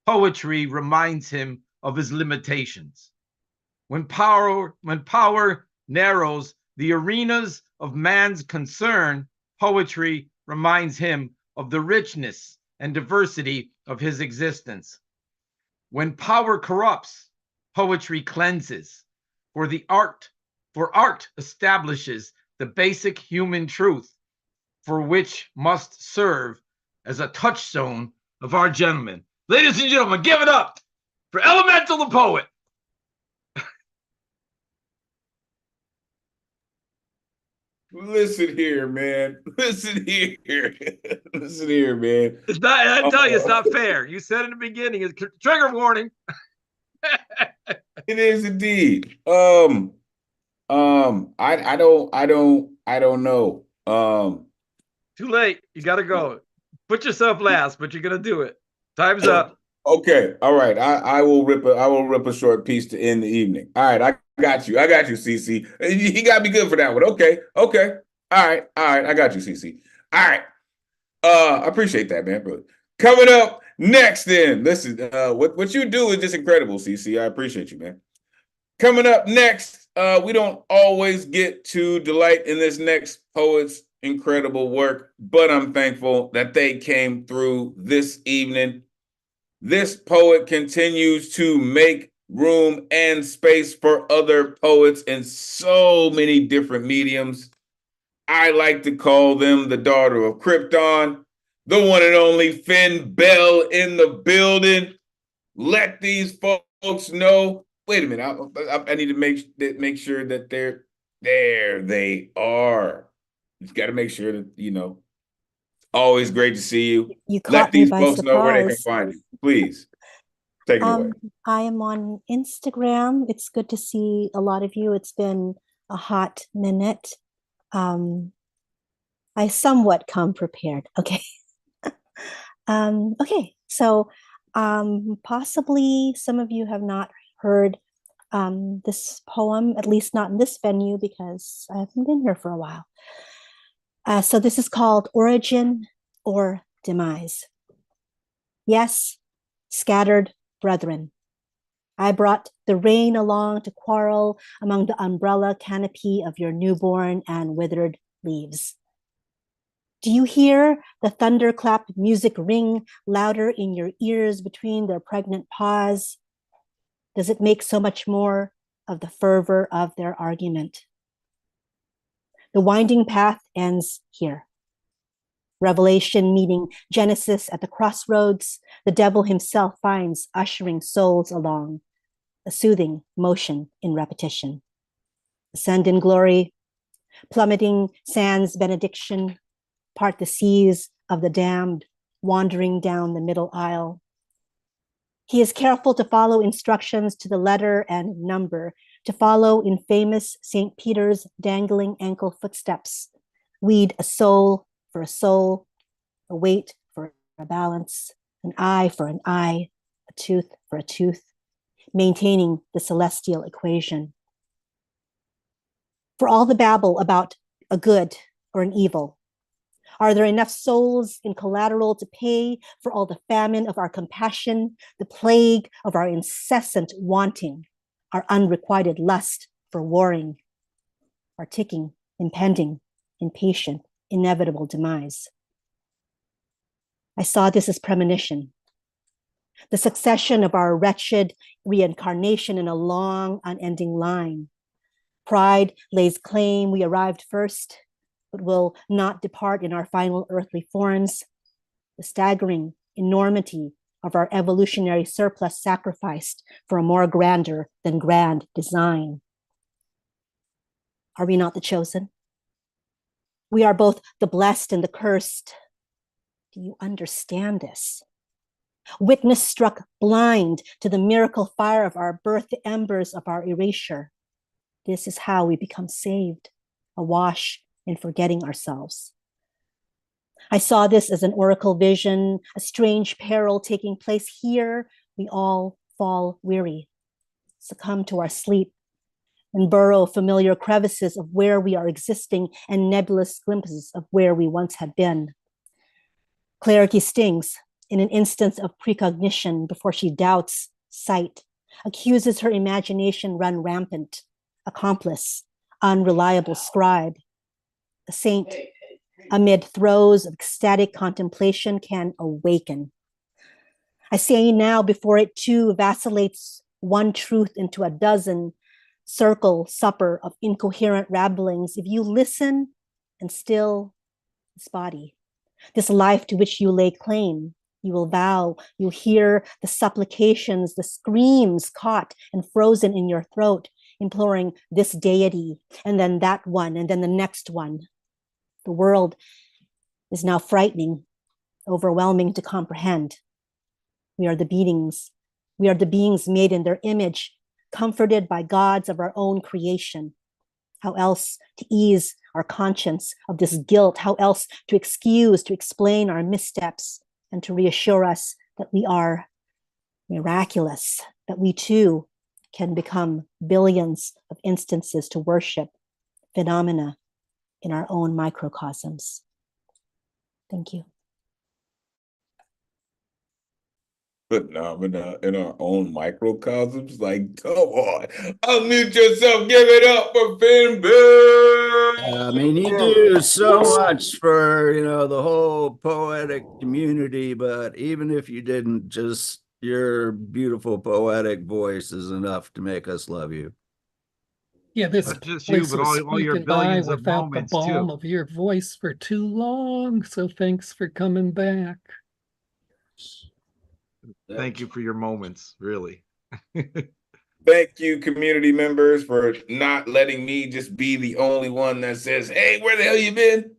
poetry reminds him of his limitations. When power narrows the arenas of man's concern, poetry reminds him of the richness and diversity of his existence. When power corrupts, poetry cleanses, for art establishes the basic human truth, for which must serve as a touchstone of our gentleman. Ladies and gentlemen, give it up for Elemen2al the poet. Listen here, man. Listen here. Listen here, man. It's not, I tell you, it's not fair. You said in the beginning, it's trigger warning. It is indeed. I don't know. Too late. You got to go. Put yourself last, but you're gonna do it. Time's up. Okay, all right. I will rip a short piece to end the evening. All right, I got you, CC. He got me good for that one. Okay. All right. I got you, CC. All right. I appreciate that, man, bro. Coming up next, then. Listen, what you do is just incredible, CC. I appreciate you, man. Coming up next, we don't always get to delight in this next poet's incredible work, but I'm thankful that they came through this evening. This poet continues to make room and space for other poets in so many different mediums. I like to call them the daughter of Krypton, the one and only Finn Bell in the building. Let these folks know. Wait a minute, I need to make sure that they're there. They are. You got to make sure that Always great to see you. You caught Let me these by folks know where they can surprise. find you. Please take it away. I am on Instagram. It's good to see a lot of you. It's been a hot minute. I somewhat come prepared. Okay. Okay. So possibly some of you have not heard this poem, at least not in this venue, because I haven't been here for a while. So this is called Origin or Demise. Yes, scattered brethren, I brought the rain along to quarrel among the umbrella canopy of your newborn and withered leaves. Do you hear the thunderclap music ring louder in your ears between their pregnant paws? Does it make so much more of the fervor of their argument? The winding path ends here. Revelation meeting Genesis at the crossroads, the devil himself finds ushering souls along, a soothing motion in repetition. Ascend in glory, plummeting sands benediction, part the seas of the damned, wandering down the middle aisle. He is careful to follow instructions to the letter and number, to follow in famous St. Peter's dangling ankle footsteps, weed a soul for a soul, a weight for a balance, an eye for an eye, a tooth for a tooth, maintaining the celestial equation. For all the babble about a good or an evil, are there enough souls in collateral to pay for all the famine of our compassion, the plague of our incessant wanting, our unrequited lust for warring, our ticking, impending, impatient, inevitable demise? I saw this as premonition, the succession of our wretched reincarnation in a long, unending line. Pride lays claim we arrived first, but will not depart in our final earthly forms. The staggering enormity of our evolutionary surplus sacrificed for a more grander than grand design. Are we not the chosen? We are both the blessed and the cursed. Do you understand this? Witness struck blind to the miracle fire of our birth, the embers of our erasure. This is how we become saved, awash in forgetting ourselves. I saw this as an oracle vision, a strange peril taking place here. We all fall weary, succumb to our sleep, and burrow familiar crevices of where we are existing and nebulous glimpses of where we once had been. Clarity stings in an instance of precognition before she doubts sight, accuses her imagination run rampant, accomplice, unreliable scribe. A saint, amid throes of ecstatic contemplation, can awaken. I say now before it too vacillates one truth into a dozen circle supper of incoherent rabblings, if you listen and still this body, this life to which you lay claim, you will vow, you'll hear the supplications, the screams caught and frozen in your throat, imploring this deity, and then that one, and then the next one. The world is now frightening, overwhelming to comprehend. We are the beings. We are the beings made in their image, comforted by gods of our own creation. How else to ease our conscience of this guilt? How else to excuse, to explain our missteps, and to reassure us that we are miraculous, that we too can become billions of instances to worship phenomena in our own microcosms. Thank you. Phenomena in our own microcosms. Like, come on, unmute yourself, give it up for Finn Bill. I mean, you do so much for, the whole poetic community, but even if you didn't, just your beautiful poetic voice is enough to make us love you. Yeah, this Not just you, place but was all your squeaking by billions of without the moments balm too. of your voice for too long. So thanks for coming back. Thank you for your moments, really. Thank you, community members, for not letting me just be the only one that says, "Hey, where the hell you been?"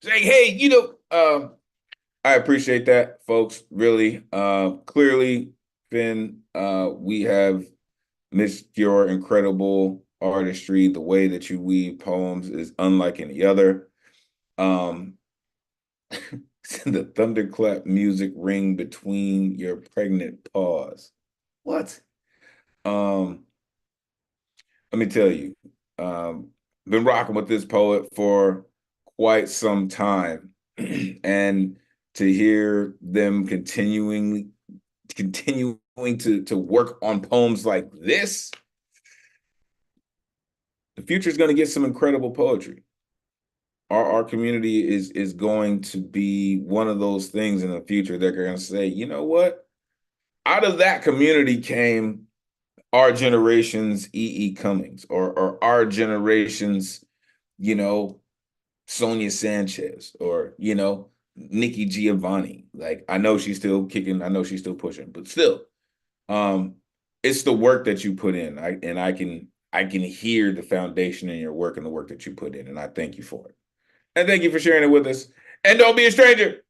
Saying, "Hey, I appreciate that, folks. Really, clearly, Finn, we have missed your incredible artistry. The way that you weave poems is unlike any other. The thunderclap music ring between your pregnant paws. What? Let me tell you, been rocking with this poet for quite some time, and to hear them continuing to work on poems like this, the future is going to get some incredible poetry. Our community is going to be one of those things in the future that are going to say, you know what? Out of that community came our generation's E.E. Cummings, or our generation's, Sonia Sanchez, or, Nikki Giovanni. Like, I know she's still kicking, I know she's still pushing, but still, it's the work that you put in. I can hear the foundation in your work and the work that you put in, and I thank you for it. And thank you for sharing it with us. And don't be a stranger.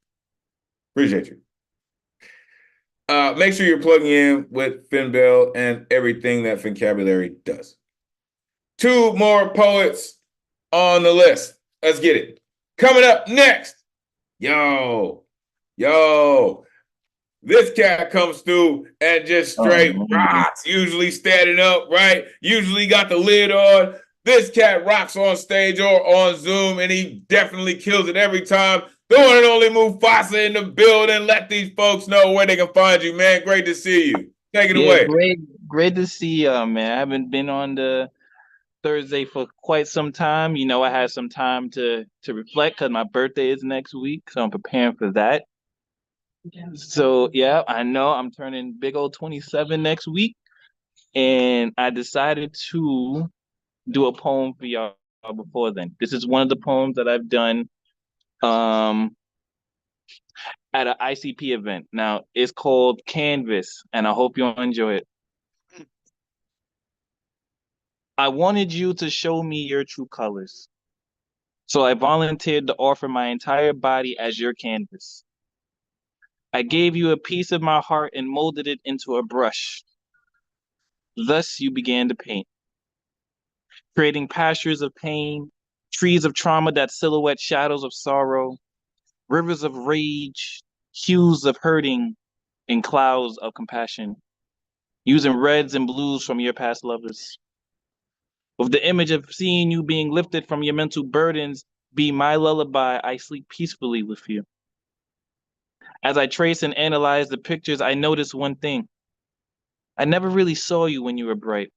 Appreciate you. Make sure you're plugging in with Finn Bell and everything that Fincabulary does. 2 more poets on the list. Let's get it. Coming up next. Yo. This cat comes through and just straight rocks. Usually standing up, right? Usually got the lid on. This cat rocks on stage or on Zoom, and he definitely kills it every time. The one and only Mufasa in the building. Let these folks know where they can find you, man. Great to see you. Take it away. Great to see y'all, man. I haven't been on the Thursday for quite some time. I had some time to reflect because my birthday is next week, so I'm preparing for that. So yeah, I know I'm turning big old 27 next week, and I decided to do a poem for y'all before then. This is one of the poems that I've done at an ICP event. Now, it's called Canvas, and I hope you'll enjoy it. I wanted you to show me your true colors, so I volunteered to offer my entire body as your canvas. I gave you a piece of my heart and molded it into a brush. Thus, you began to paint, creating pastures of pain, trees of trauma that silhouette shadows of sorrow, rivers of rage, hues of hurting, and clouds of compassion, using reds and blues from your past lovers. With the image of seeing you being lifted from your mental burdens be my lullaby, I sleep peacefully with you. As I trace and analyze the pictures, I notice one thing. I never really saw you when you were bright.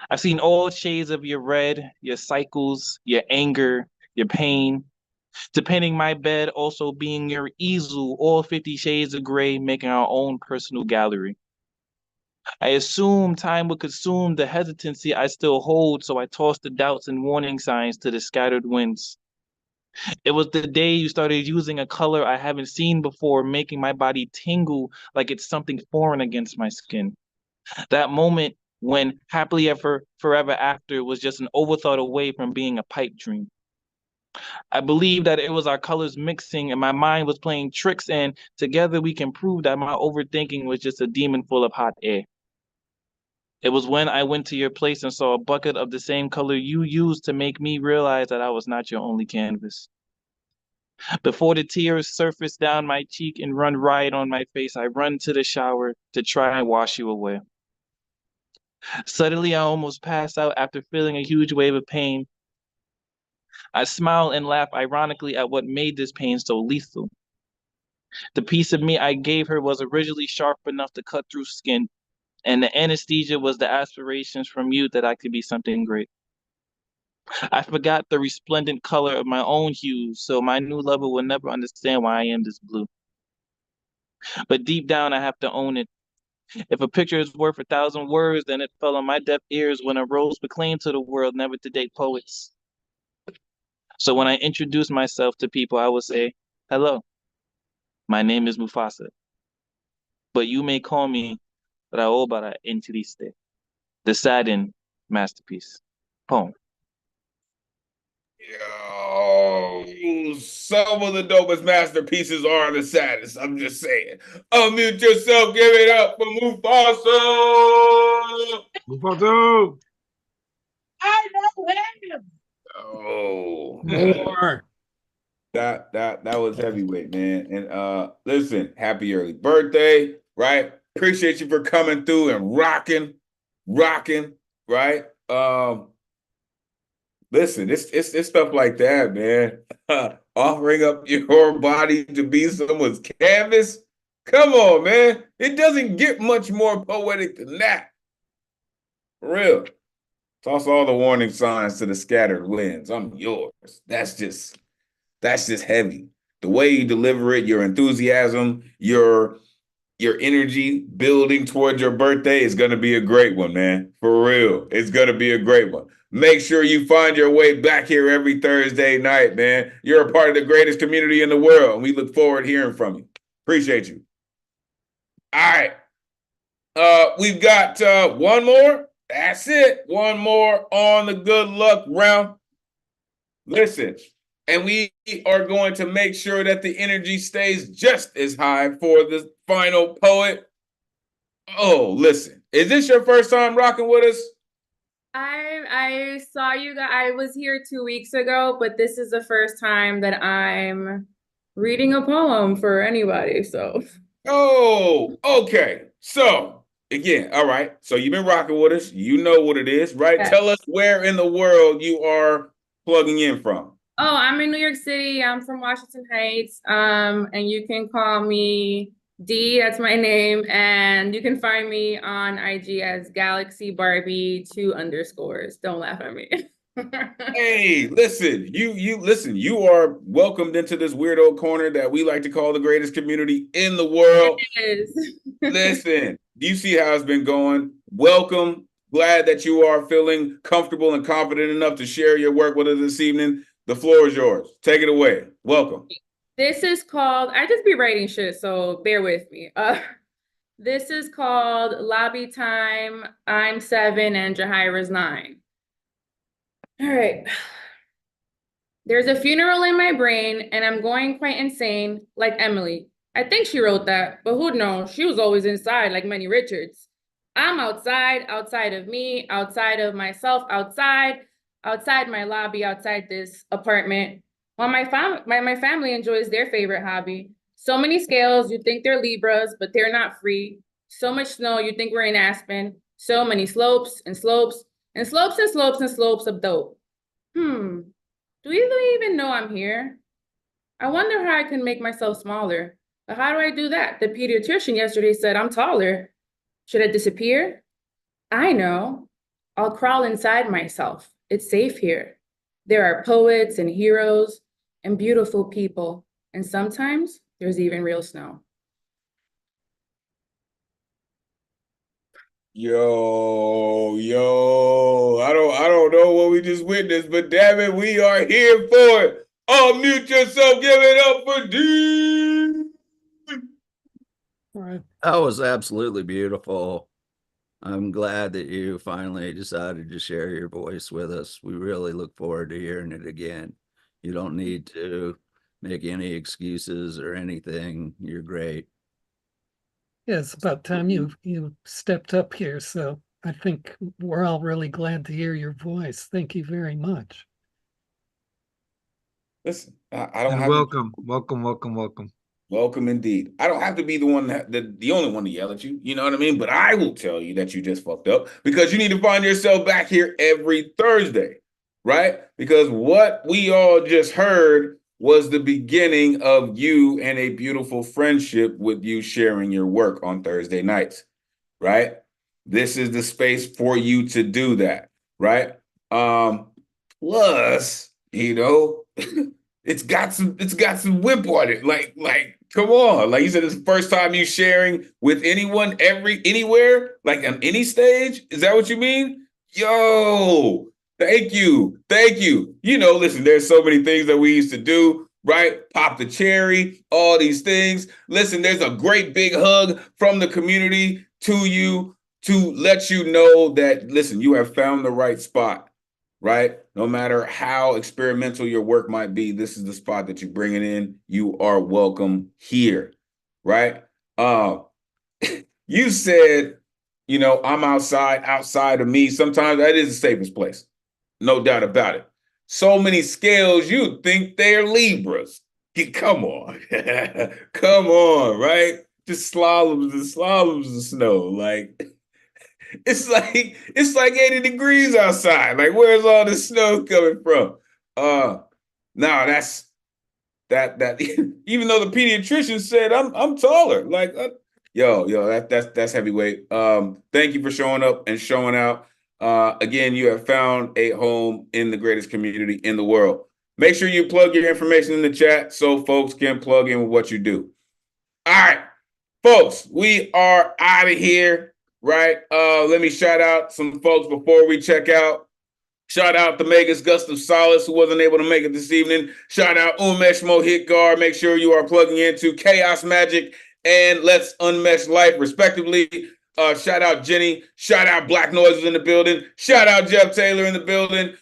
I've seen all shades of your red, your cycles, your anger, your pain. Depending my bed also being your easel, all 50 shades of gray, making our own personal gallery. I assumed time would consume the hesitancy I still hold, so I tossed the doubts and warning signs to the scattered winds. It was the day you started using a color I haven't seen before, making my body tingle like it's something foreign against my skin. That moment when happily ever forever after was just an overthought away from being a pipe dream. I believed that it was our colors mixing and my mind was playing tricks, and together we can prove that my overthinking was just a demon full of hot air. It was when I went to your place and saw a bucket of the same color you used to make me realize that I was not your only canvas. Before the tears surface down my cheek and run riot on my face, I run to the shower to try and wash you away. Suddenly, I almost pass out after feeling a huge wave of pain. I smile and laugh ironically at what made this pain so lethal. The piece of me I gave her was originally sharp enough to cut through skin, and the anesthesia was the aspirations from you that I could be something great. I forgot the resplendent color of my own hues, so my new lover will never understand why I am this blue. But deep down, I have to own it. If a picture is worth 1,000 words, then it fell on my deaf ears when a rose proclaimed to the world never to date poets. So when I introduce myself to people, I will say, hello, my name is Mufasa, but you may call me Raobara Intriste, the saddened masterpiece. Poem. Yo, some of the dopest masterpieces are the saddest. I'm just saying. Unmute yourself. Give it up for Mufasa. Mufasa. I know him. Oh, More. that was heavyweight, man. And listen, happy early birthday, right? Appreciate you for coming through and rocking, right? Listen, it's stuff like that, man. Offering up your body to be someone's canvas. Come on, man. It doesn't get much more poetic than that. For real. Toss all the warning signs to the scattered winds. I'm yours. That's just heavy. The way you deliver it, your enthusiasm, your energy building towards your birthday is going to be a great one, man. For real. It's going to be a great one. Make sure you find your way back here every Thursday night, man. You're a part of the greatest community in the world, and we look forward to hearing from you. Appreciate you. All right. We've got one more. That's it. One more on the good luck round. Listen, and we are going to make sure that the energy stays just as high for the final poet. Oh, listen, is this your first time rocking with us? I saw you guys. I was here 2 weeks ago, but this is the first time that I'm reading a poem for anybody. So. Oh, okay. So again, all right. So you've been rocking with us. You know what it is, right? Yeah. Tell us where in the world you are plugging in from. Oh, I'm in New York City. I'm from Washington Heights. And you can call me D, that's my name. And you can find me on IG as Galaxy Barbie 2_. Don't laugh at me. Hey, listen, you are welcomed into this weirdo corner that we like to call the greatest community in the world. It is. Listen, you see how it's been going. Welcome. Glad that you are feeling comfortable and confident enough to share your work with us this evening. The floor is yours. Take it away. Welcome. This is called, I just be writing shit, so bear with me. This is called Lobby Time. I'm 7 and Jahira's 9. All right. There's a funeral in my brain and I'm going quite insane, like Emily. I think she wrote that, but who knows? She was always inside, like Minnie Richards. I'm outside of me, outside of myself, outside my lobby, outside this apartment. While my family enjoys their favorite hobby. So many scales, you think they're Libras, but they're not free. So much snow, you think we're in Aspen. So many slopes and slopes and slopes and slopes and slopes of dope. Do you even know I'm here? I wonder how I can make myself smaller. But how do I do that? The pediatrician yesterday said I'm taller. Should I disappear? I know. I'll crawl inside myself. It's safe here. There are poets and heroes and beautiful people. And sometimes there's even real snow. Yo, I don't know what we just witnessed, but damn it, we are here for it. Unmute yourself, give it up for D. All right. That was absolutely beautiful. I'm glad that you finally decided to share your voice with us. We really look forward to hearing it again. You don't need to make any excuses or anything. You're great. Yeah, it's about time you stepped up here. So I think we're all really glad to hear your voice. Thank you very much. Listen, I don't And have welcome, to, welcome. welcome indeed. I don't have to be the one the only one to yell at you. You know what I mean? But I will tell you that you just fucked up because you need to find yourself back here every Thursday, right? Because what we all just heard was the beginning of you and a beautiful friendship with you sharing your work on Thursday nights, right? This is the space for you to do that, right? Plus, you know, it's got some whip on it. Like, come on. Like you said, it's the first time you sharing with anyone anywhere, like on any stage. Is that what you mean? Yo, thank you. Thank you. You know, listen, there's so many things that we used to do, right? Pop the cherry, all these things. Listen, there's a great big hug from the community to you to let you know that, listen, you have found the right spot, right? No matter how experimental your work might be, this is the spot that you bring it in. You are welcome here, right? You said, you know, I'm outside of me. Sometimes that is the safest place. No doubt about it. So many scales, you think they're Libras. Come on. Come on, right? Just slaloms and slaloms of snow. Like, it's like 80 degrees outside. Like, where's all the snow coming from? No, that's that even though the pediatrician said I'm taller. Like, that's heavyweight. Thank you for showing up and showing out. Again, you have found a home in the greatest community in the world. Make sure you plug your information in the chat so folks can plug in with what you do. All right, folks, we are out of here, right? Let me shout out some folks before we check out. Shout out to Megas Gustav Solace, who wasn't able to make it this evening. Shout out Umesh Mohitgar. Make sure you are plugging into Chaos Magic and Let's Unmesh Life, respectively. Shout out Jenny. Shout out Black Noises in the building. Shout out Jeff Taylor in the building.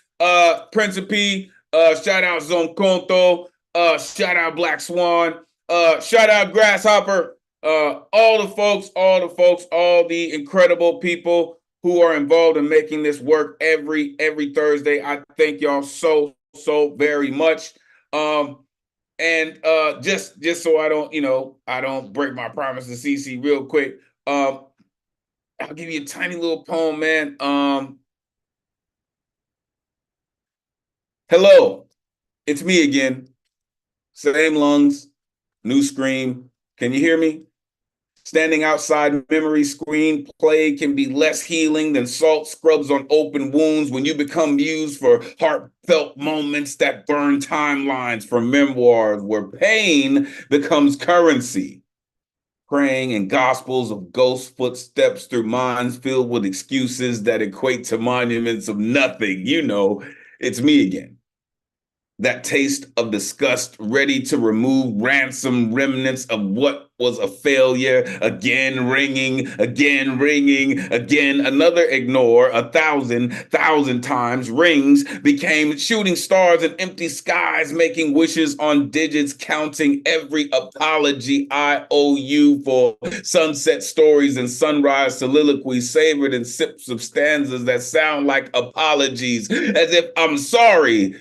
Principe. Shout out Zone Conto. Shout out Black Swan. Shout out Grasshopper. All the incredible people who are involved in making this work every Thursday. I thank y'all so very much. And just so I don't break my promise to CC real quick. I'll give you a tiny little poem, man. Hello, it's me again. Same lungs, new scream. Can you hear me? Standing outside memory screen play can be less healing than salt scrubs on open wounds when you become used for heartfelt moments that burn timelines for memoirs where pain becomes currency. Praying in gospels of ghost footsteps through minds filled with excuses that equate to monuments of nothing. You know, it's me again. That taste of disgust, ready to remove ransom remnants of what was a failure, again ringing, again another ignore, 1,000 times rings became shooting stars in empty skies, making wishes on digits, counting every apology I owe you for sunset stories and sunrise soliloquies savored in sips of stanzas that sound like apologies, as if I'm sorry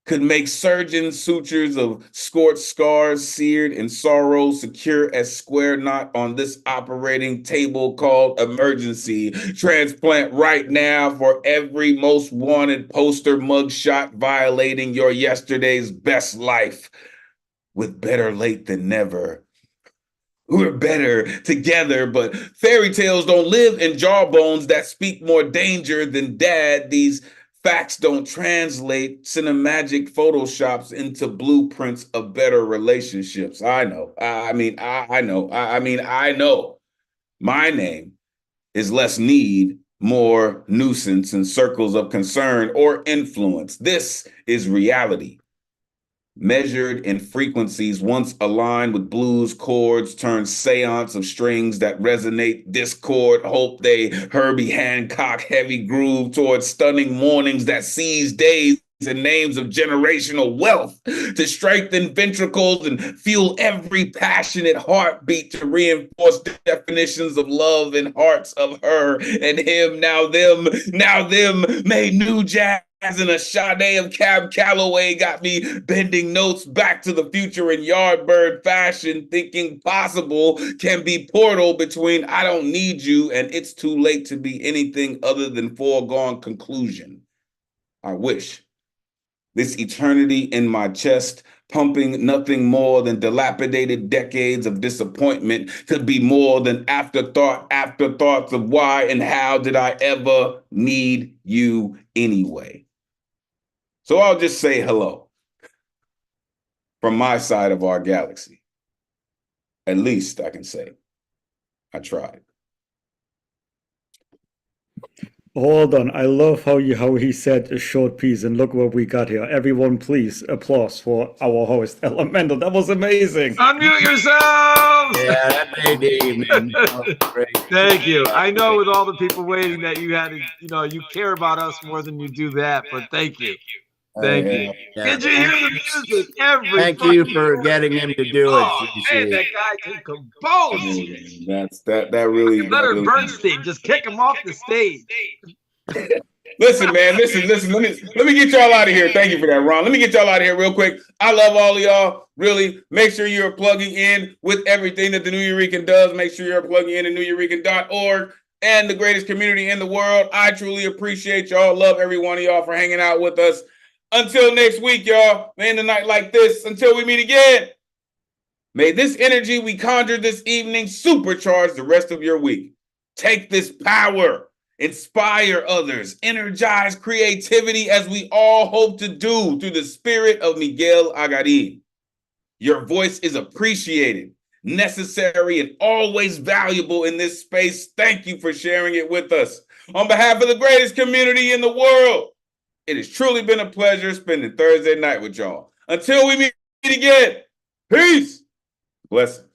could make surgeon sutures of scorched scars, seared in sorrow, secure as square knot on this operating table called emergency. Transplant right now for every most wanted poster mugshot violating your yesterday's best life. With better late than never. We're better together, but fairy tales don't live in jawbones that speak more danger than dad. These facts don't translate cinemagic photoshops into blueprints of better relationships. I know. I know. My name is less need, more nuisance in circles of concern or influence. This is reality. Measured in frequencies once aligned with blues chords, turn seance of strings that resonate discord, hope they Herbie Hancock heavy groove towards stunning mornings that seize days and names of generational wealth to strengthen ventricles and fuel every passionate heartbeat to reinforce definitions of love in hearts of her and him. Now them, made new jazz and a Sade of Cab Calloway got me bending notes back to the future in Yardbird fashion, thinking possible can be portal between I don't need you and it's too late to be anything other than foregone conclusion. I wish this eternity in my chest, pumping nothing more than dilapidated decades of disappointment, could be more than afterthoughts of why and how did I ever need you anyway. So I'll just say hello from my side of our galaxy. At least I can say I tried. Hold on. I love how he said a short piece, and look what we got here. Everyone, please applause for our host, Elemental. That was amazing. Unmute yourselves! Yeah, that made the evening. Great. Thank you. I know with all the people waiting that you had to, you care about us more than you do that, but thank you. Thank you. Yeah. Did you hear the music? Thank you for getting him to do it. Oh, man, that guy can compose. That really. Leonard Bernstein, just kick him off the stage. Listen, man, listen. Let me get y'all out of here. Thank you for that, Ron. Let me get y'all out of here real quick. I love all of y'all. Really, make sure you're plugging in with everything that the New Eurekan does. Make sure you're plugging in at neweurekan.org and the greatest community in the world. I truly appreciate y'all. Love every one of y'all for hanging out with us. Until next week, y'all. May the night like this. Until we meet again. May this energy we conjured this evening supercharge the rest of your week. Take this power. Inspire others, energize creativity as we all hope to do through the spirit of Miguel Agarin. Your voice is appreciated, necessary, and always valuable in this space. Thank you for sharing it with us. On behalf of the greatest community in the world, it has truly been a pleasure spending Thursday night with y'all. Until we meet again, peace. Blessings.